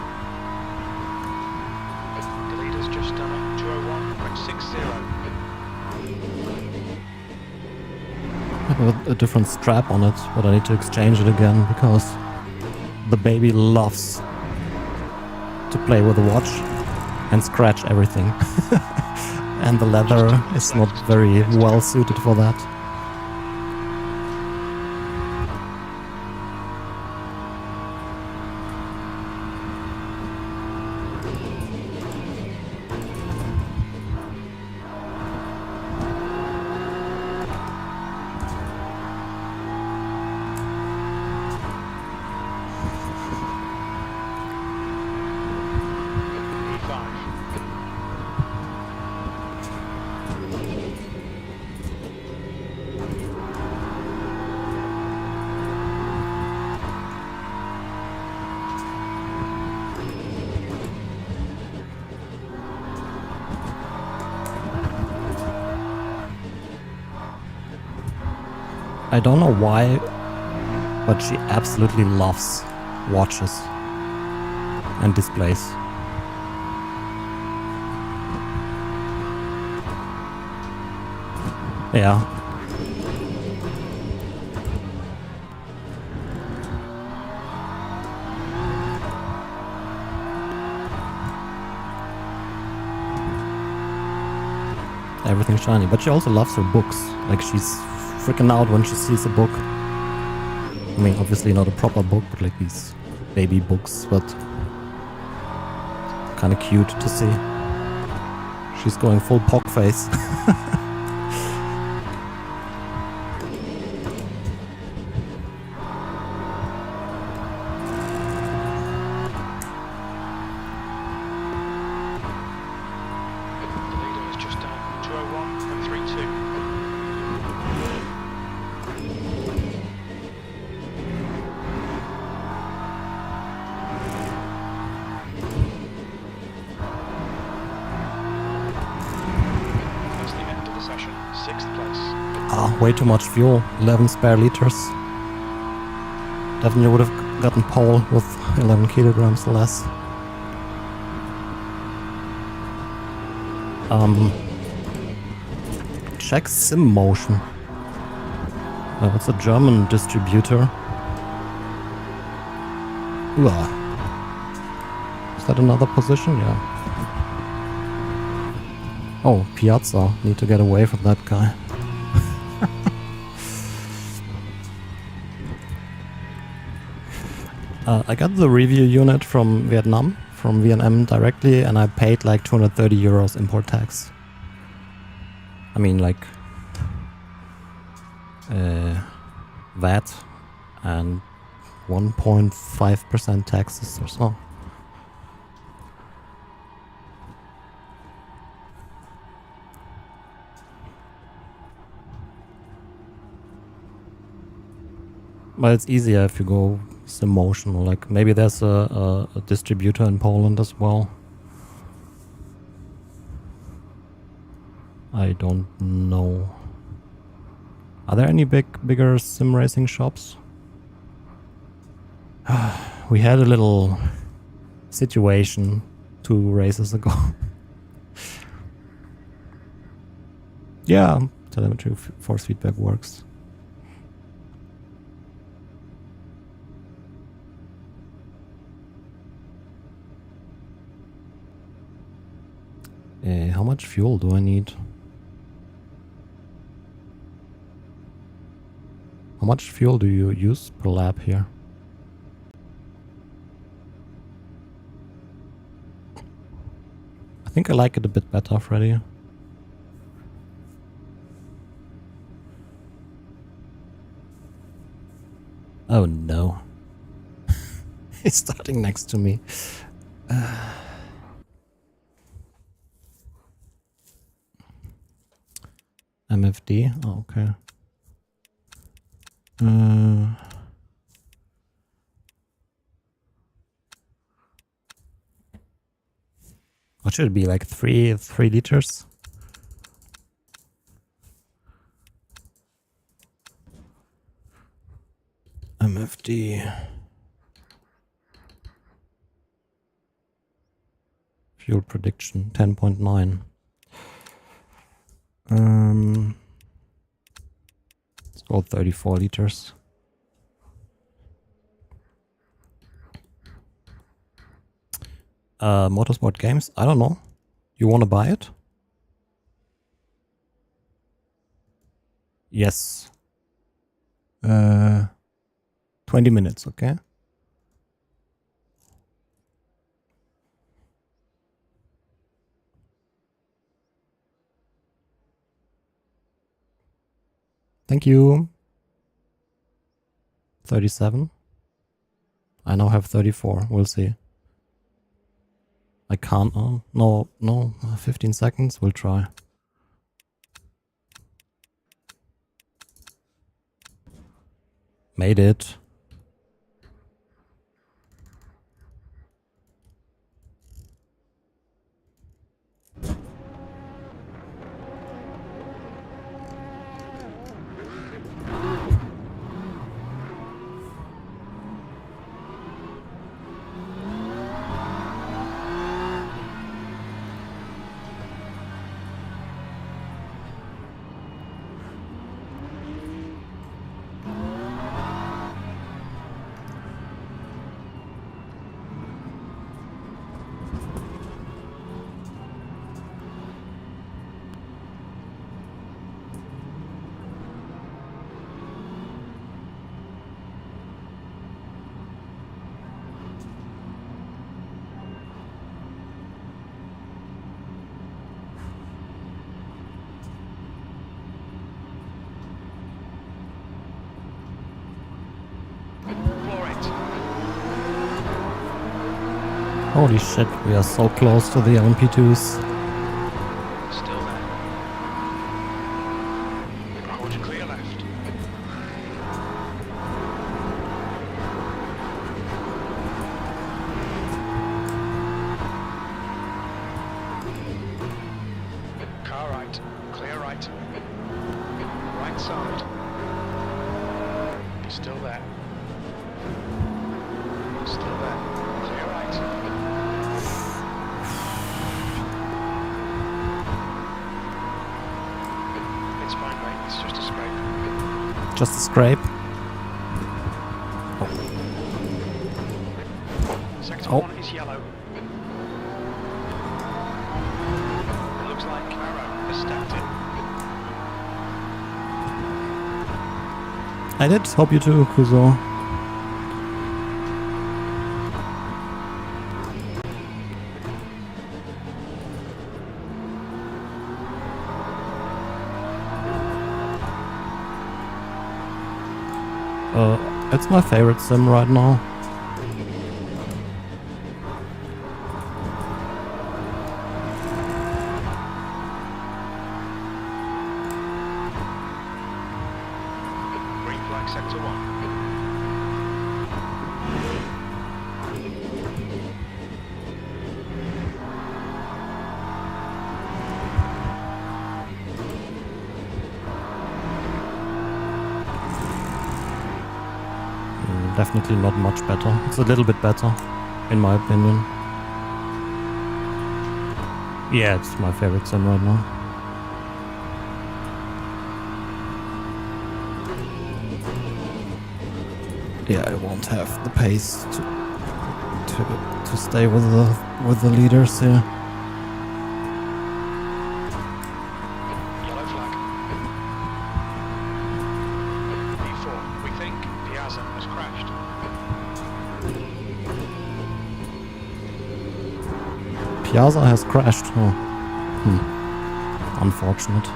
The leader's just done a 201.60. I have a different strap on it, but I need to exchange it again because the baby loves to play with the watch and scratch everything. And the leather is not very well suited for that. I don't know why, but she absolutely loves watches and displays. Yeah. Everything shiny, but she also loves her books. Like, she's freaking out when she sees a book. I mean, obviously not a proper book, but like these baby books, but kind of cute to see. She's going full pog face. The leader has just done 2:01 and 3:2. That's the end of the session. 6th place. Ah, way too much fuel. 11 spare liters. Definitely would have gotten pole with 11 kilograms less. Check Sim Motion. It's a German distributor. Ooh. Is that another position? Yeah. Oh, Piazza. Need to get away from that guy. I got the review unit from Vietnam, from VNM directly, and I paid like 230 euros import tax. I mean, like VAT and 1.5% taxes or so. But it's easier if you go Sim Motion, or like maybe there's a distributor in Poland as well. I don't know. Are there any bigger sim racing shops? We had a little situation 2 races ago. Yeah, telemetry force feedback works. How much fuel do I need? How much fuel do you use per lap here? I think I like it a bit better, Freddy. Oh no. He's starting next to me. MFD? Oh, okay. What should it be, like 3 liters? MFD. Fuel prediction 10.9. Let's go 34 liters. Motorsport games? I don't know. You want to buy it? Yes. 20 minutes, okay? Thank you. 37. I now have 34. We'll see. I can't. Oh, no. 15 seconds. We'll try. Made it. Holy shit, we are so close to the LMP2s. Still there. Hold your clear left. Car right. Clear right. Right side. You're still there. Still there. Clear right. It's fine, mate. It's just a scrape. Just a scrape. Sector Oh. 1 is yellow. It looks like Arrow has stepped in. I did. Hope you too, Kuzo. It's my favorite sim right now. Green flag sector 1. Definitely not much better. It's a little bit better, in my opinion. Yeah, it's my favorite sim right now. Yeah, I won't have the pace to stay with the leaders here. Yellow flag. B4. We think Piazza has crashed. Piazza has crashed. Oh. Unfortunate.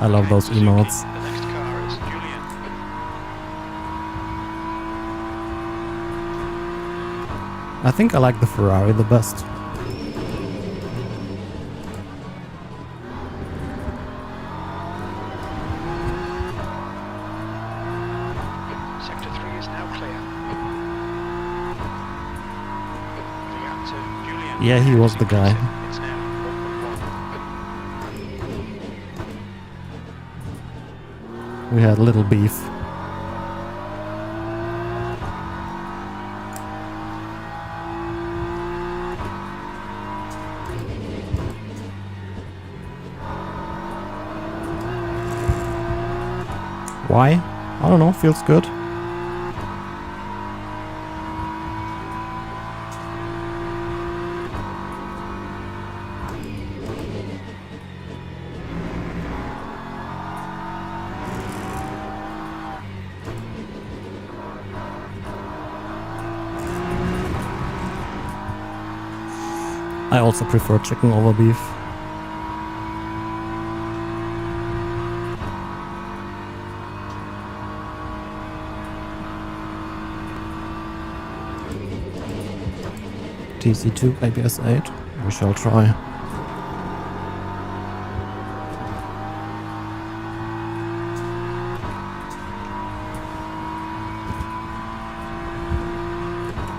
I love those Suzuki. emotes. The next car is Julian. I think I like the Ferrari the best. Sector 3 is now clear. The gap to Julian. Yeah, he was the guy. It's now 1.1. We had a little beef. Why? I don't know, feels good. I also prefer chicken over beef. TC2 ABS 8, we shall try.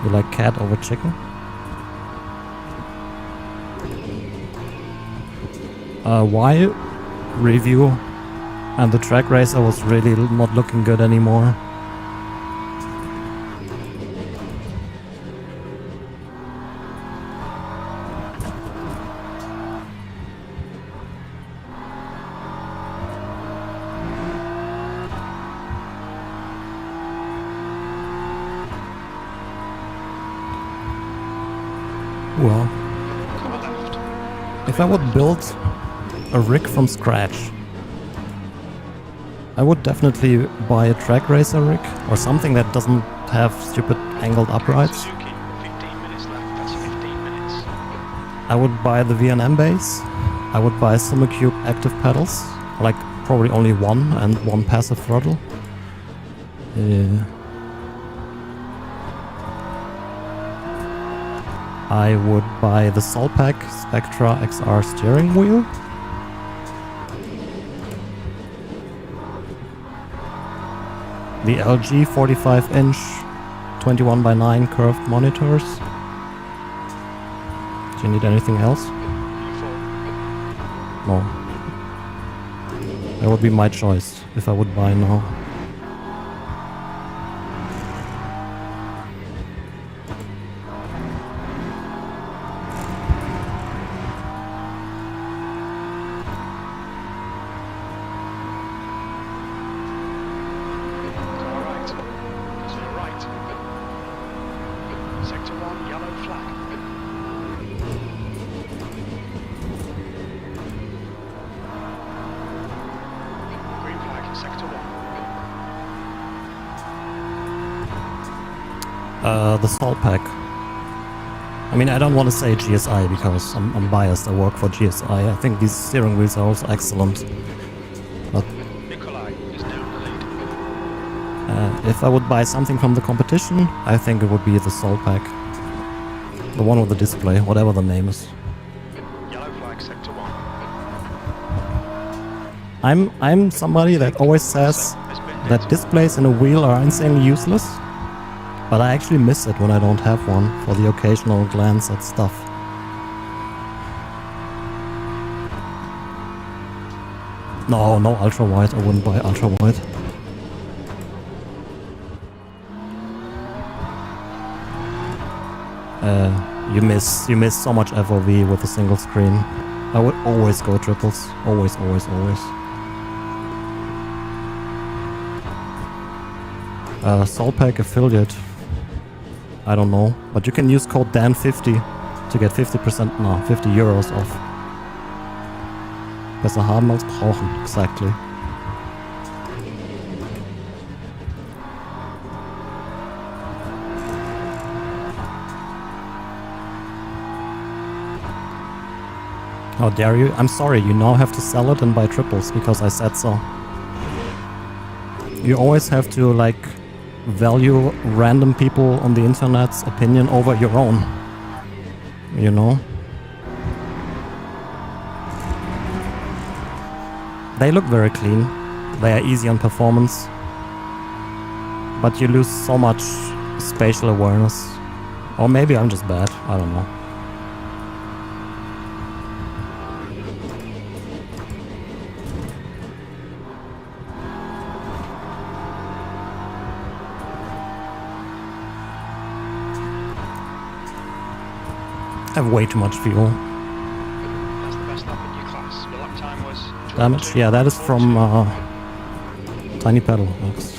You like cat over chicken? Why review? And the track racer was really not looking good anymore. Well, Cover left. if I would build a rig from scratch, I would definitely buy a track racer rig or something that doesn't have stupid angled uprights. Suzuki, 15 minutes left. That's 15 minutes. I would buy the VNM base. I would buy Simucube active pedals, like probably only one and one passive throttle. I would buy the Soelpec Spectra XR steering wheel. The LG 45-inch 21:9 curved monitors. Do you need anything else? No. That would be my choice if I would buy now. The Soelpec. I mean, I don't want to say GSI because I'm biased. I work for GSI. I think these steering wheels are also excellent. But if I would buy something from the competition, I think it would be the Soelpec. The one with the display, whatever the name is. Yellow flag, sector 1. I'm somebody that always says that displays in a wheel are insanely useless. But I actually miss it when I don't have one for the occasional glance at stuff. No ultra wide. I wouldn't buy ultra wide. You miss so much FOV with a single screen. I would always go triples. Always. Soelpec affiliate. I don't know, but you can use code Dan50 to get 50%, no, 50 Euros off. Besser haben als brauchen, exactly. How dare you? I'm sorry, you now have to sell it and buy triples because I said so. You always have to, like, value random people on the internet's opinion over your own, you know? They look very clean, they are easy on performance, but you lose so much spatial awareness. Or maybe I'm just bad, I don't know. I have way too much fuel. That's the best lap in your class. Your lap time was... Damage? Yeah, that is from Tiny Pedal. Thanks.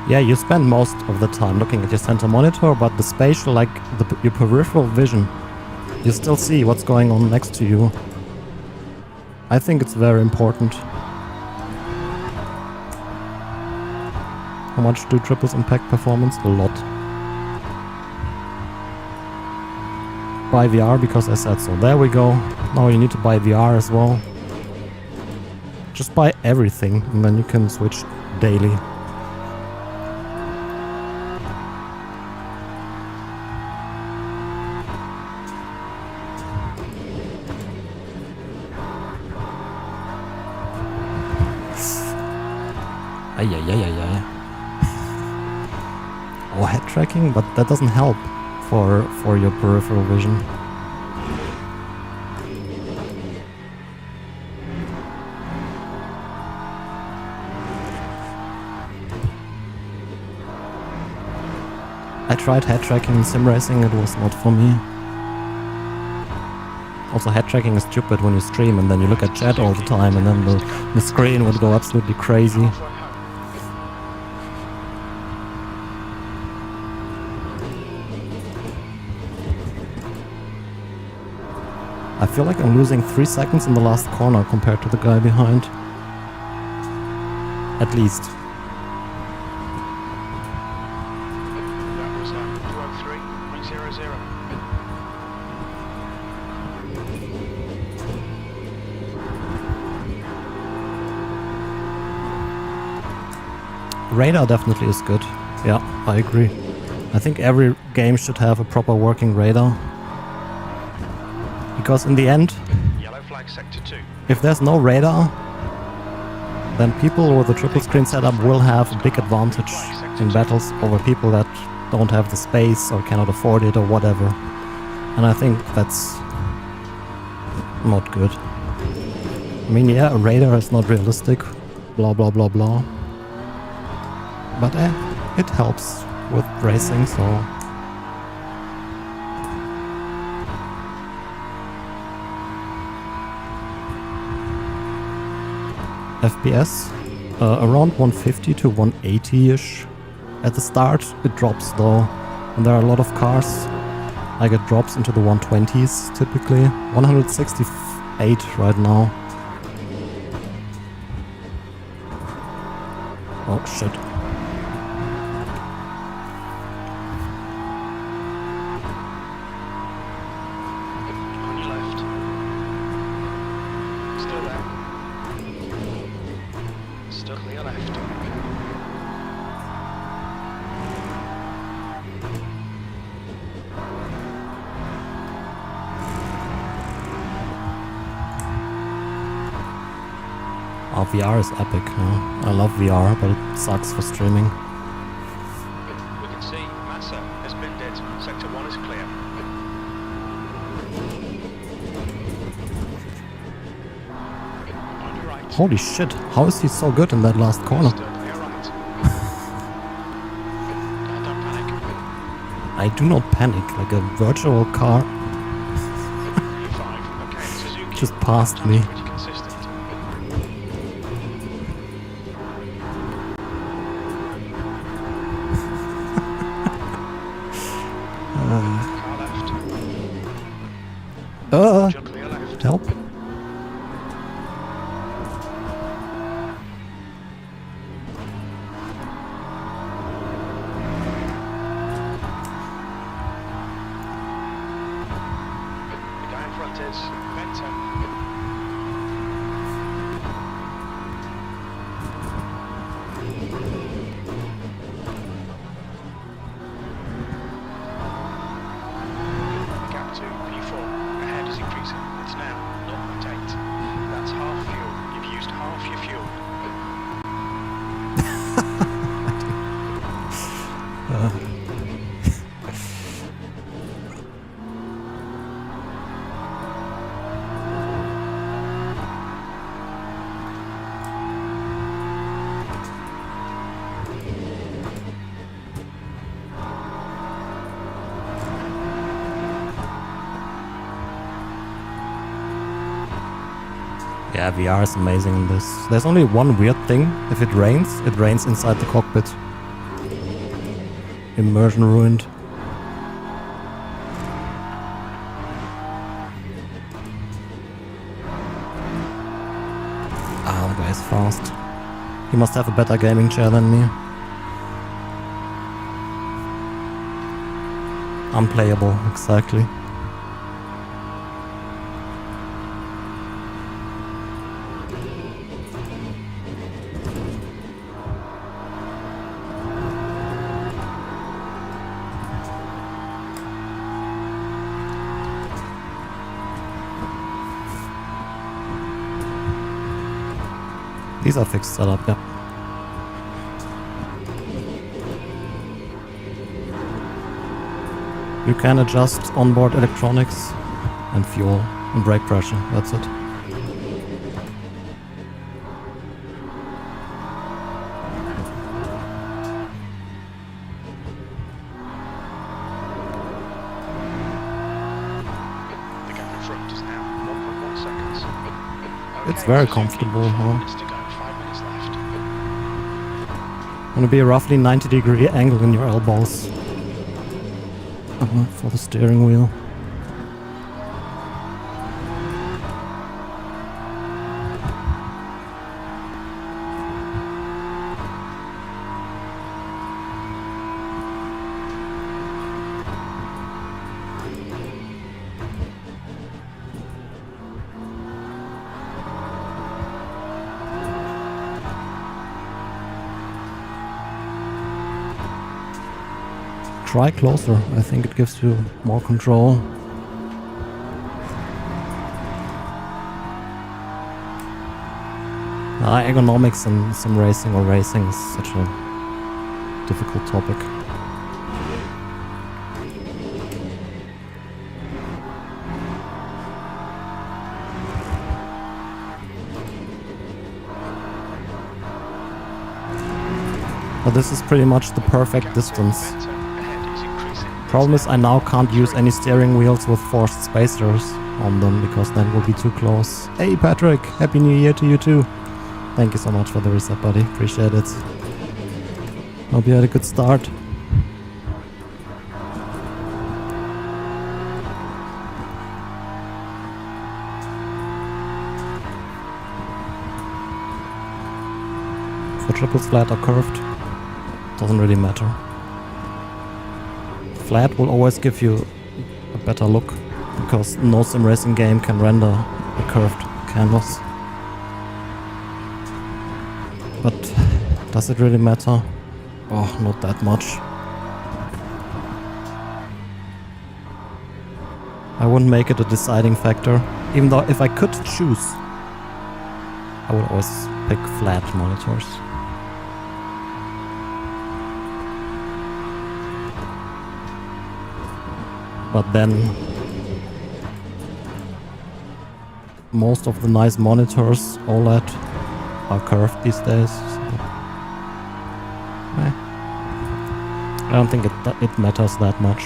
Yeah, you spend most of the time looking at your center monitor, but the spatial, like your peripheral vision, you still see what's going on next to you. I think it's very important. How much do triples impact performance? A lot. Buy VR because I said so. There we go. Now you need to buy VR as well. Just buy everything and then you can switch daily. Or head tracking, but that doesn't help for your peripheral vision. I tried head tracking in sim racing, it was not for me. Also, head tracking is stupid when you stream and then you look at chat all the time and then the screen would go absolutely crazy. Halfway home. I feel like I'm losing 3 seconds in the last corner compared to the guy behind. At least. That was 203.00. Radar definitely is good. Yeah, I agree. I think every game should have a proper working radar. Because in the end, Yellow flag sector 2. if there's no radar, then people with a triple screen setup will have a big advantage in battles over people that don't have the space or cannot afford it or whatever. And I think that's not good. I mean, yeah, a radar is not realistic, blah blah blah blah. But it helps with racing, so... FPS around 150 to 180-ish. At the start it drops though, and there are a lot of cars. Like it drops into the 120s typically. 168 right now. Oh shit. On your left. Still there. Still clear left. Oh, VR is epic. Huh? I love VR, but it sucks for streaming. We can see Massa has binned it. Sector 1 is clear. On your right. Holy shit, how is he so good in that last corner? Still clear right. Don't panic. I do not panic, like a virtual car E5. Okay, Suzuki. just passed me. Pretty consistent. Car left. Still clear left. Help. The guy in front is Vento. The gap to P4 ahead is increasing. It's now 0.8. That's half fuel. You've used half your fuel. Yeah, VR is amazing in this. There's only one weird thing. If it rains inside the cockpit. Immersion ruined. Ah, the guy is fast. He must have a better gaming chair than me. Unplayable, exactly. These are fixed setup, yeah. You can adjust onboard electronics and fuel and brake pressure, that's it. The gap in front is now It's very comfortable, huh? Minutes to go, 5 minutes left. Gonna be a roughly 90-degree angle in your elbows for the steering wheel. Try closer, I think it gives you more control. Ergonomics in sim racing or racing is such a difficult topic. But this is pretty much the perfect distance. Problem is I now can't use any steering wheels with forced spacers on them because then will be too close. Hey Patrick, Happy New Year to you too. Thank you so much for the reset, buddy. Appreciate it. Hope you had a good start. For triples flat or curved, doesn't really matter. Flat will always give you a better look because no sim racing game can render a curved canvas. But does it really matter? Oh, not that much. I wouldn't make it a deciding factor, even though if I could choose, I would always pick flat monitors. But then most of the nice monitors, OLED, are curved these days. So I don't think it matters that much.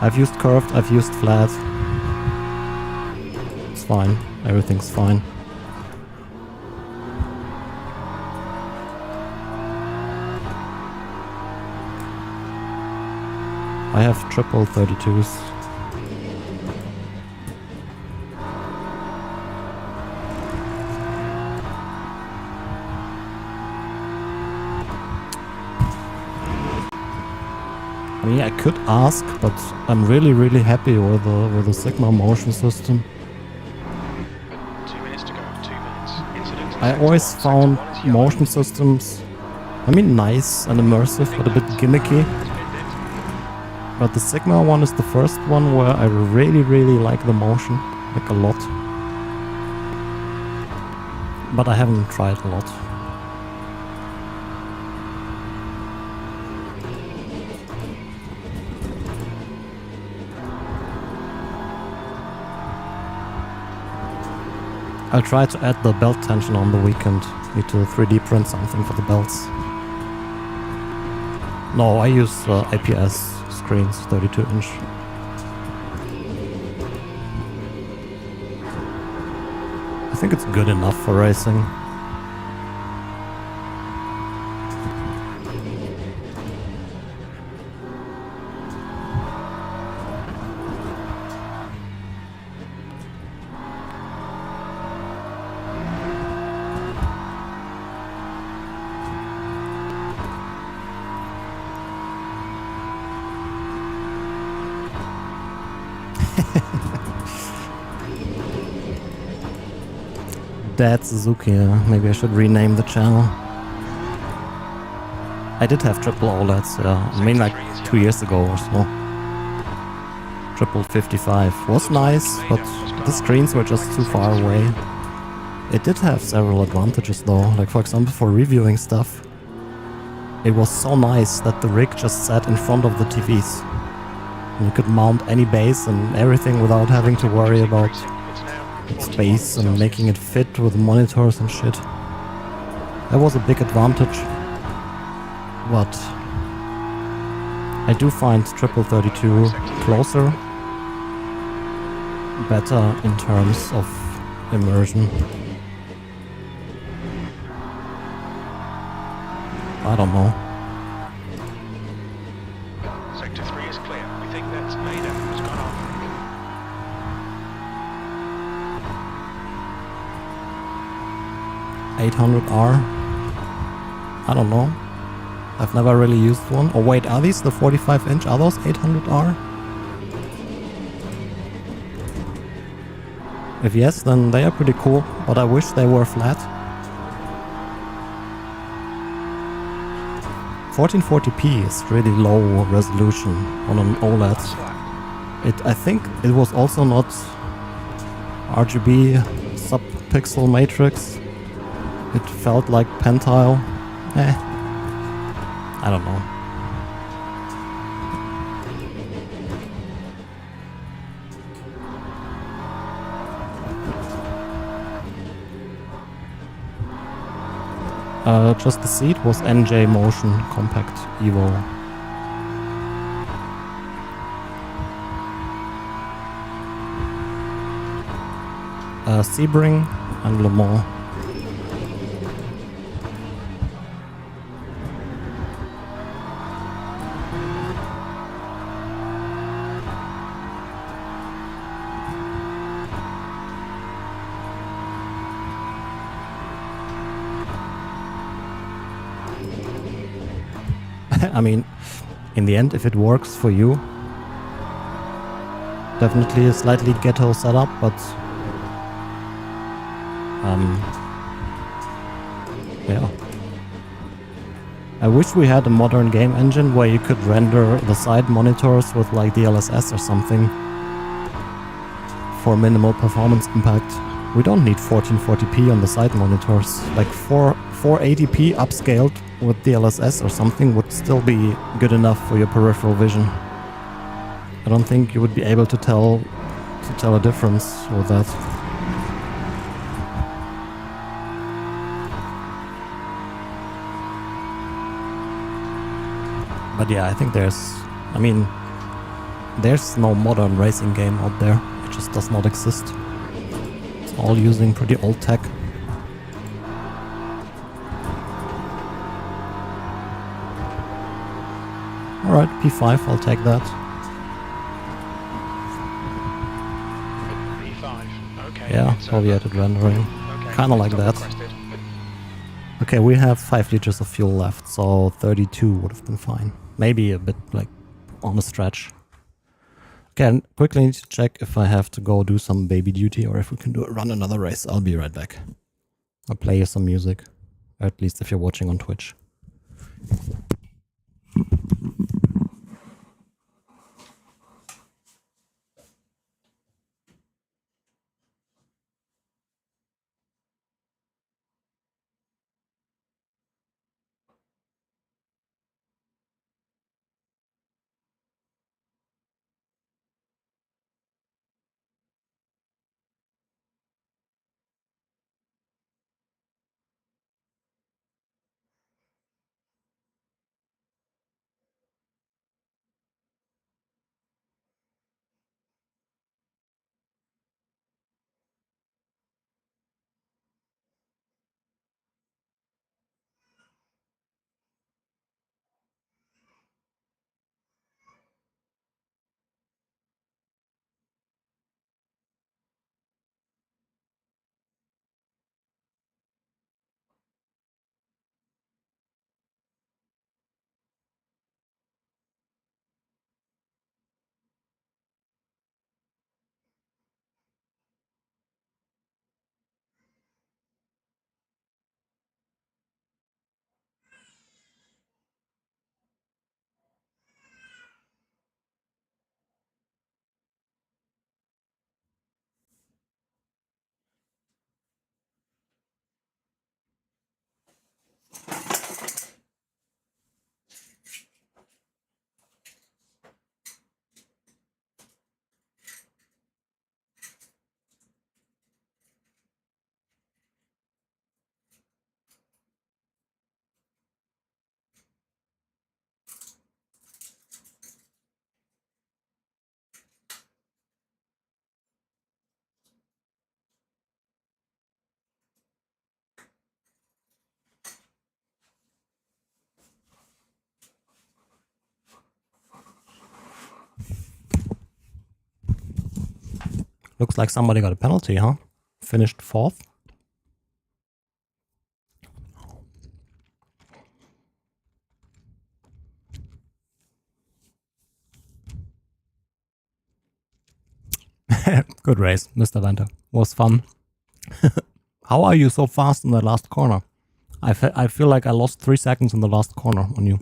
I've used curved, I've used flat. It's fine, everything's fine. I have triple 32s. I mean, I could ask, but I'm really happy with the Sigma motion system. 2 minutes to go, 2 minutes. Incident. I always found motion systems, I mean, nice and immersive, but a bit gimmicky. But the Sigma one is the first one where I really like the motion, like a lot. But I haven't tried a lot. I'll try to add the belt tension on the weekend. Need to 3D print something for the belts. No, I use IPS screens, 32-inch. I think it's good enough for racing. Dad Suzuki, maybe I should rename the channel. I did have triple OLEDs, I mean like 2 years ago or so. Triple 55 was nice, but the screens were just too far away. It did have several advantages though, like for example for reviewing stuff. It was so nice that the rig just sat in front of the TVs. And you could mount any base and everything without having to worry about space and making it fit with monitors and shit. That was a big advantage. But I do find triple 32 closer, better in terms of immersion. I don't know. Sector 3 is clear. We think that Maida has gone off. 800R. I don't know. I've never really used one. Oh wait, are these the 45-inch? Are those 800R? If yes, then they are pretty cool, but I wish they were flat. 1440p is really low resolution on an OLED. I think it was also not RGB sub-pixel matrix. It felt like pentile. I don't know. Just the seat was NJ Motion Compact Evo. Sebring and Le Mans. I mean, in the end, if it works for you, definitely a slightly ghetto setup, but yeah. I wish we had a modern game engine where you could render the side monitors with like DLSS or something for minimal performance impact. We don't need 1440p on the side monitors. Like 480p upscaled with DLSS or something would still be good enough for your peripheral vision. I don't think you would be able to tell a difference with that. But yeah, I think there's no modern racing game out there. It just does not exist. It's all using pretty old tech. Alright, P5, I'll take that. P5, okay. Yeah, foveated rendering. Okay, Kinda like stop that. requested. Okay, we have 5 liters of fuel left, so 32 would have been fine. Maybe a bit like on the stretch. Okay, I quickly need to check if I have to go do some baby duty or if we can run another race. I'll be right back. I'll play you some music, at least if you're watching on Twitch. Looks like somebody got a penalty, huh? Finished 4th. Good race, Mr. Venter. Was fun. How are you so fast in the last corner? I feel like I lost 3 seconds in the last corner on you.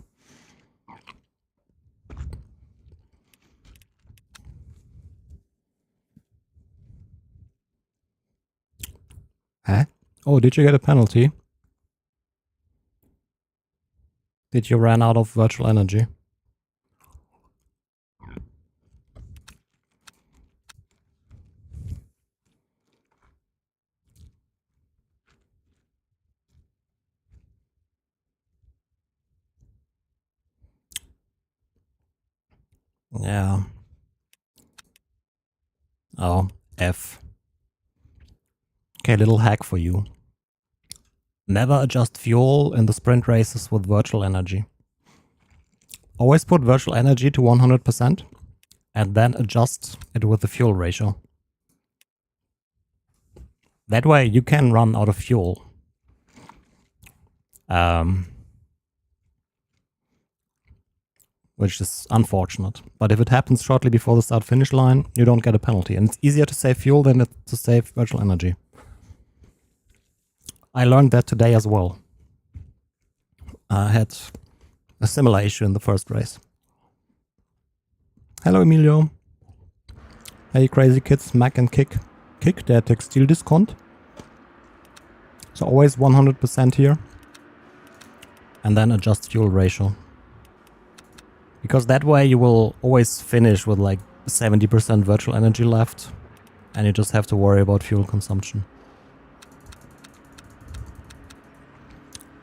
Huh? Oh, did you get a penalty? Did you run out of virtual energy? Yeah. Oh, F. Okay, little hack for you. Never adjust fuel in the sprint races with virtual energy. Always put virtual energy to 100% and then adjust it with the fuel ratio. That way you can run out of fuel. Which is unfortunate. But if it happens shortly before the start-finish line, you don't get a penalty. And it's easier to save fuel than to save virtual energy. I learned that today as well. I had a similar issue in the first race. Hello, Emilio. Hey, crazy kids, Mac and Kick. Kick, der Textildiskont. So always 100% here. And then adjust fuel ratio. Because that way you will always finish with like 70% virtual energy left. And you just have to worry about fuel consumption.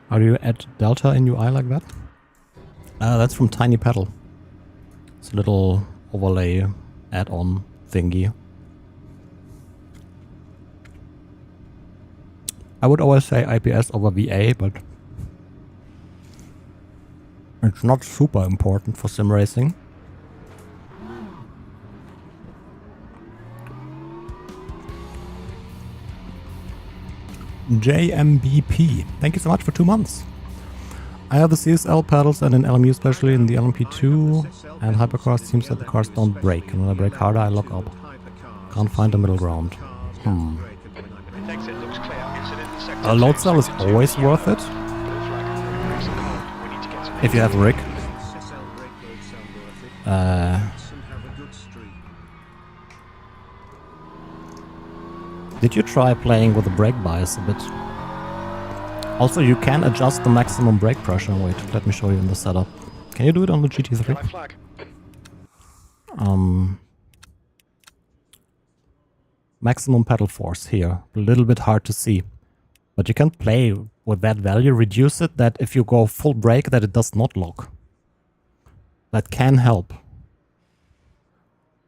How do you add delta in UI like that? That's from Tiny Pedal. It's a little overlay add-on thingy. I would always say IPS over VA, but it's not super important for sim racing. JMBP, thank you so much for 2 months. I have the CSL pedals and an LMU, especially in the LMP2 and Hypercross. Seems that the cars don't brake, and when I brake harder I lock up. Can't find a middle ground. A load cell is always worth it if you have a rig. Did you try playing with the brake bias a bit? Also, you can adjust the maximum brake pressure. Wait, let me show you in the setup. Can you do it on the GT3? Maximum pedal force here. A little bit hard to see. But you can play with that value, reduce it, that if you go full brake, that it does not lock. That can help.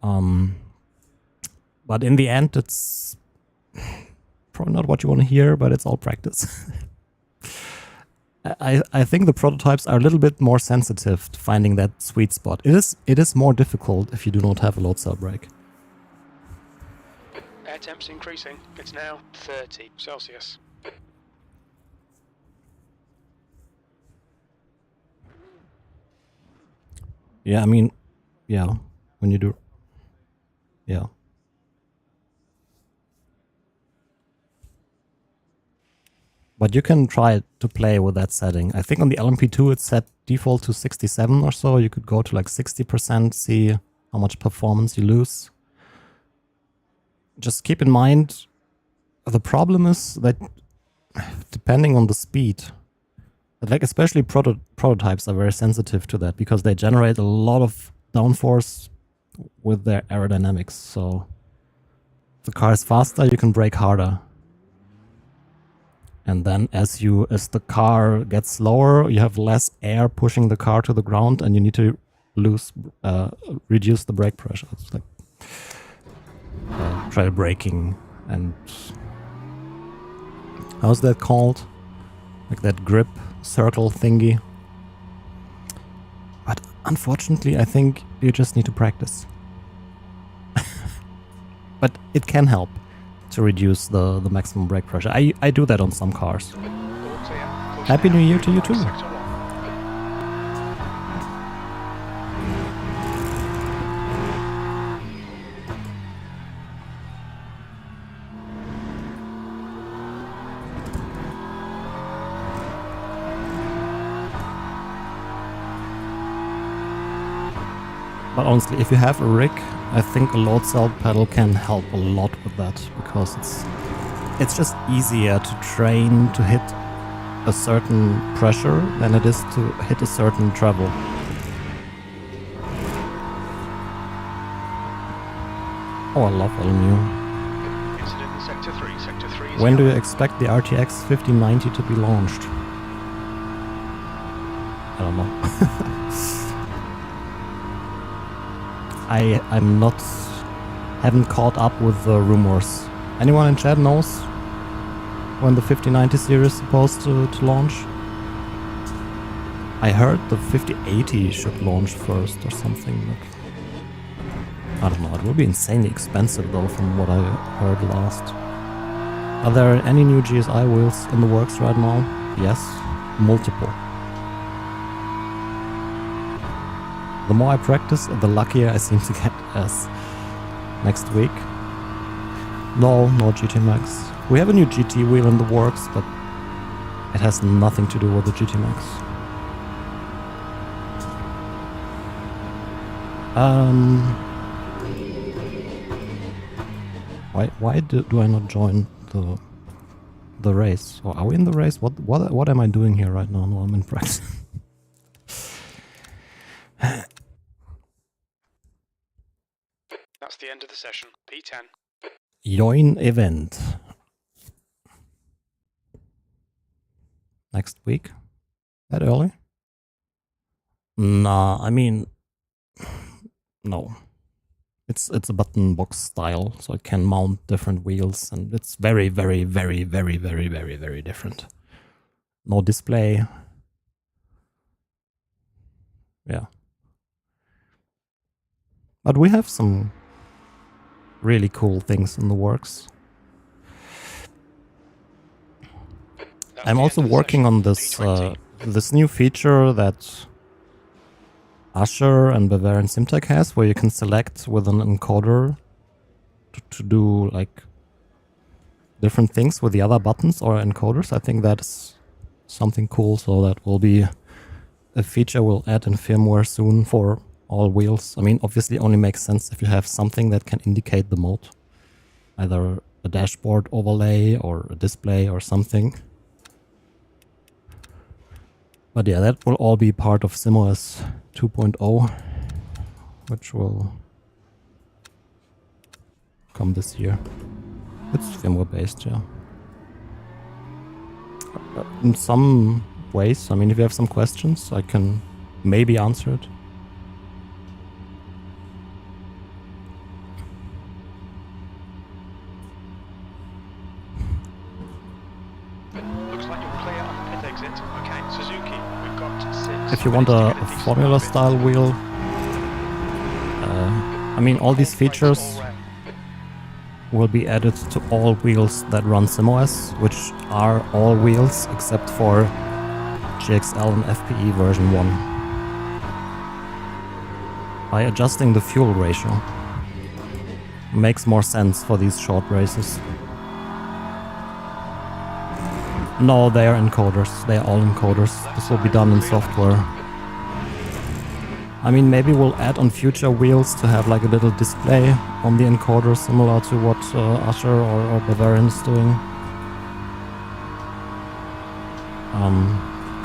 But in the end, it's probably not what you want to hear, but it's all practice. I think the prototypes are a little bit more sensitive to finding that sweet spot. It is more difficult if you do not have a load cell brake. Air temp's increasing. It's now 30 Celsius. Yeah, I mean, yeah, when you do, yeah. But you can try to play with that setting. I think on the LMP2 it's set default to 67 or so. You could go to like 60%, see how much performance you lose. Just keep in mind, the problem is that depending on the speed, like especially prototypes are very sensitive to that because they generate a lot of downforce with their aerodynamics. So if the car is faster, you can brake harder. And then as the car gets slower, you have less air pushing the car to the ground and you need to reduce the brake pressure. It's like trail braking and how's that called? Like that grip circle thingy. But unfortunately, I think you just need to practice. but it can help to reduce the maximum brake pressure. I do that on some cars. All clear. Push Happy now. New Year to you too. Sector 1. But honestly, if you have a rig, I think a load cell pedal can help a lot with that, because it's just easier to train to hit a certain pressure than it is to hit a certain treble. Oh, I love LMU. Incident in Sector 3. Sector 3 is When do you going. expect the RTX 5090 to be launched? I don't know. I'm not, haven't caught up with the rumors. Anyone in chat knows when the 5090 series is supposed to launch? I heard the 5080 should launch first or something, but I don't know. It will be insanely expensive though, from what I heard last. Are there any new GSI wheels in the works right now? Yes, multiple. The more I practice, the luckier I seem to get as next week. No GT Max. We have a new GT wheel in the works, but it has nothing to do with the GT Max. Why do I not join the race? Or are we in the race? What am I doing here right now? No, I'm in practice. That's the end of the session. P10. Join event. Next week? That early? Nah, I mean, no. It's a button box style, so it can mount different wheels, and it's very, very, very, very, very, very, very different. No display. Yeah. But we have some really cool things in the works. That's I'm the also end of the working session. on this P20. this new feature that Usher and Bavarian Simtec has, where you can select with an encoder to do like different things with the other buttons or encoders. I think that's something cool, so that will be a feature we'll add in firmware soon for all wheels. I mean, obviously it only makes sense if you have something that can indicate the mode. Either a dashboard overlay or a display or something. But yeah, that will all be part of SimOS 2.0, which will come this year. It's firmware based, yeah. In some ways, I mean, if you have some questions, I can maybe answer it. Looks like you're clear on the pit exit. Okay, Suzuki, we've got 6. If you want a formula style wheel, I mean, all these features will be added to all wheels that run SimOS, which are all wheels except for GXL and FPE version 1. By adjusting the fuel ratio, makes more sense for these short races. No, they are encoders. They are all encoders. This will be done in software. I mean, maybe we'll add on future wheels to have like a little display on the encoder, similar to what Usher or Bavarian is doing.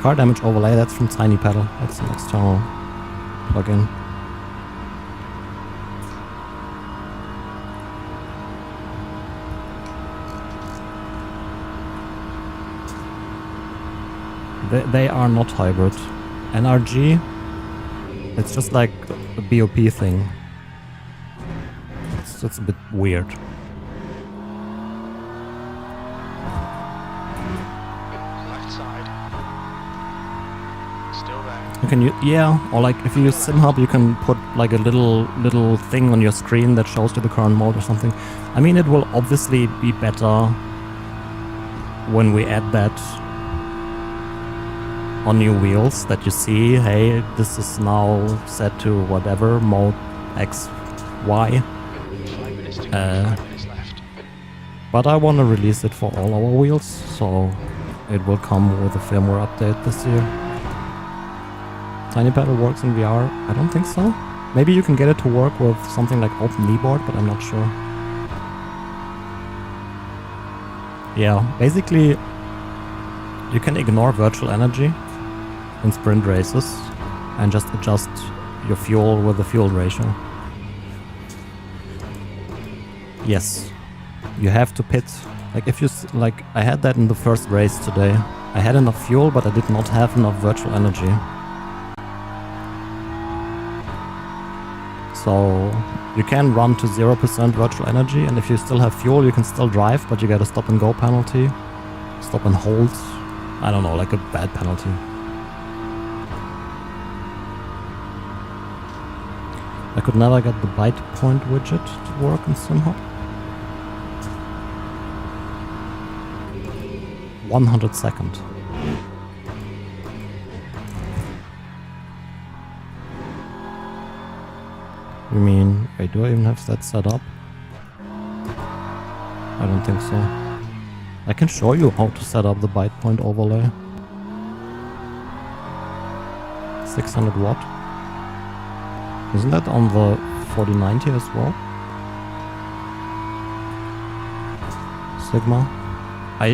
Car damage overlay, that's from Tiny Pedal. That's an external plugin. They are not hybrid. NRG, it's just like a BOP thing. It's a bit weird. Left side. Still there. You can yeah, or like if you use SimHub, you can put like a little thing on your screen that shows you the current mode or something. I mean, it will obviously be better when we add that on new wheels, that you see, hey, this is now set to whatever mode X, Y. 5 minutes to go, 5 minutes left. But I want to release it for all our wheels, so it will come with a firmware update this year. Tiny Pedal works in VR? I don't think so. Maybe you can get it to work with something like OpenKneeboard, but I'm not sure. Yeah, basically you can ignore virtual energy in sprint races and just adjust your fuel with the fuel ratio. Yes, you have to pit. Like if you like, I had that in the first race today. I had enough fuel, but I did not have enough virtual energy. So you can run to 0% virtual energy, and if you still have fuel, you can still drive, but you get a stop and go penalty. Stop and hold. I don't know, like a bad penalty. I could never get the byte point widget to work in SimHub. 102nd. You mean, wait, do I even have that set up? I don't think so. I can show you how to set up the byte point overlay. 600 watt. Isn't that on the 4090 as well? Sigma?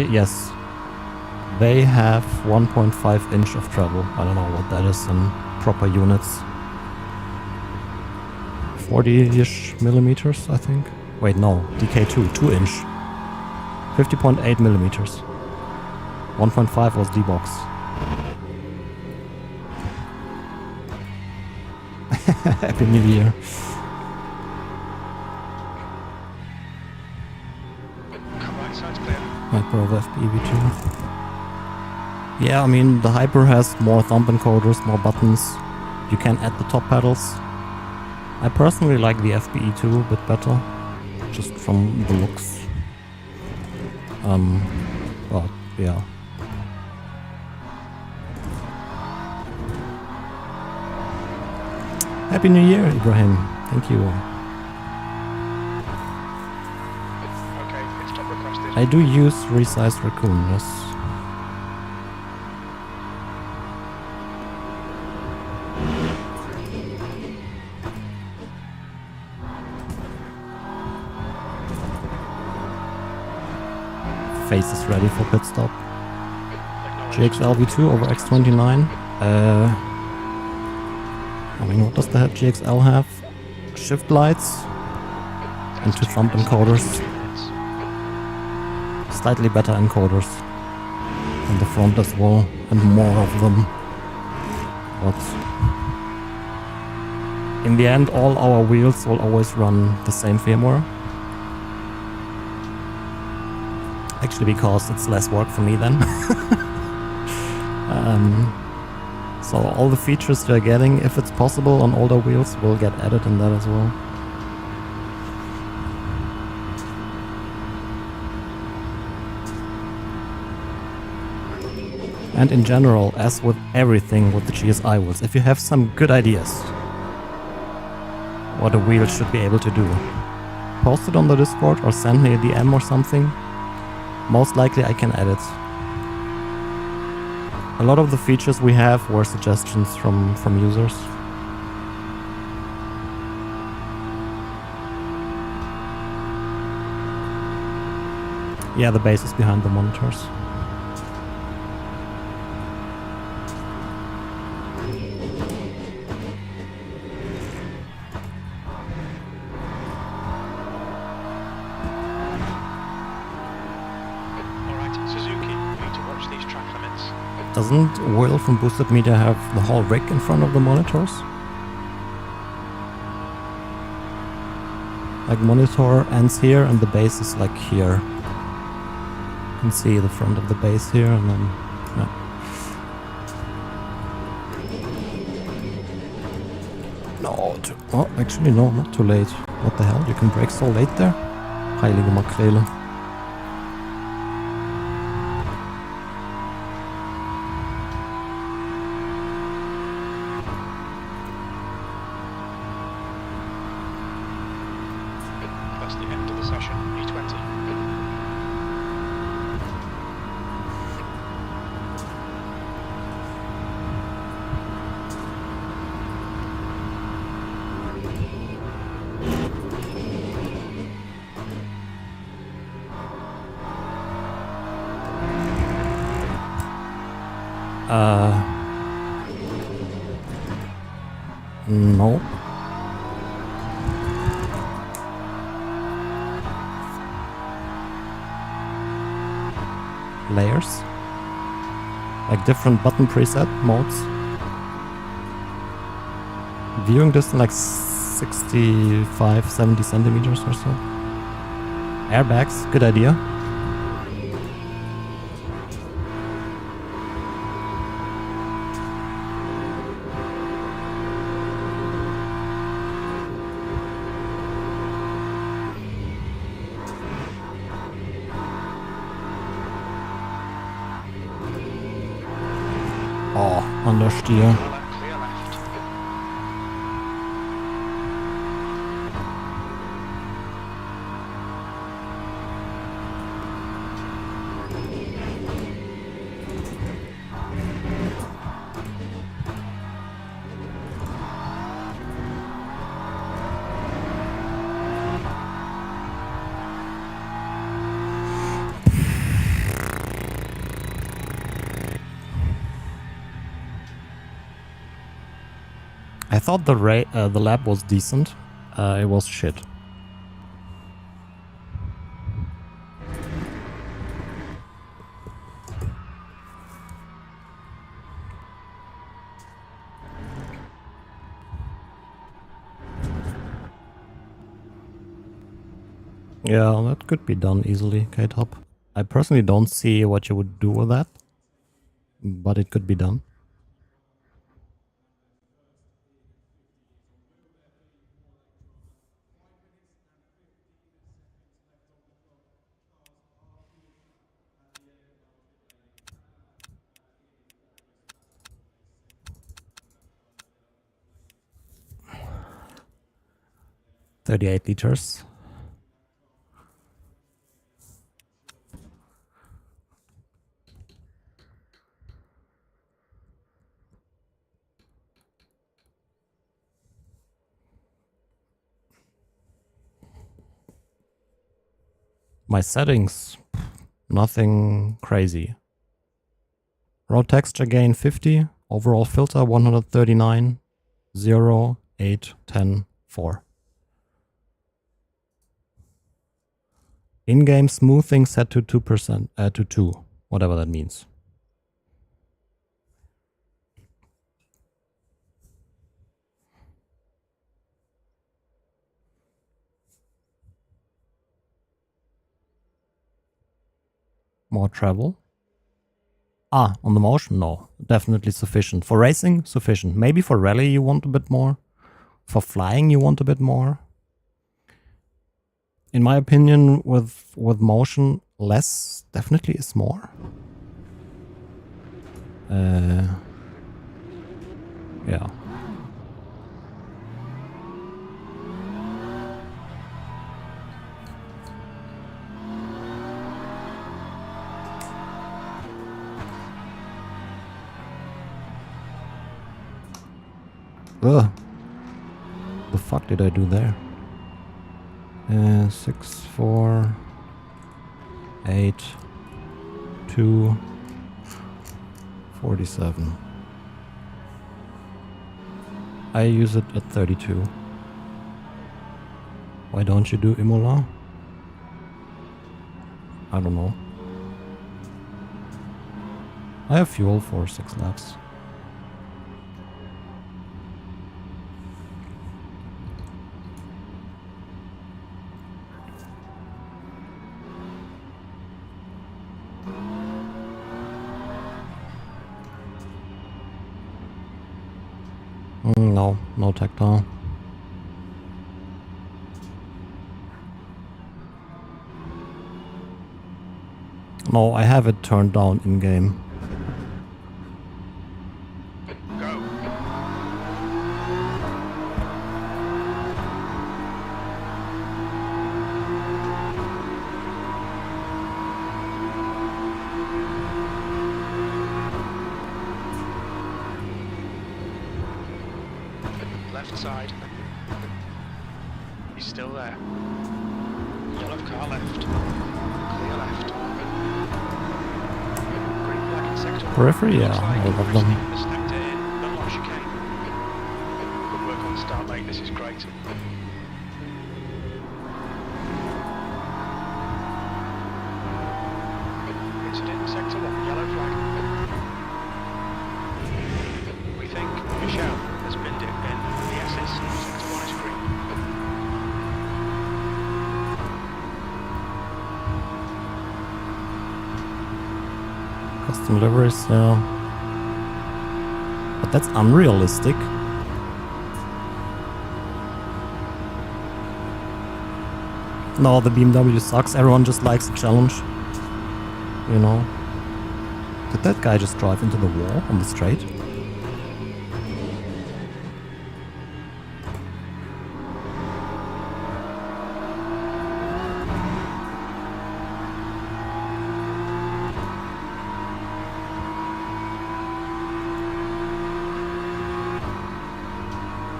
Yes. They have 1.5 inch of travel. I don't know what that is in proper units. 40-ish millimeters, I think. Wait, no. DK2, 2 inch. 50.8 millimeters. 1.5 was D-box. Happy New Year. Come right, side's clear. Hyper of FPV2. Yeah, I mean, the Hyper has more thumb encoders, more buttons. You can add the top pedals. I personally like the FPE2 a bit better, just from the looks. But yeah. Happy New Year, Ibrahim. Thank you. Okay, pit stop requested. I do use resized raccoon, yes. Face is ready for pit stop. GXL V2 over X29. I mean, what does the GXL have? Shift lights and 2 thumb encoders. Slightly better encoders on the front as well, and more of them. But in the end, all our wheels will always run the same firmware. Actually, because it's less work for me then. So all the features you're getting, if it's possible on older wheels, will get added in that as well. And in general, as with everything with the GSI wheels, if you have some good ideas what a wheel should be able to do, post it on the Discord or send me a DM or something. Most likely I can edit. A lot of the features we have were suggestions from users. Yeah, the base is behind the monitors. Doesn't Will from Boosted Media have the whole rig in front of the monitors? Like monitor ends here and the base is like here. You can see the front of the base here and then... Yeah. No, oh, actually no, not too late. What the hell? You can brake so late there? Heilige Makrele. That's the end of the session, E20. No. Layers. Like different button preset modes. Viewing distance like 65, 70 centimeters or so. Airbags, good idea. Oh, Understeer. Clear left. I thought the lap was decent. It was shit. Yeah, that could be done easily, K-Top. I personally don't see what you would do with that, but it could be done. $38 liters. My settings, nothing crazy. Raw texture gain 50, overall filter 139, 0, 8, 10, 4. In-game smoothing set to 2%, to 2, whatever that means. More travel. Ah, on the motion? No, definitely sufficient. For racing, sufficient. Maybe for rally you want a bit more. For flying you want a bit more. In my opinion, with motion, less definitely is more. Yeah. Ugh. The fuck did I do there? 6, 4, 8, 2, 47. I use it at 32. Why don't you do Imola? I don't know. I have fuel for 6 laps. No, No, no tactile. No, I have it turned down in-game. Go. Left side. He's still there. Yellow car left. Clear left. Green flag in sector 1. Periphery, yeah, Looks like all of Bristol them. has snapped it in. Unlock chicane. Good work on start, mate. This is great. Incident in sector 1. Yellow flag. We think Michelle has binned it in. The SS. Sector 1 is green. Custom liveries, yeah. But that's unrealistic. No, the BMW sucks. Everyone just likes a challenge. You know. Did that guy just drive into the wall on the straight?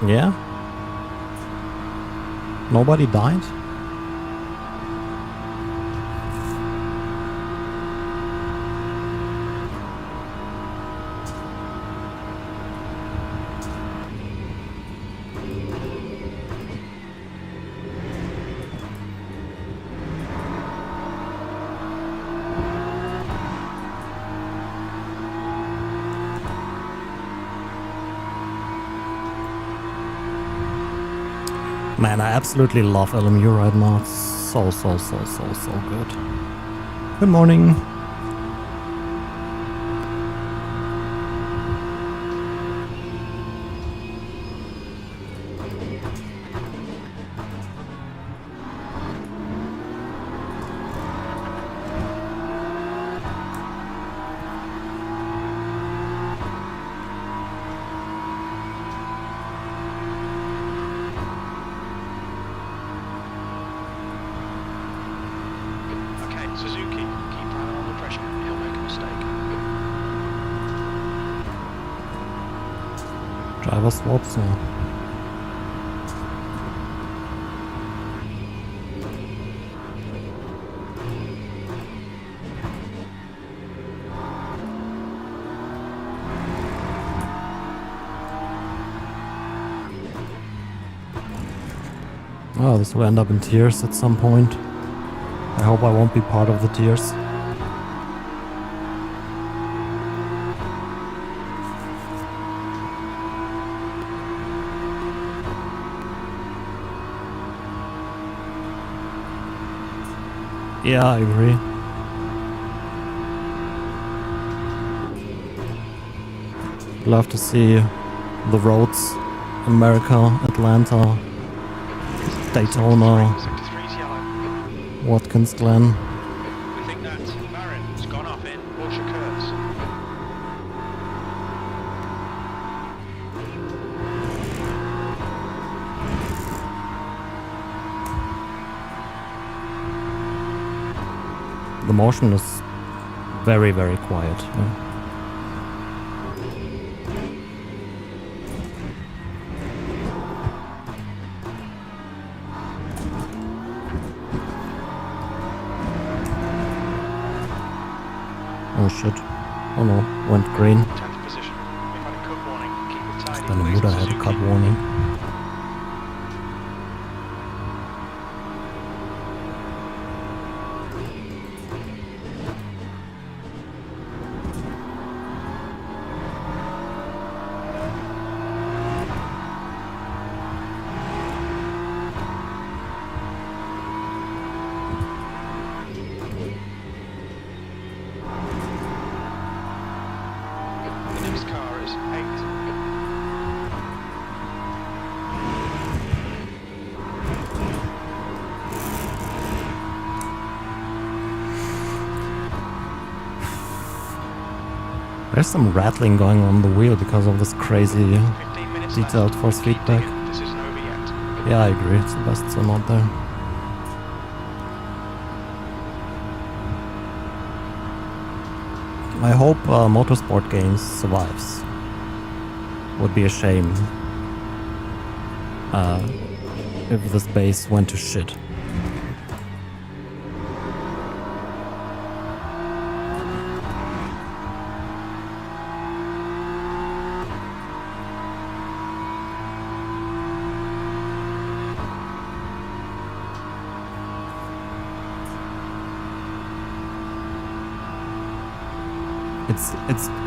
Yeah? Nobody died? Man, I absolutely love LMU right now. It's so good. Good morning. Suzuki, keep eye on the pressure. He'll make a mistake. Driver swaps, yeah. Oh, this will end up in tears at some point. I hope I won't be part of the tears. Yeah, I agree. Love to see the roads, America, Atlanta, Daytona, Sector 3's yellow. Watkins Glen. We think that Baron has gone off in Porsche curves. The motion is very quiet. Yeah. Oh shit. Oh no, went green. 10th position. We've had a cut warning. Keep it tidy. Then the please, Muda had a Suzuki. cut warning. The next car is 8. There's some rattling going on the wheel because of this crazy 15 minutes detailed left. force Keep feedback. digging. This isn't over yet. Yeah, I agree. It's the best so not there. I hope Motorsport Games survives. Would be a shame if this base went to shit.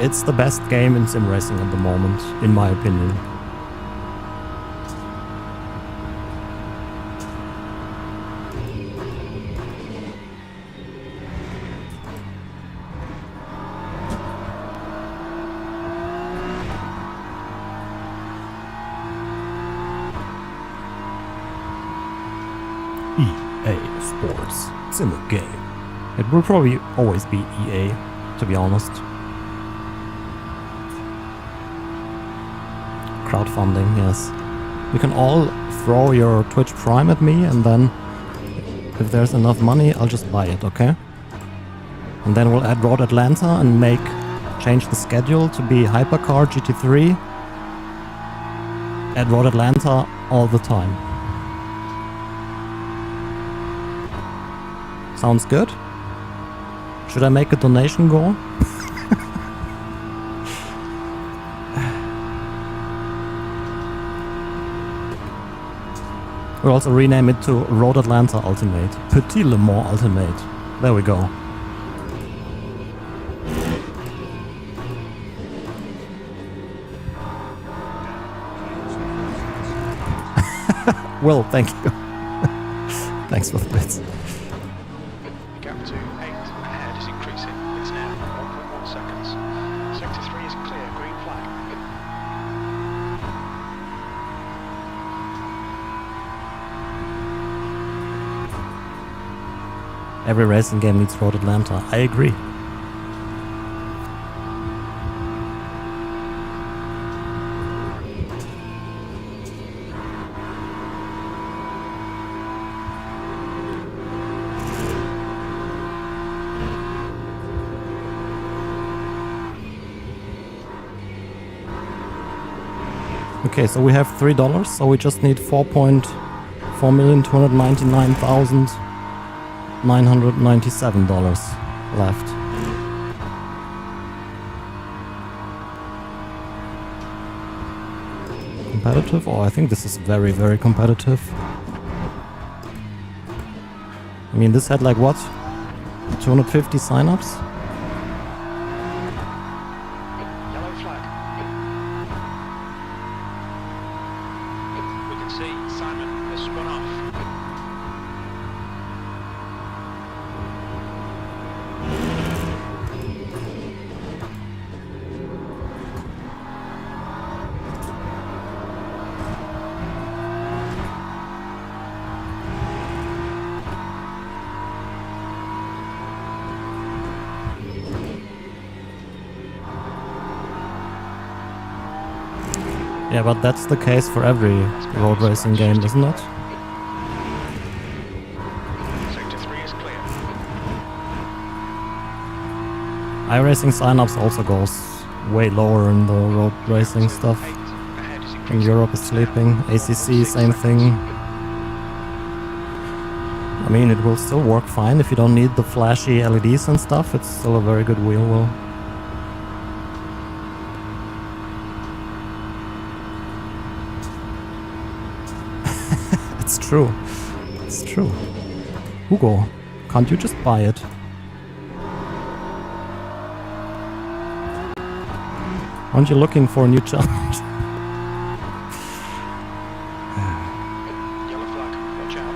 It's the best game in sim racing at the moment, in my opinion. EA Sports Sim game. It will probably always be EA, to be honest. Crowdfunding, yes. You can all throw your Twitch Prime at me, and then if there's enough money, I'll just buy it, okay? And then we'll add Road Atlanta and change the schedule to be Hypercar GT3. Add Road Atlanta all the time. Sounds good? Should I make a donation goal? We'll also rename it to Road Atlanta Ultimate. Petit Le Mans Ultimate. There we go. Well, thank you. Thanks for the bits. The gap to 8 ahead is increasing. It's now 1.1 seconds. Sector 3 is clear. Green flag. Every racing game needs Road Atlanta. I agree. Okay, so we have $3, so we just need 4,299,997 left. Competitive? Oh, I think this is very, very competitive. I mean, this had like what? 250 signups? Yellow flag. We can see Simon has spun off. Yeah, but that's the case for every road racing game, isn't it? Sector 3 is clear. iRacing signups also goes way lower in the road racing stuff. 8 ahead is And increasing. Europe is sleeping. ACC, same thing. I mean, it will still work fine if you don't need the flashy LEDs and stuff. It's still a very good wheel well. It's true. It's true. Hugo, can't you just buy it? Aren't you looking for a new challenge? Yellow flag. Watch out.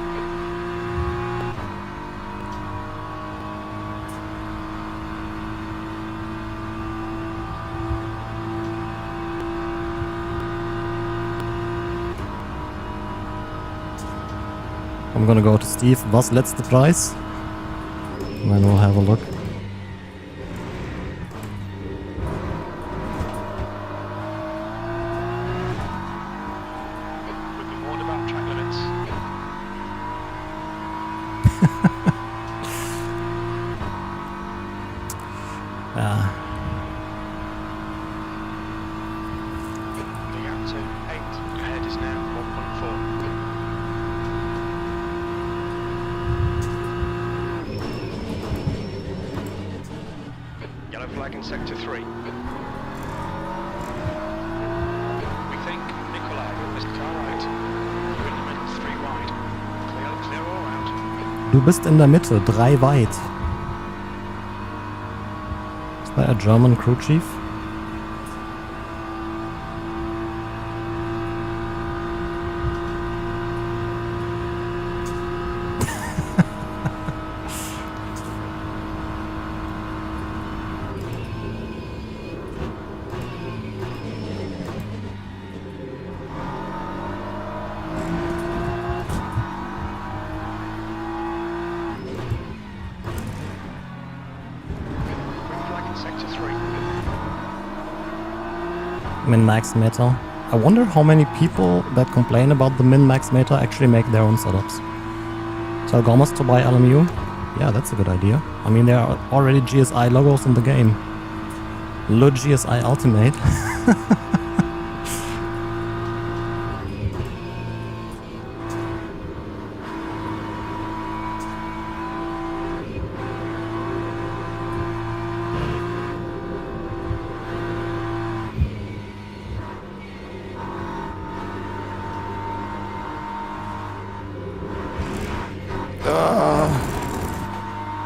I'm gonna go to Steve. Was letzte Preis? And then we'll have a look. in sector 3. We think Nikolai, Mr. Car right. You're in the middle, 3 wide. Clear all round. Du bist in der Mitte, 3 weit. Is that a German crew chief? Min-max meta. I wonder how many people that complain about the min-max meta actually make their own setups. Tell Gomez to buy LMU? Yeah, that's a good idea. I mean, there are already GSI logos in the game. Le GSI Ultimate.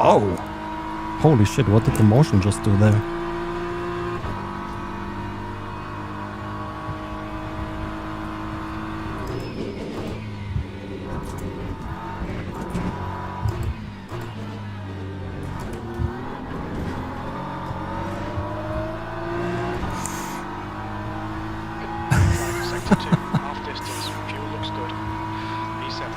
Oh! Holy shit, what did the motion just do there? Sector 2, half distance. Fuel looks good. E7.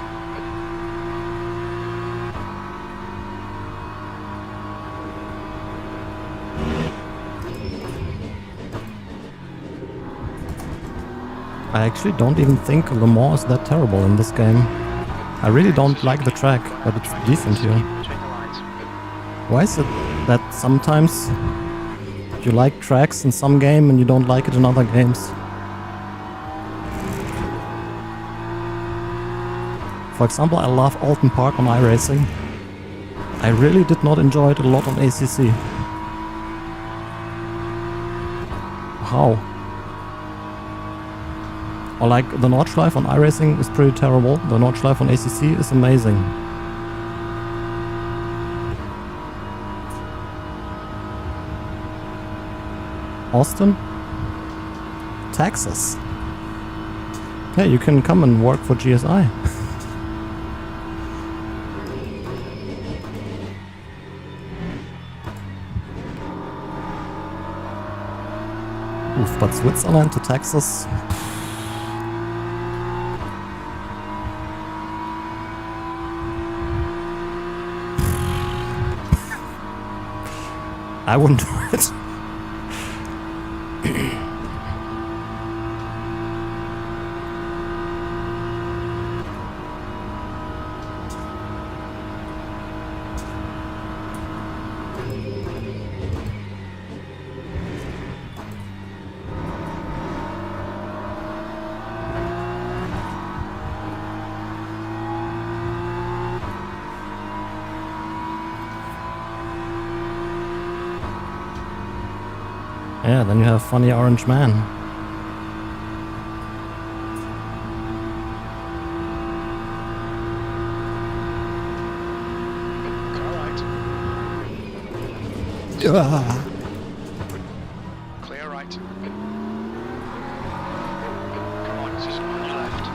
I actually don't even think Le Mans is that terrible in this game. I really don't like the track, but it's decent here. Between the lines. Why is it that sometimes you like tracks in some game and you don't like it in other games? For example, I love Alton Park on iRacing. I really did not enjoy it a lot on ACC. How? Or like the Nordschleife on iRacing is pretty terrible. The Nordschleife on ACC is amazing. Austin? Texas. Yeah, you can come and work for GSI. Oof, but Switzerland to Texas? I wouldn't do it. Yeah, then you have funny orange man. Car right. Ah. Clear right. Come on, just on your left.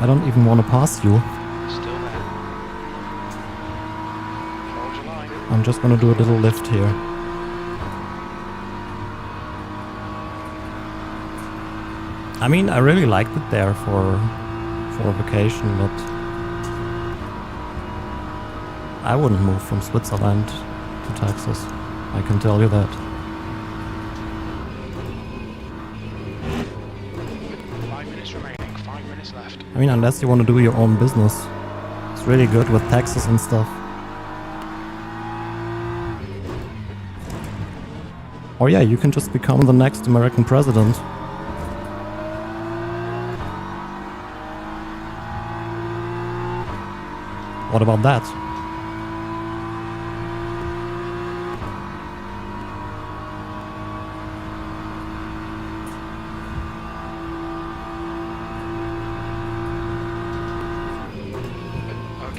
I don't even want to pass you. Still there. Hold your line. I'm just gonna do a little lift here. I mean, I really liked it there for a vacation, but I wouldn't move from Switzerland to Texas. I can tell you that. 5 minutes remaining, 5 minutes left. I mean, unless you want to do your own business. It's really good with taxes and stuff. Or yeah, you can just become the next American president. What about that?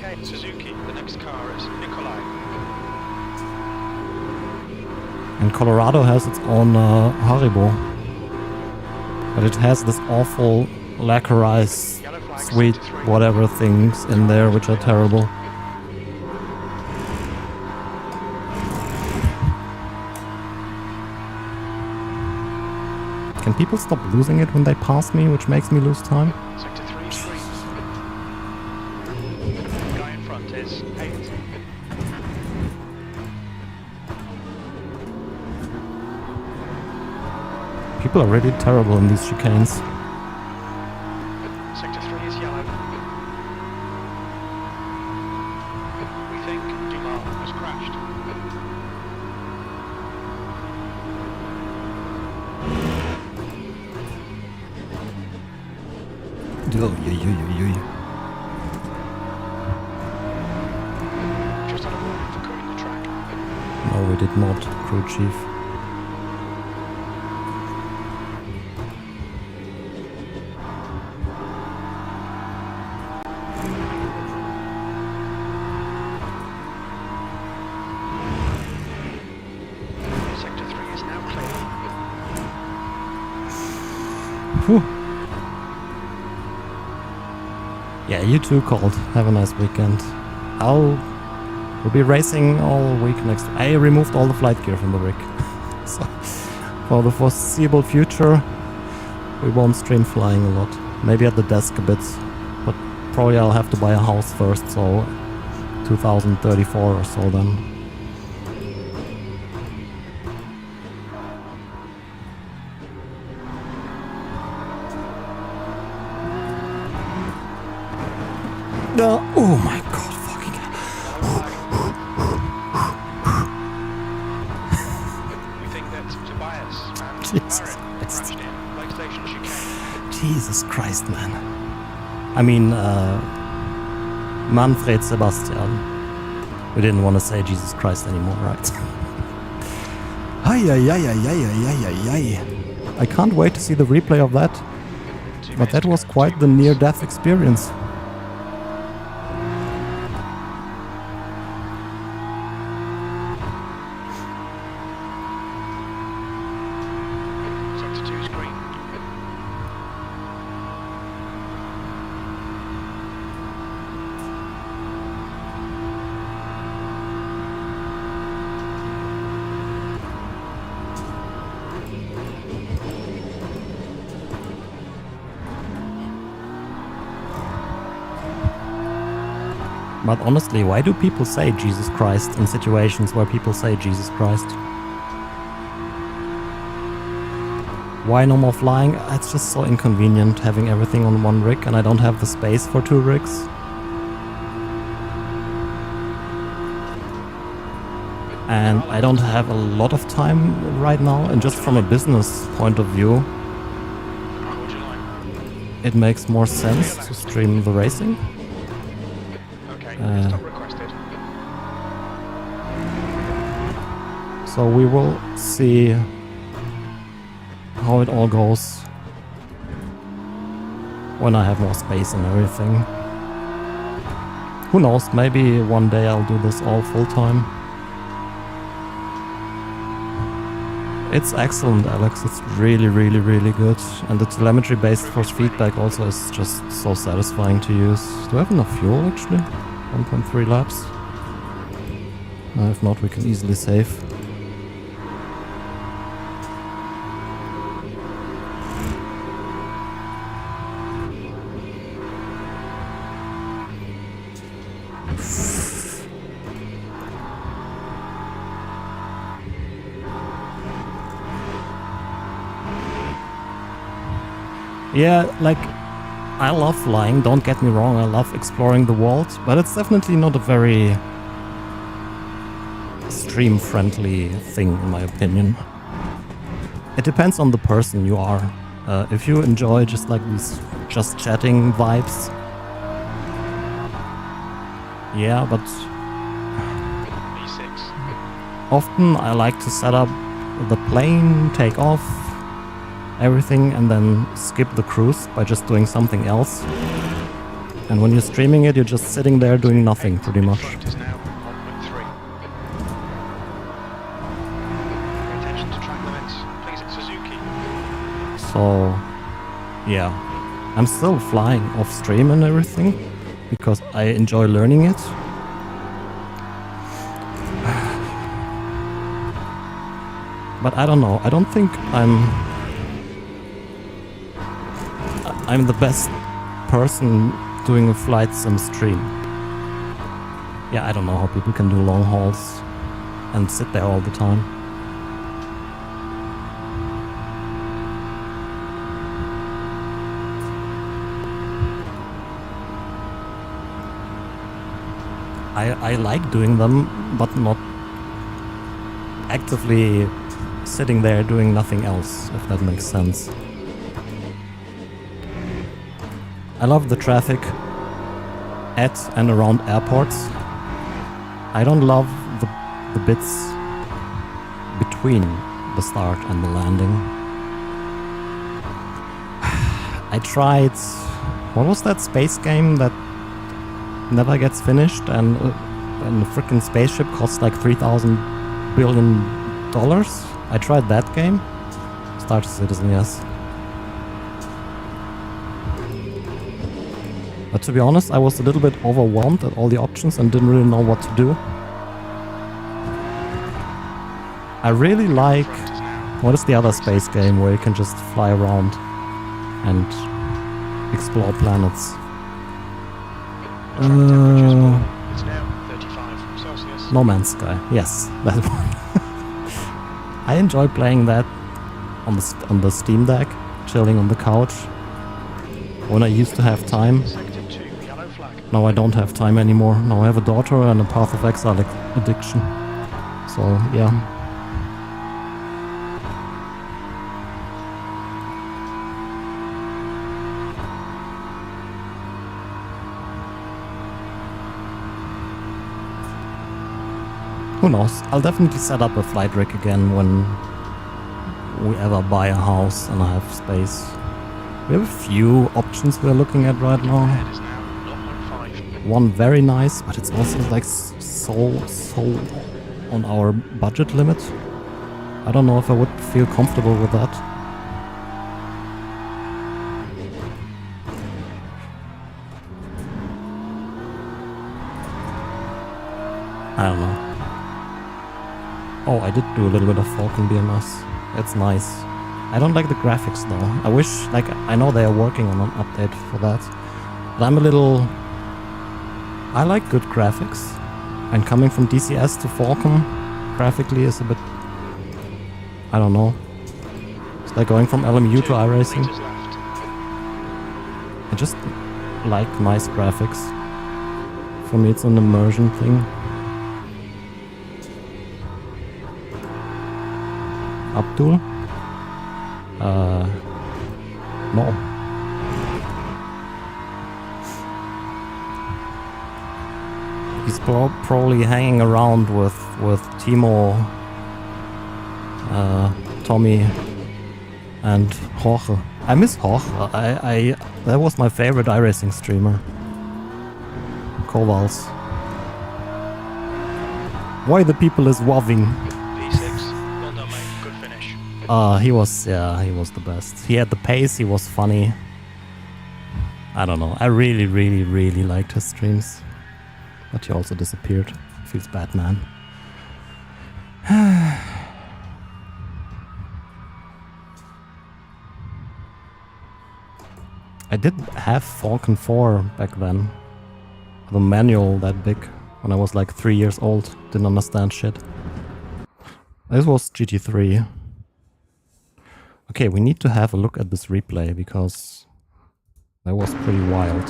Okay, Suzuki, the next car is Nikolai. And Colorado has its own Haribo. But it has this awful lacquerized, Yellow flag, sweet, sector 3. whatever things in there which are terrible. Can people stop losing it when they pass me, which makes me lose time? Sector 3 is green. The guy in front is 8. People are really terrible in these chicanes. Sector 3 is yellow. We think Dumas has crashed. Just had a warning for cutting the track. No, we did not, crew chief. Sector 3 is now clear. Whew. Yeah, you too, Colt. Have a nice weekend. We'll be racing all week next. I removed all the flight gear from the rig. So, for the foreseeable future, we won't stream flying a lot. Maybe at the desk a bit, but probably I'll have to buy a house first, so 2034 or so then. Oh my god, fucking hell. We think that Tobias and Jesus Bavarian Christ. crashed in Lake Station chicane. Jesus Christ, man. I mean, Manfred Sebastian. We didn't want to say Jesus Christ anymore, right? I can't wait to see the replay of that. 2 But that minutes was to go. quite 2 the minutes. near-death experience. Sector 2 is green. But honestly, why do people say Jesus Christ in situations where people say Jesus Christ? Why no more flying? It's just so inconvenient having everything on one rig, and I don't have the space for 2 rigs. And I don't have a lot of time right now, and just from a business point of view, What would you like? it makes more sense to stream the racing. Okay, Uh, stop requested. So we will see how it all goes when I have more space and everything. Who knows, maybe one day I'll do this all full time. It's excellent, Alex. It's really, really, really good. And the telemetry-based force feedback also is just so satisfying to use. Do I have enough fuel, actually? 1.3 laps? If not, we can easily save. Yeah, like, I love flying, don't get me wrong, I love exploring the world, but it's definitely not a very stream-friendly thing, in my opinion. It depends on the person you are. If you enjoy just like these just chatting vibes, yeah, but E6. often I like to set up the plane, take off, everything, and then skip the cruise by just doing something else. And when you're streaming it, you're just sitting there doing nothing, pretty much. Front is now on 3. Pay attention to track limits. Please, it's Suzuki. So, yeah. I'm still flying off stream and everything, because I enjoy learning it. But I don't know, I don't think I'm the best person doing a flight sim stream. Yeah, I don't know how people can do long hauls and sit there all the time. I like doing them, but not actively sitting there doing nothing else, if that makes sense. I love the traffic at and around airports. I don't love the bits between the start and the landing. I tried... What was that space game that never gets finished and the freaking spaceship costs like $3,000 billion? I tried that game. Star Citizen, yes. But to be honest, I was a little bit overwhelmed at all the options and didn't really know what to do. I really like... What is the other space game where you can just fly around and explore planets? It's now 35 Celsius. No Man's Sky. Yes, that one. I enjoy playing that on the Steam Deck, chilling on the couch. When I used to have time. Sector 2, yellow flag. Now I don't have time anymore. Now I have a daughter and a Path of Exile addiction. So, yeah. Who knows? I'll definitely set up a flight rig again when we ever buy a house and I have space. We have a few options we're looking at right now. Head is now 0.5. One very nice, but it's also like so on our budget limit. I don't know if I would feel comfortable with that. I don't know. Oh, I did do a little bit of Falcon BMS. It's nice. I don't like the graphics though. I wish, like, I know they are working on an update for that. But I'm a little... I like good graphics. And coming from DCS to Falcon, graphically is a bit... I don't know. It's like going from LMU to iRacing. I just like nice graphics. For me it's an immersion thing. Abdul? No. He's probably hanging around with Timo, Tommy, and Jorge. I miss Jorge. That was my favorite iRacing streamer. Kovals. Why the people is woving? Well done, mate. Good finish. He was the best. He had the pace, he was funny. I don't know. I really, really, really liked his streams. But he also disappeared. Feels bad, man. I did have Falcon 4 back then. The manual that big. When I was like 3 years old. Didn't understand shit. This was GT3. Okay, we need to have a look at this replay because that was pretty wild.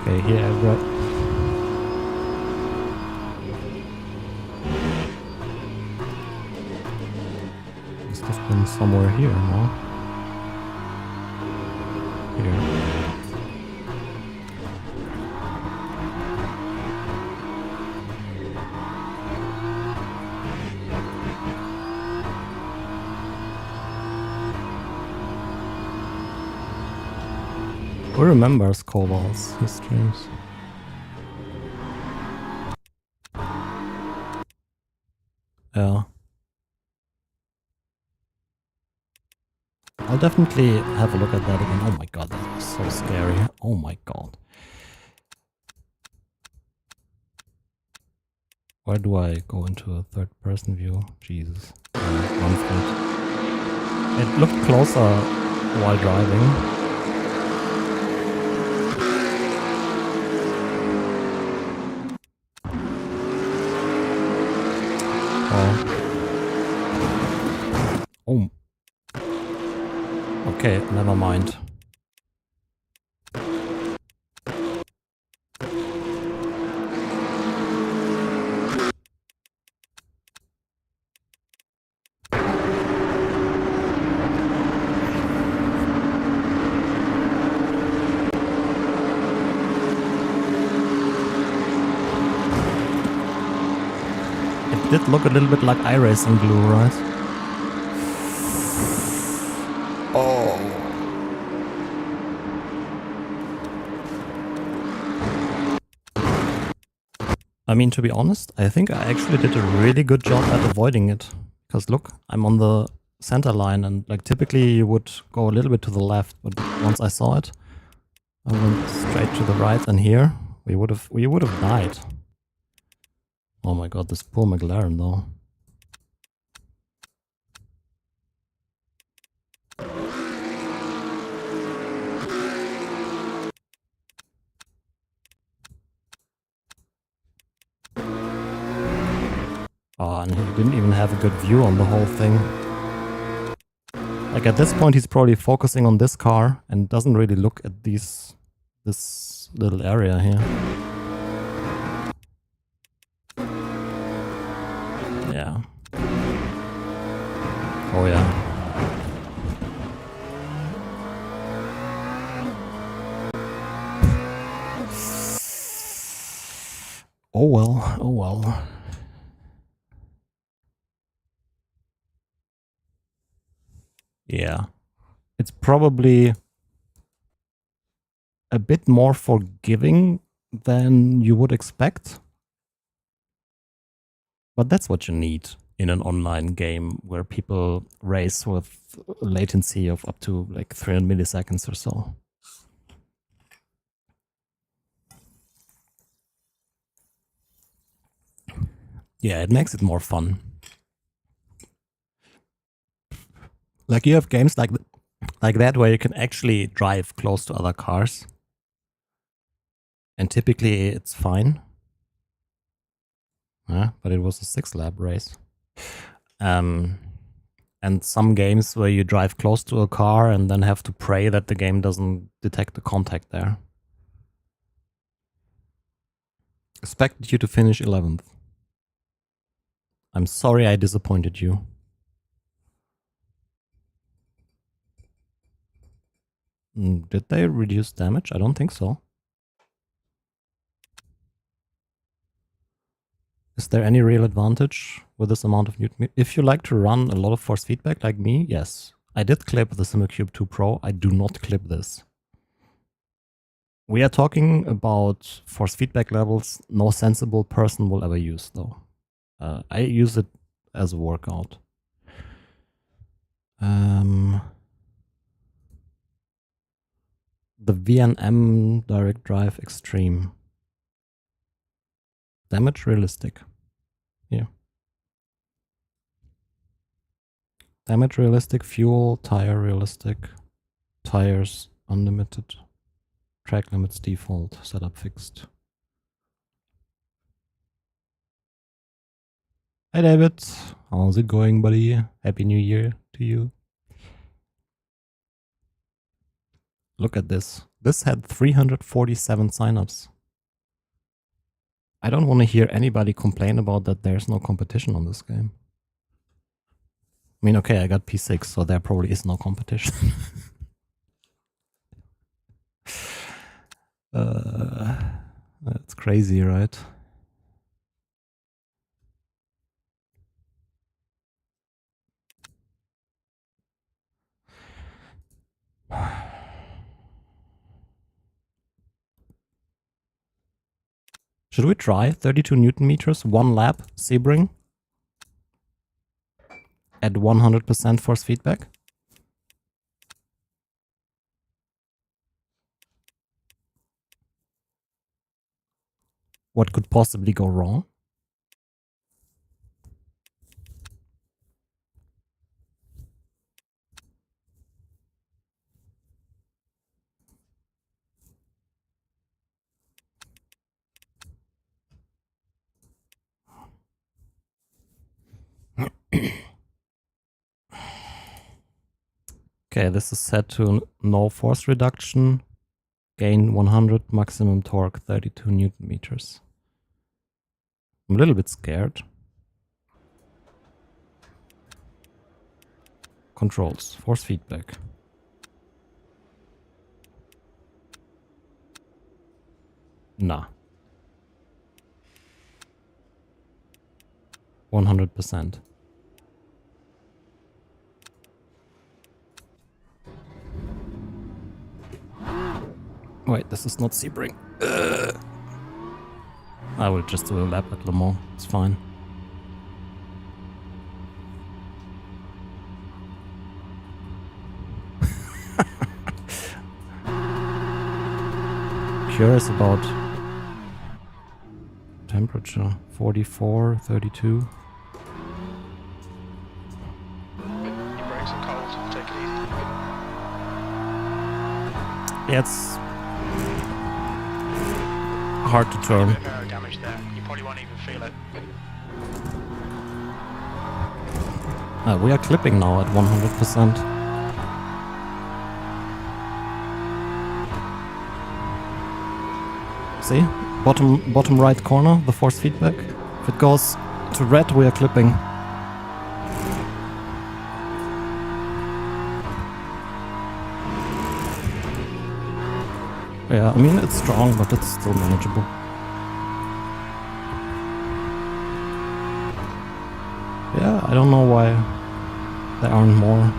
Okay, here I got... Must have been somewhere here, no? Here. Who remembers Koval's his streams? Yeah. I'll definitely have a look at that again. Oh my god, that was so scary. Oh my god. Where do I go into a third person view? Jesus. Run for it. It looked closer while driving. Oh. Okay, never mind. It did look a little bit like iRacing glue, right? Oh. I mean, to be honest, I think I actually did a really good job at avoiding it. Because look, I'm on the center line and like typically you would go a little bit to the left, but once I saw it, I went straight to the right, and here we would have died. Oh my god, this poor McLaren though. Oh, and he didn't even have a good view on the whole thing. Like at this point he's probably focusing on this car and doesn't really look at this little area here. Yeah. Oh yeah. Oh well, oh well. Yeah. It's probably a bit more forgiving than you would expect. But that's what you need in an online game where people race with latency of up to like 300 milliseconds or so. Yeah, it makes it more fun. Like you have games like that where you can actually drive close to other cars. And typically it's fine. Yeah, but it was a 6-lap race. And some games where you drive close to a car and then have to pray that the game doesn't detect the contact there. Expected you to finish 11th. I'm sorry I disappointed you. Did they reduce damage? I don't think so. Is there any real advantage with this amount of Newton? If you like to run a lot of force feedback like me, yes. I did clip the SimCube 2 Pro. I do not clip this. We are talking about force feedback levels no sensible person will ever use, though. I use it as a workout. The VNM Direct Drive Extreme. Damage realistic. Here. Damage realistic, fuel, tire realistic, tires unlimited, track limits default, setup fixed. Hi David, how's it going, buddy? Happy New Year to you. Look at this. This had 347 signups. I don't want to hear anybody complain about that there's no competition on this game. I mean, okay, I got P6, so there probably is no competition. That's crazy, right? Should we try 32 Newton meters, 1 lap, Sebring? At 100% force feedback? What could possibly go wrong? Okay, this is set to no force reduction, gain 100, maximum torque 32 Newton meters. I'm a little bit scared. Controls, force feedback. Nah. 100%. Wait, this is not Sebring. I will just do a lap at Le Mans. It's fine. Curious about temperature. 44, 32. Your brakes are cold, take it easy. Yeah, it's hard to A turn. bit of aero damage there, you probably won't even feel it. We are clipping now at 100%. See? Bottom right corner, the force feedback. If it goes to red, we are clipping. Yeah, I mean, it's strong, but it's still manageable. Yeah, I don't know why there aren't more.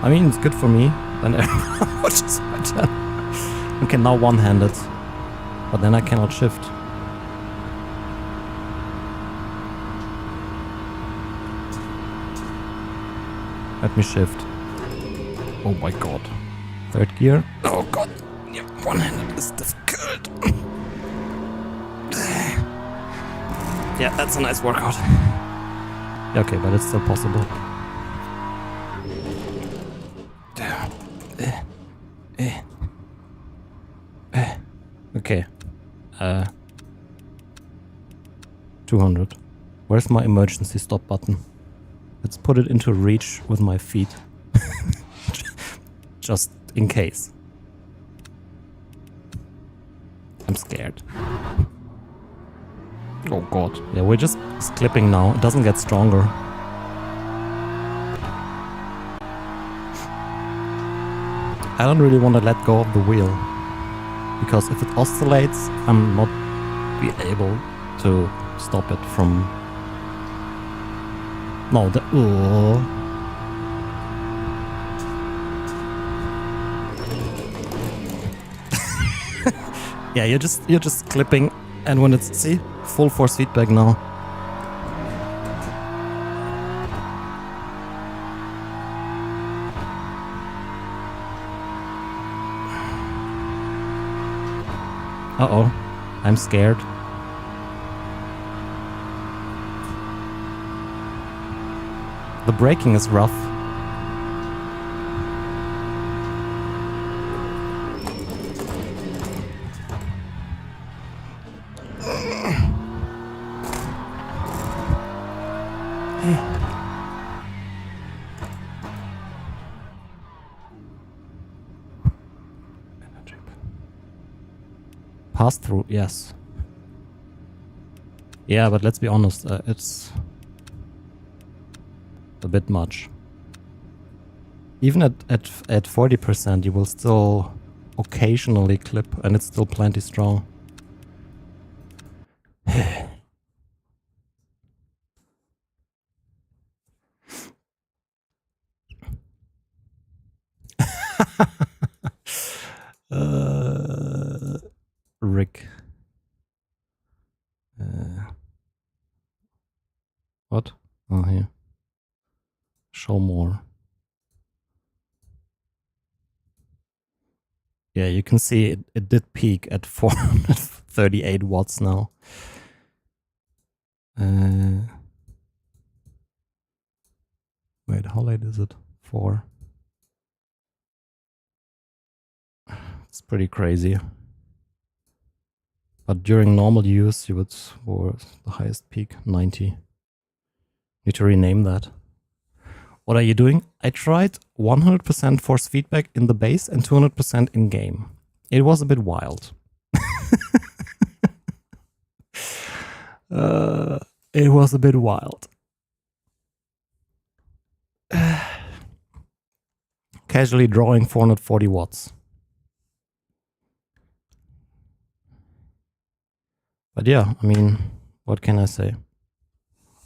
I mean, it's good for me. Then everyone watches my channel. Okay, now one-handed. But then I cannot shift. Let me shift. Oh my god. Third gear. Oh god. Yeah, one-handed is difficult. Yeah, that's a nice workout. Okay, but it's still possible. Okay. 200. Where's my emergency stop button? Let's put it into reach with my feet. Just in case. I'm scared. Oh god. Yeah, we're just clipping now. It doesn't get stronger. I don't really want to let go of the wheel. Because if it oscillates, I'm not be able to stop it from... No, the... Yeah, you're just clipping, and when it's... See? Full force feedback now. Uh-oh. I'm scared. The braking is rough. Pass through, yes. Yeah, but let's be honest, it's a bit much. Even at 40%, you will still occasionally clip, and it's still plenty strong. rig. What? Oh, here. Show more. Yeah, you can see it did peak at 438 watts now. Wait, how late is it? 4. It's pretty crazy. But during normal use, you would, for the highest peak, 90. Need to rename that. What are you doing? I tried 100% force feedback in the base and 200% in game. It was a bit wild. It was a bit wild. Casually drawing 440 watts. But yeah, I mean, what can I say?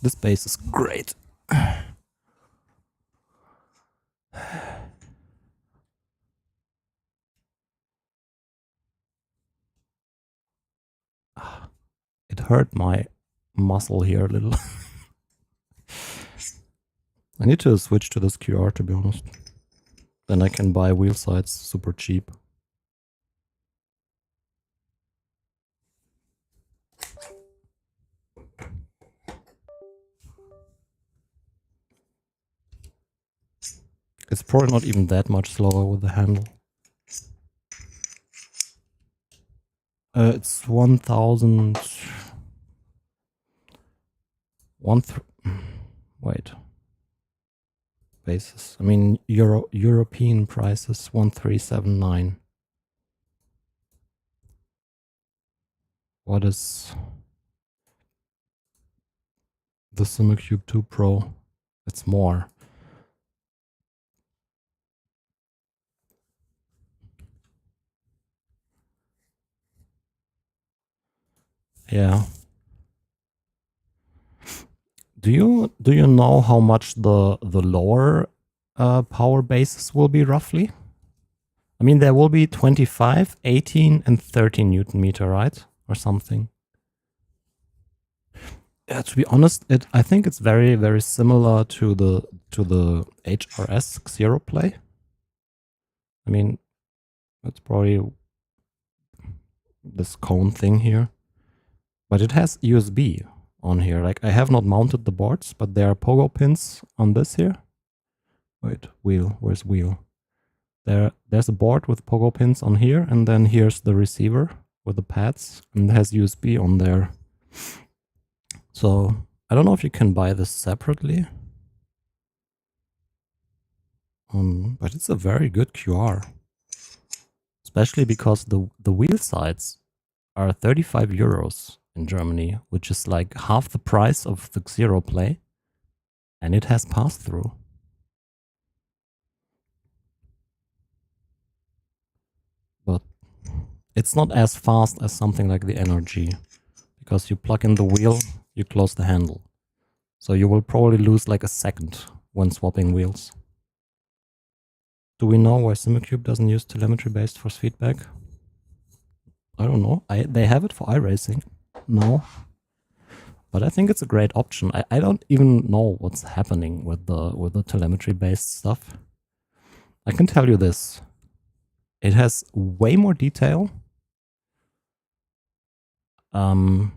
This base is great. It hurt my muscle here a little. I need to switch to this QR, to be honest. Then I can buy wheel sides super cheap. It's probably not even that much slower with the handle. It's 1000. Wait. Basis. I mean, European prices 1379. What is the SimmerCube 2 Pro? It's more. Yeah. Do you know how much the lower power bases will be roughly? I mean, there will be 25, 18, and 13 Newton meter, right? Or something. Yeah, to be honest, I think it's very, very similar to the HRS Xero Play. I mean, that's probably this cone thing here. But it has USB on here. Like, I have not mounted the boards, but there are pogo pins on this here. Wait, wheel. Where's wheel? There's a board with pogo pins on here, and then here's the receiver with the pads, and it has USB on there. So I don't know if you can buy this separately. But it's a very good QR. Especially because the wheel sides are 35 euros in Germany, which is like half the price of the Xero Play. And it has pass-through. But it's not as fast as something like the NRG. Because you plug in the wheel, you close the handle. So you will probably lose like a second when swapping wheels. Do we know why SimmerCube doesn't use telemetry-based force feedback? I don't know. They have it for iRacing. No. But I think it's a great option. I don't even know what's happening with the telemetry-based stuff. I can tell you this. It has way more detail. And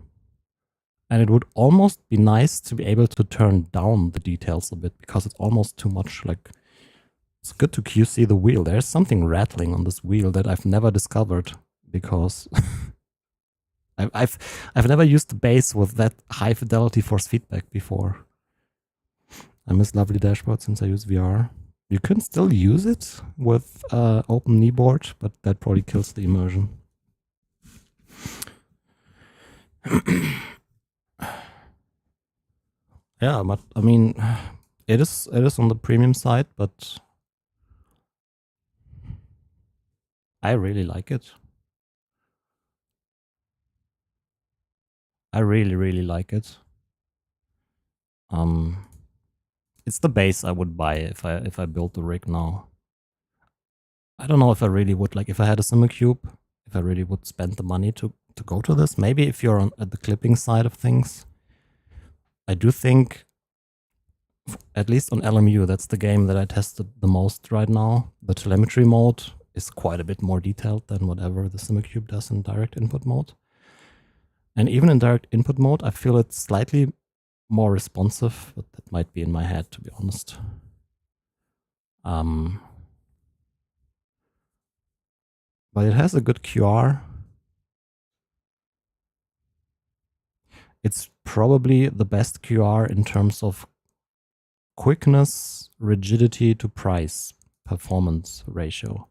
it would almost be nice to be able to turn down the details a bit, because it's almost too much. Like, it's good to QC the wheel. There's something rattling on this wheel that I've never discovered, because I've never used the base with that high fidelity force feedback before. I miss lovely dashboard since I use VR. You can still use it with open kneeboard, but that probably kills the immersion. Yeah, but I mean, it is on the premium side, but I really like it. I really, really like it. It's the base I would buy if I built the rig now. I don't know if I really would, like, if I had a SimmerCube, if I really would spend the money to to go to this. Maybe if you're at the clipping side of things. I do think, at least on LMU, that's the game that I tested the most right now. The telemetry mode is quite a bit more detailed than whatever the SimCube does in direct input mode. And even in direct input mode, I feel it's slightly more responsive, but that might be in my head, to be honest. But it has a good QR. It's probably the best QR in terms of quickness, rigidity to price, performance ratio.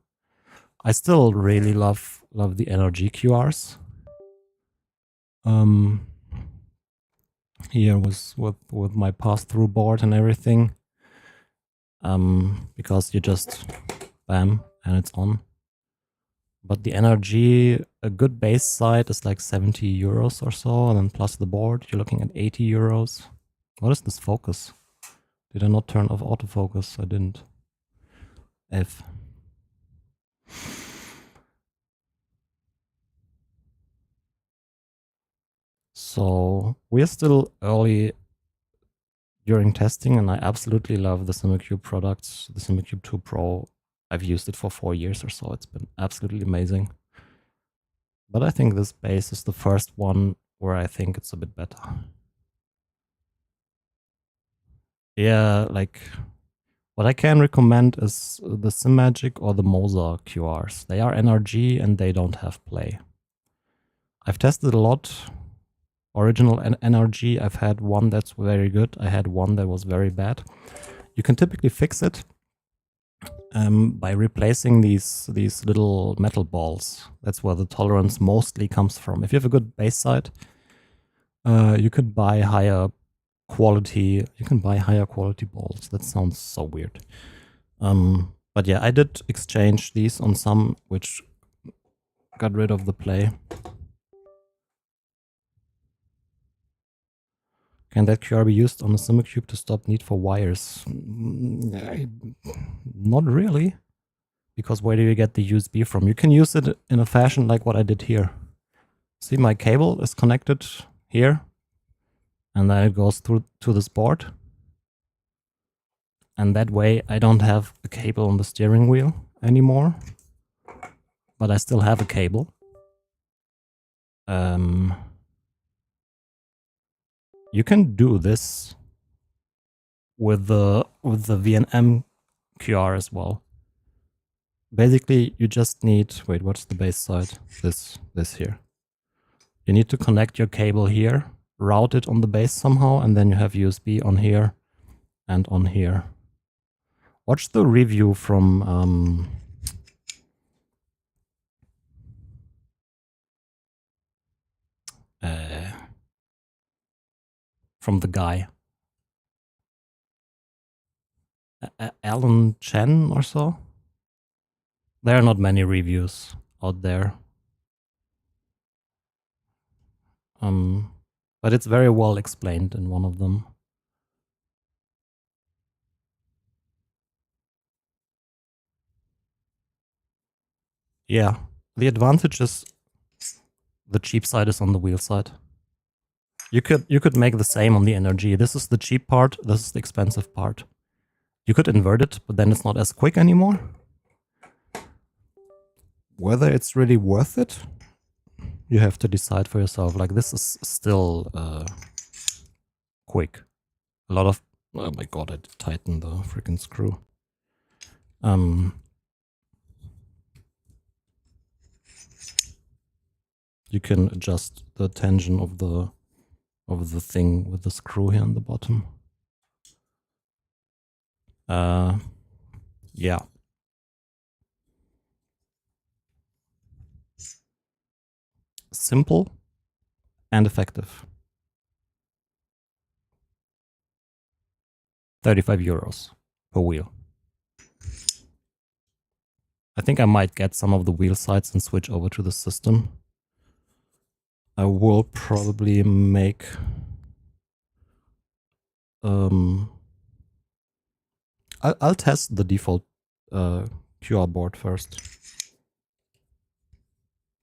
I still really love the NRG QRs. Here was with my pass-through board and everything. Because you just bam and it's on. But the NRG, a good base side is like 70 euros or so, and then plus the board, you're looking at 80 euros. What is this focus? Did I not turn off autofocus? I didn't. F. So we're still early during testing, and I absolutely love the SimCube products. The SimCube 2 Pro, I've used it for 4 years or so. It's been absolutely amazing. But I think this base is the first one where I think it's a bit better. Yeah, like what I can recommend is the SimMagic or the Moza QRs. They are NRG and they don't have play. I've tested a lot. Original NRG, I've had one that's very good. I had one that was very bad. You can typically fix it by replacing these little metal balls. That's where the tolerance mostly comes from. If you have a good base side, you could buy higher quality. You can buy higher quality balls. That sounds so weird. But yeah, I did exchange these on some which got rid of the play. Can that QR be used on a SimCube to stop need for wires? Not really. Because where do you get the USB from? You can use it in a fashion like what I did here. See, my cable is connected here. And then it goes through to this board. And that way I don't have a cable on the steering wheel anymore. But I still have a cable. You can do this with the VNM QR as well. Basically, you just need, wait, what's the base side? This here. You need to connect your cable here, route it on the base somehow, and then you have USB on here and on here. Watch the review from the guy. Alan Chen or so. There are not many reviews out there. But it's very well explained in one of them. Yeah, the advantage is the cheap side is on the wheel side. You could make the same on the NRG. This is the cheap part, this is the expensive part. You could invert it, but then it's not as quick anymore. Whether it's really worth it, you have to decide for yourself. Like, this is still quick. A lot of... Oh my god, I tightened the freaking screw. You can adjust the tension of the thing with the screw here on the bottom. Yeah. Simple and effective. 35 euros per wheel. I think I might get some of the wheel sides and switch over to the system. I will probably make I'll test the default QR board first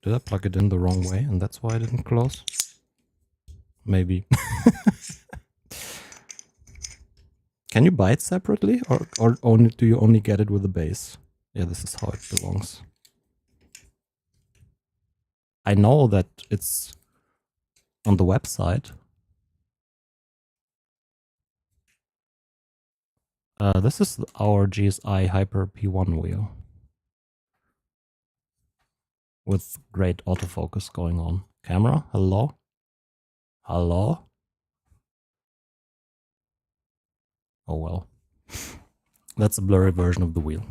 Did I plug it in the wrong way and that's why I didn't close? Maybe. Can you buy it separately or only do you only get it with the base? Yeah, this is how it belongs. I know that it's on the website. This is our GSI Hyper P1 wheel. With great autofocus going on. Camera, hello? Hello? Oh well. That's a blurry version of the wheel.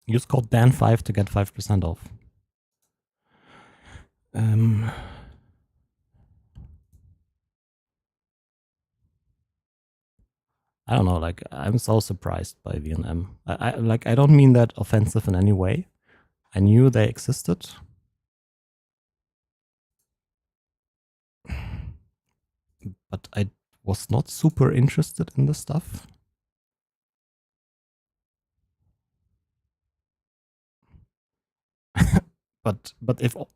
Use code Dan5 to get 5% off. I don't know, like, I'm so surprised by VNM. I don't mean that offensive in any way. I knew they existed. But I was not super interested in the stuff. but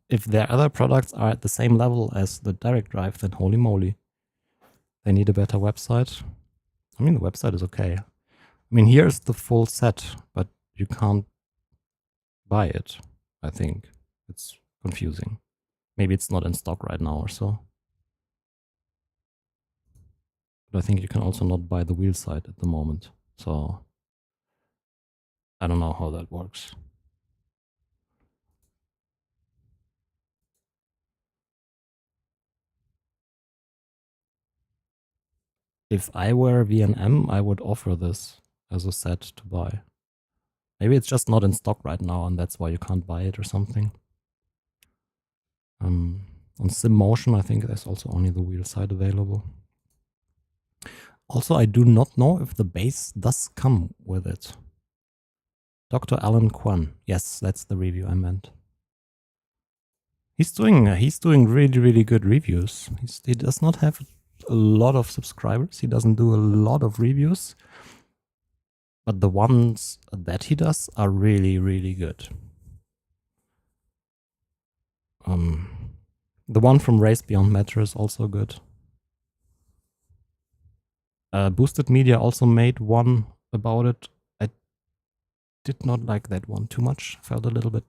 if their other products are at the same level as the direct drive, then holy moly. They need a better website. I mean, the website is okay. I mean, here's the full set, but you can't buy it, I think. It's confusing. Maybe it's not in stock right now or so. But I think you can also not buy the wheel side at the moment. So I don't know how that works. If I were VNM, I would offer this as a set to buy. Maybe it's just not in stock right now and that's why you can't buy it or something. On SimMotion, I think there's also only the wheel side available. Also, I do not know if the base does come with it. Dr. Alan Kwan. Yes, that's the review I meant. He's doing really, really good reviews. He does not have a lot of subscribers. He doesn't do a lot of reviews. But the ones that he does are really, really good. The one from Race Beyond Matter is also good. Boosted Media also made one about it. I did not like that one too much. Felt a little bit,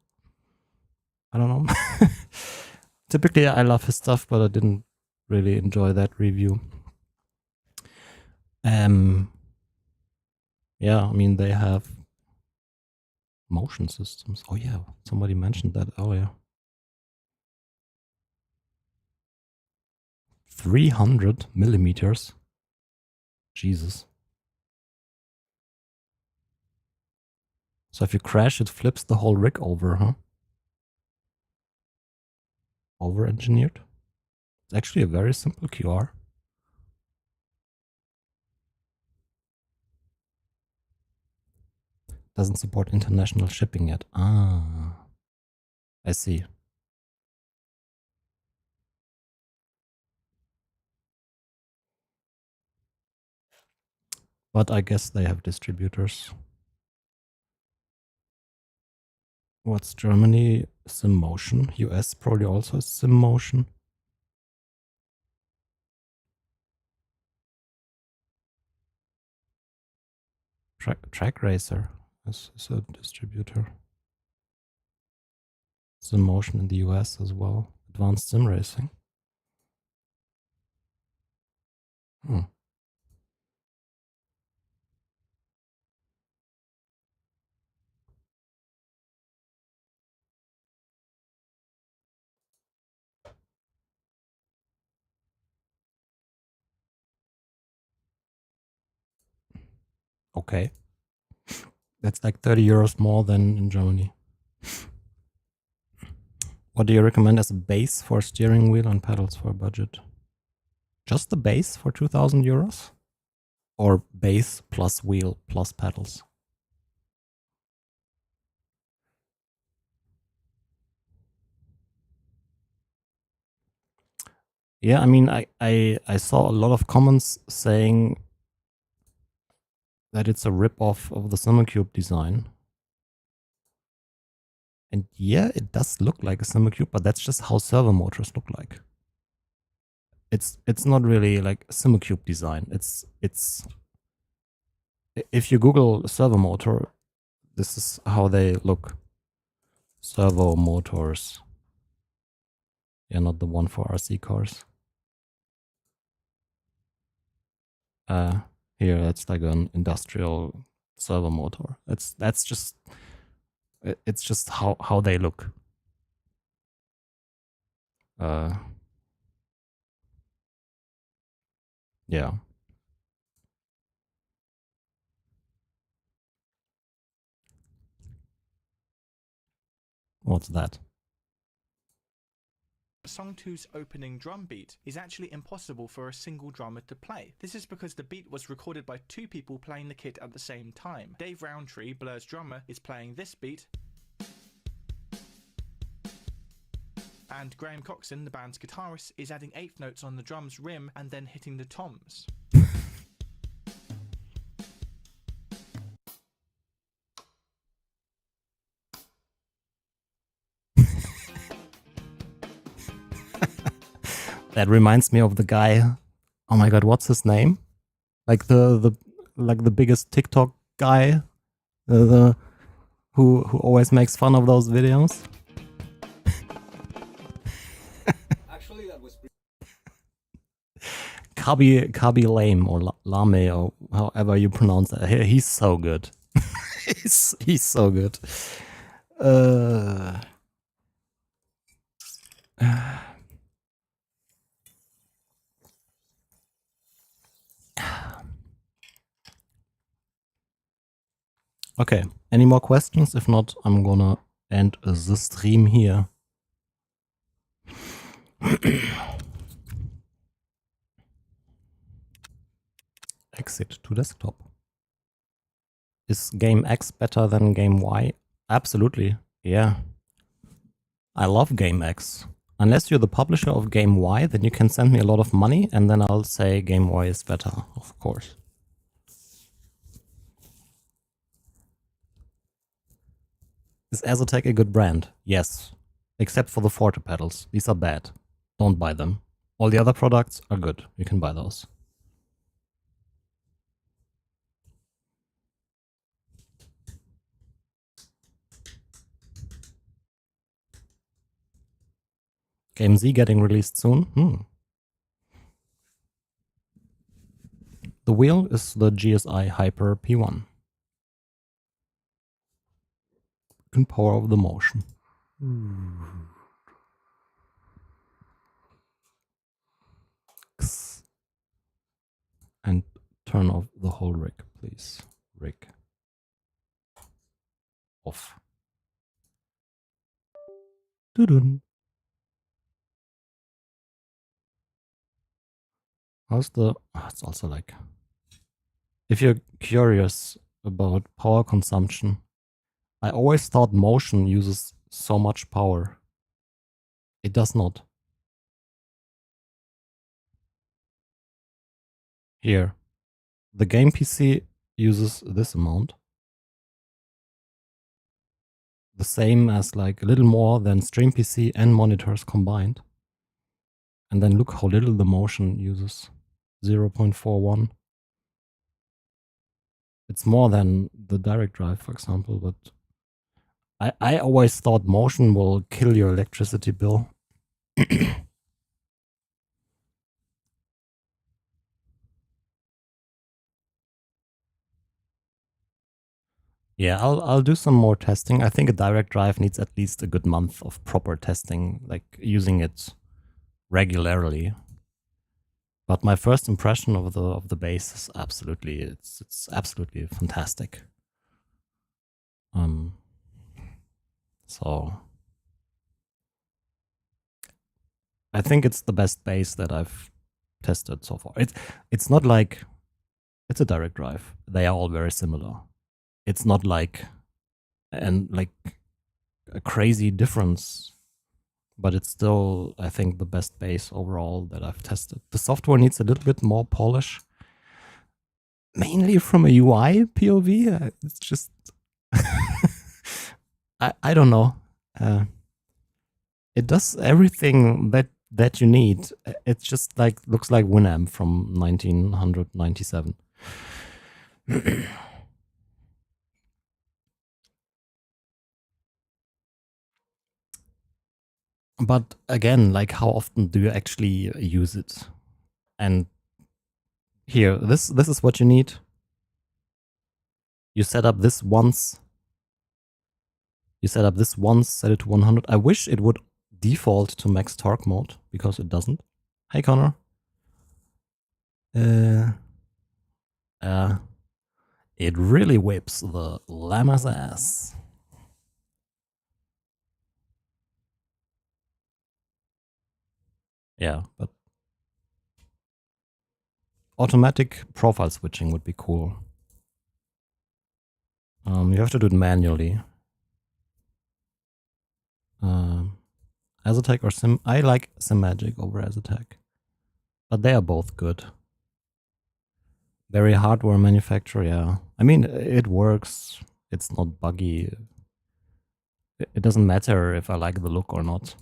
I don't know. Typically, I love his stuff, but I didn't really enjoy that review. Yeah, I mean, they have motion systems. Oh yeah, somebody mentioned that earlier. 300 millimeters. Jesus. So if you crash, it flips the whole rig over, huh? Over-engineered? It's actually a very simple QR. Doesn't support international shipping yet. Ah, I see. But I guess they have distributors. What's Germany? SimMotion. US probably also is SimMotion. Track Racer is a distributor. SimMotion in the US as well. Advanced Sim Racing. Okay. That's like 30 euros more than in Germany. What do you recommend as a base for steering wheel and pedals for a budget? Just the base for 2,000 euros? Or base plus wheel plus pedals? Yeah, I mean, I saw a lot of comments saying that it's a rip-off of the Simmercube design. And yeah, it does look like a Simulcube, but that's just how servo motors look like. It's not really like a Simulcube design. It's if you Google servo motor, this is how they look. Servo motors. Yeah, not the one for RC cars. Here it's like an industrial servo motor. That's just it's just how they look. Yeah. What's that? Song 2's opening drum beat is actually impossible for a single drummer to play. This is because the beat was recorded by two people playing the kit at the same time. Dave Roundtree, Blur's drummer, is playing this beat, and Graham Coxon, the band's guitarist, is adding eighth notes on the drum's rim and then hitting the toms. That reminds me of the guy. Oh my god, what's his name? Like the biggest TikTok guy, who always makes fun of those videos. Actually, that was Kabi Lame or Lame or however you pronounce that. He's so good. he's so good. Okay, any more questions? If not, I'm gonna end the stream here. Exit to desktop. Is game X better than game Y? Absolutely, yeah. I love game X. Unless you're the publisher of game Y, then you can send me a lot of money and then I'll say game Y is better, of course. Is Azotec a good brand? Yes. Except for the Forte pedals. These are bad. Don't buy them. All the other products are good. You can buy those. Game Z getting released soon? The wheel is the GSI Hyper P1. And power of the motion. And turn off the whole rig, please. Rig. Off. Doo-doo. How's the... it's also like... If you're curious about power consumption, I always thought motion uses so much power. It does not. Here. The game PC uses this amount. The same as like a little more than stream PC and monitors combined. And then look how little the motion uses. 0.41. It's more than the direct drive, for example, but I always thought motion will kill your electricity bill. Yeah, I'll do some more testing. I think a direct drive needs at least a good month of proper testing, like using it regularly. But my first impression of the base is absolutely it's absolutely fantastic. So I think it's the best base that I've tested so far. It's not like it's a direct drive. They are all very similar. It's not like a crazy difference, but it's still, I think, the best base overall that I've tested. The software needs a little bit more polish, mainly from a UI POV. It's just I don't know. It does everything that you need. It just like looks like VNM from 1997. But again, like how often do you actually use it? And here, this is what you need. You set up this once. You set up this once, set it to 100. I wish it would default to max torque mode because it doesn't. Hey Connor. It really whips the llama's ass. Yeah, but automatic profile switching would be cool. You have to do it manually. Azatec or Sim. I like Simagic over Azatec, but they are both good. Very hardware manufacturer, yeah. I mean, it works. It's not buggy. It doesn't matter if I like the look or not.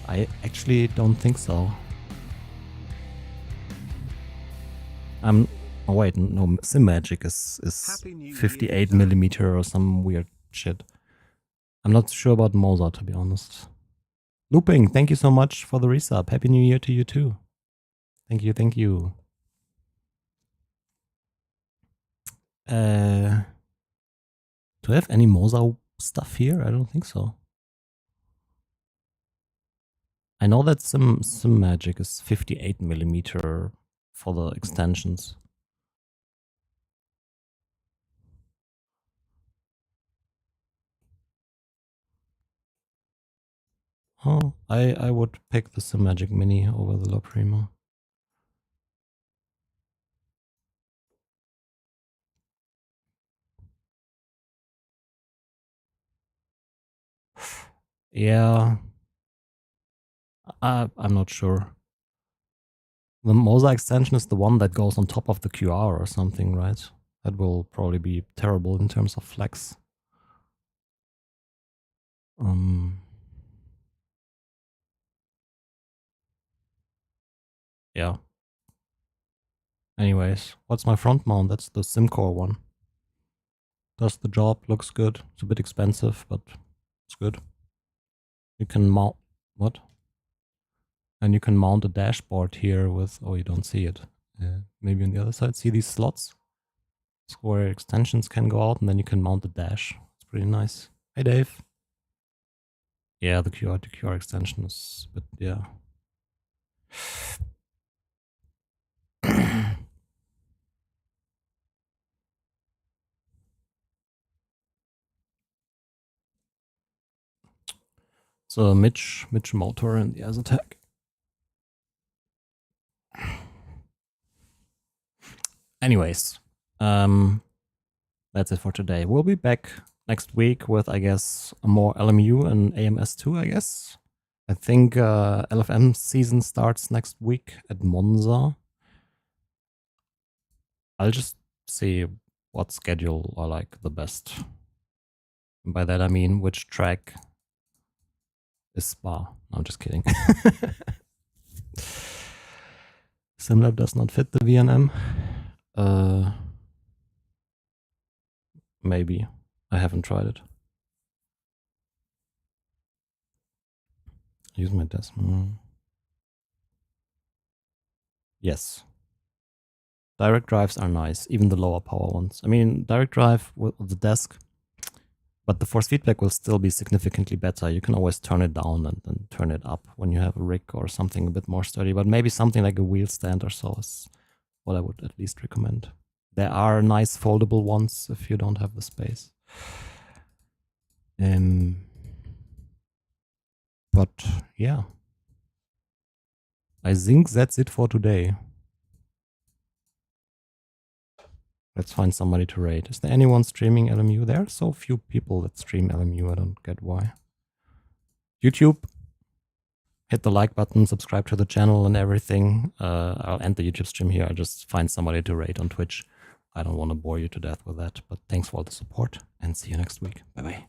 I actually don't think so. Oh wait, no, Simagic is 58 millimeter or some weird shit. I'm not sure about Mozart, to be honest. Looping, thank you so much for the resub. Happy New Year to you too. Thank you, thank you. Do I have any Mozart stuff here? I don't think so. I know that Simagic is 58 millimeter for the extensions. Oh, I would pick the Simagic Mini over the La Prima. Yeah, I'm not sure. The Moza extension is the one that goes on top of the QR or something, right? That will probably be terrible in terms of flex. Yeah. Anyways, what's my front mount? That's the SimCore one. Does the job, looks good. It's a bit expensive, but it's good. You can mount, what? And you can mount a dashboard here with, oh, you don't see it. Maybe on the other side, see these slots? It's where extensions can go out and then you can mount the dash. It's pretty nice. Hey, Dave. Yeah, the QR to QR extension is, but yeah. So Mitch motor and the Azatec. Anyways, that's it for today. We'll be back next week with, I guess, a more LMU and AMS2, I guess. I think LFM season starts next week at Monza. I'll just see what schedule I like the best. And by that I mean which track is Spa. No, I'm just kidding. SimLab does not fit the VNM. Maybe. I haven't tried it. Use my decimal. Yes. Direct drives are nice, even the lower power ones. I mean, direct drive with the desk, but the force feedback will still be significantly better. You can always turn it down and then turn it up when you have a rig or something a bit more sturdy, but maybe something like a wheel stand or so is what I would at least recommend. There are nice foldable ones if you don't have the space. But yeah, I think that's it for today. Let's find somebody to rate. Is there anyone streaming LMU? There are so few people that stream LMU. I don't get why. YouTube, hit the like button, subscribe to the channel and everything. I'll end the YouTube stream here. I'll just find somebody to rate on Twitch. I don't want to bore you to death with that, but thanks for all the support and see you next week. Bye bye.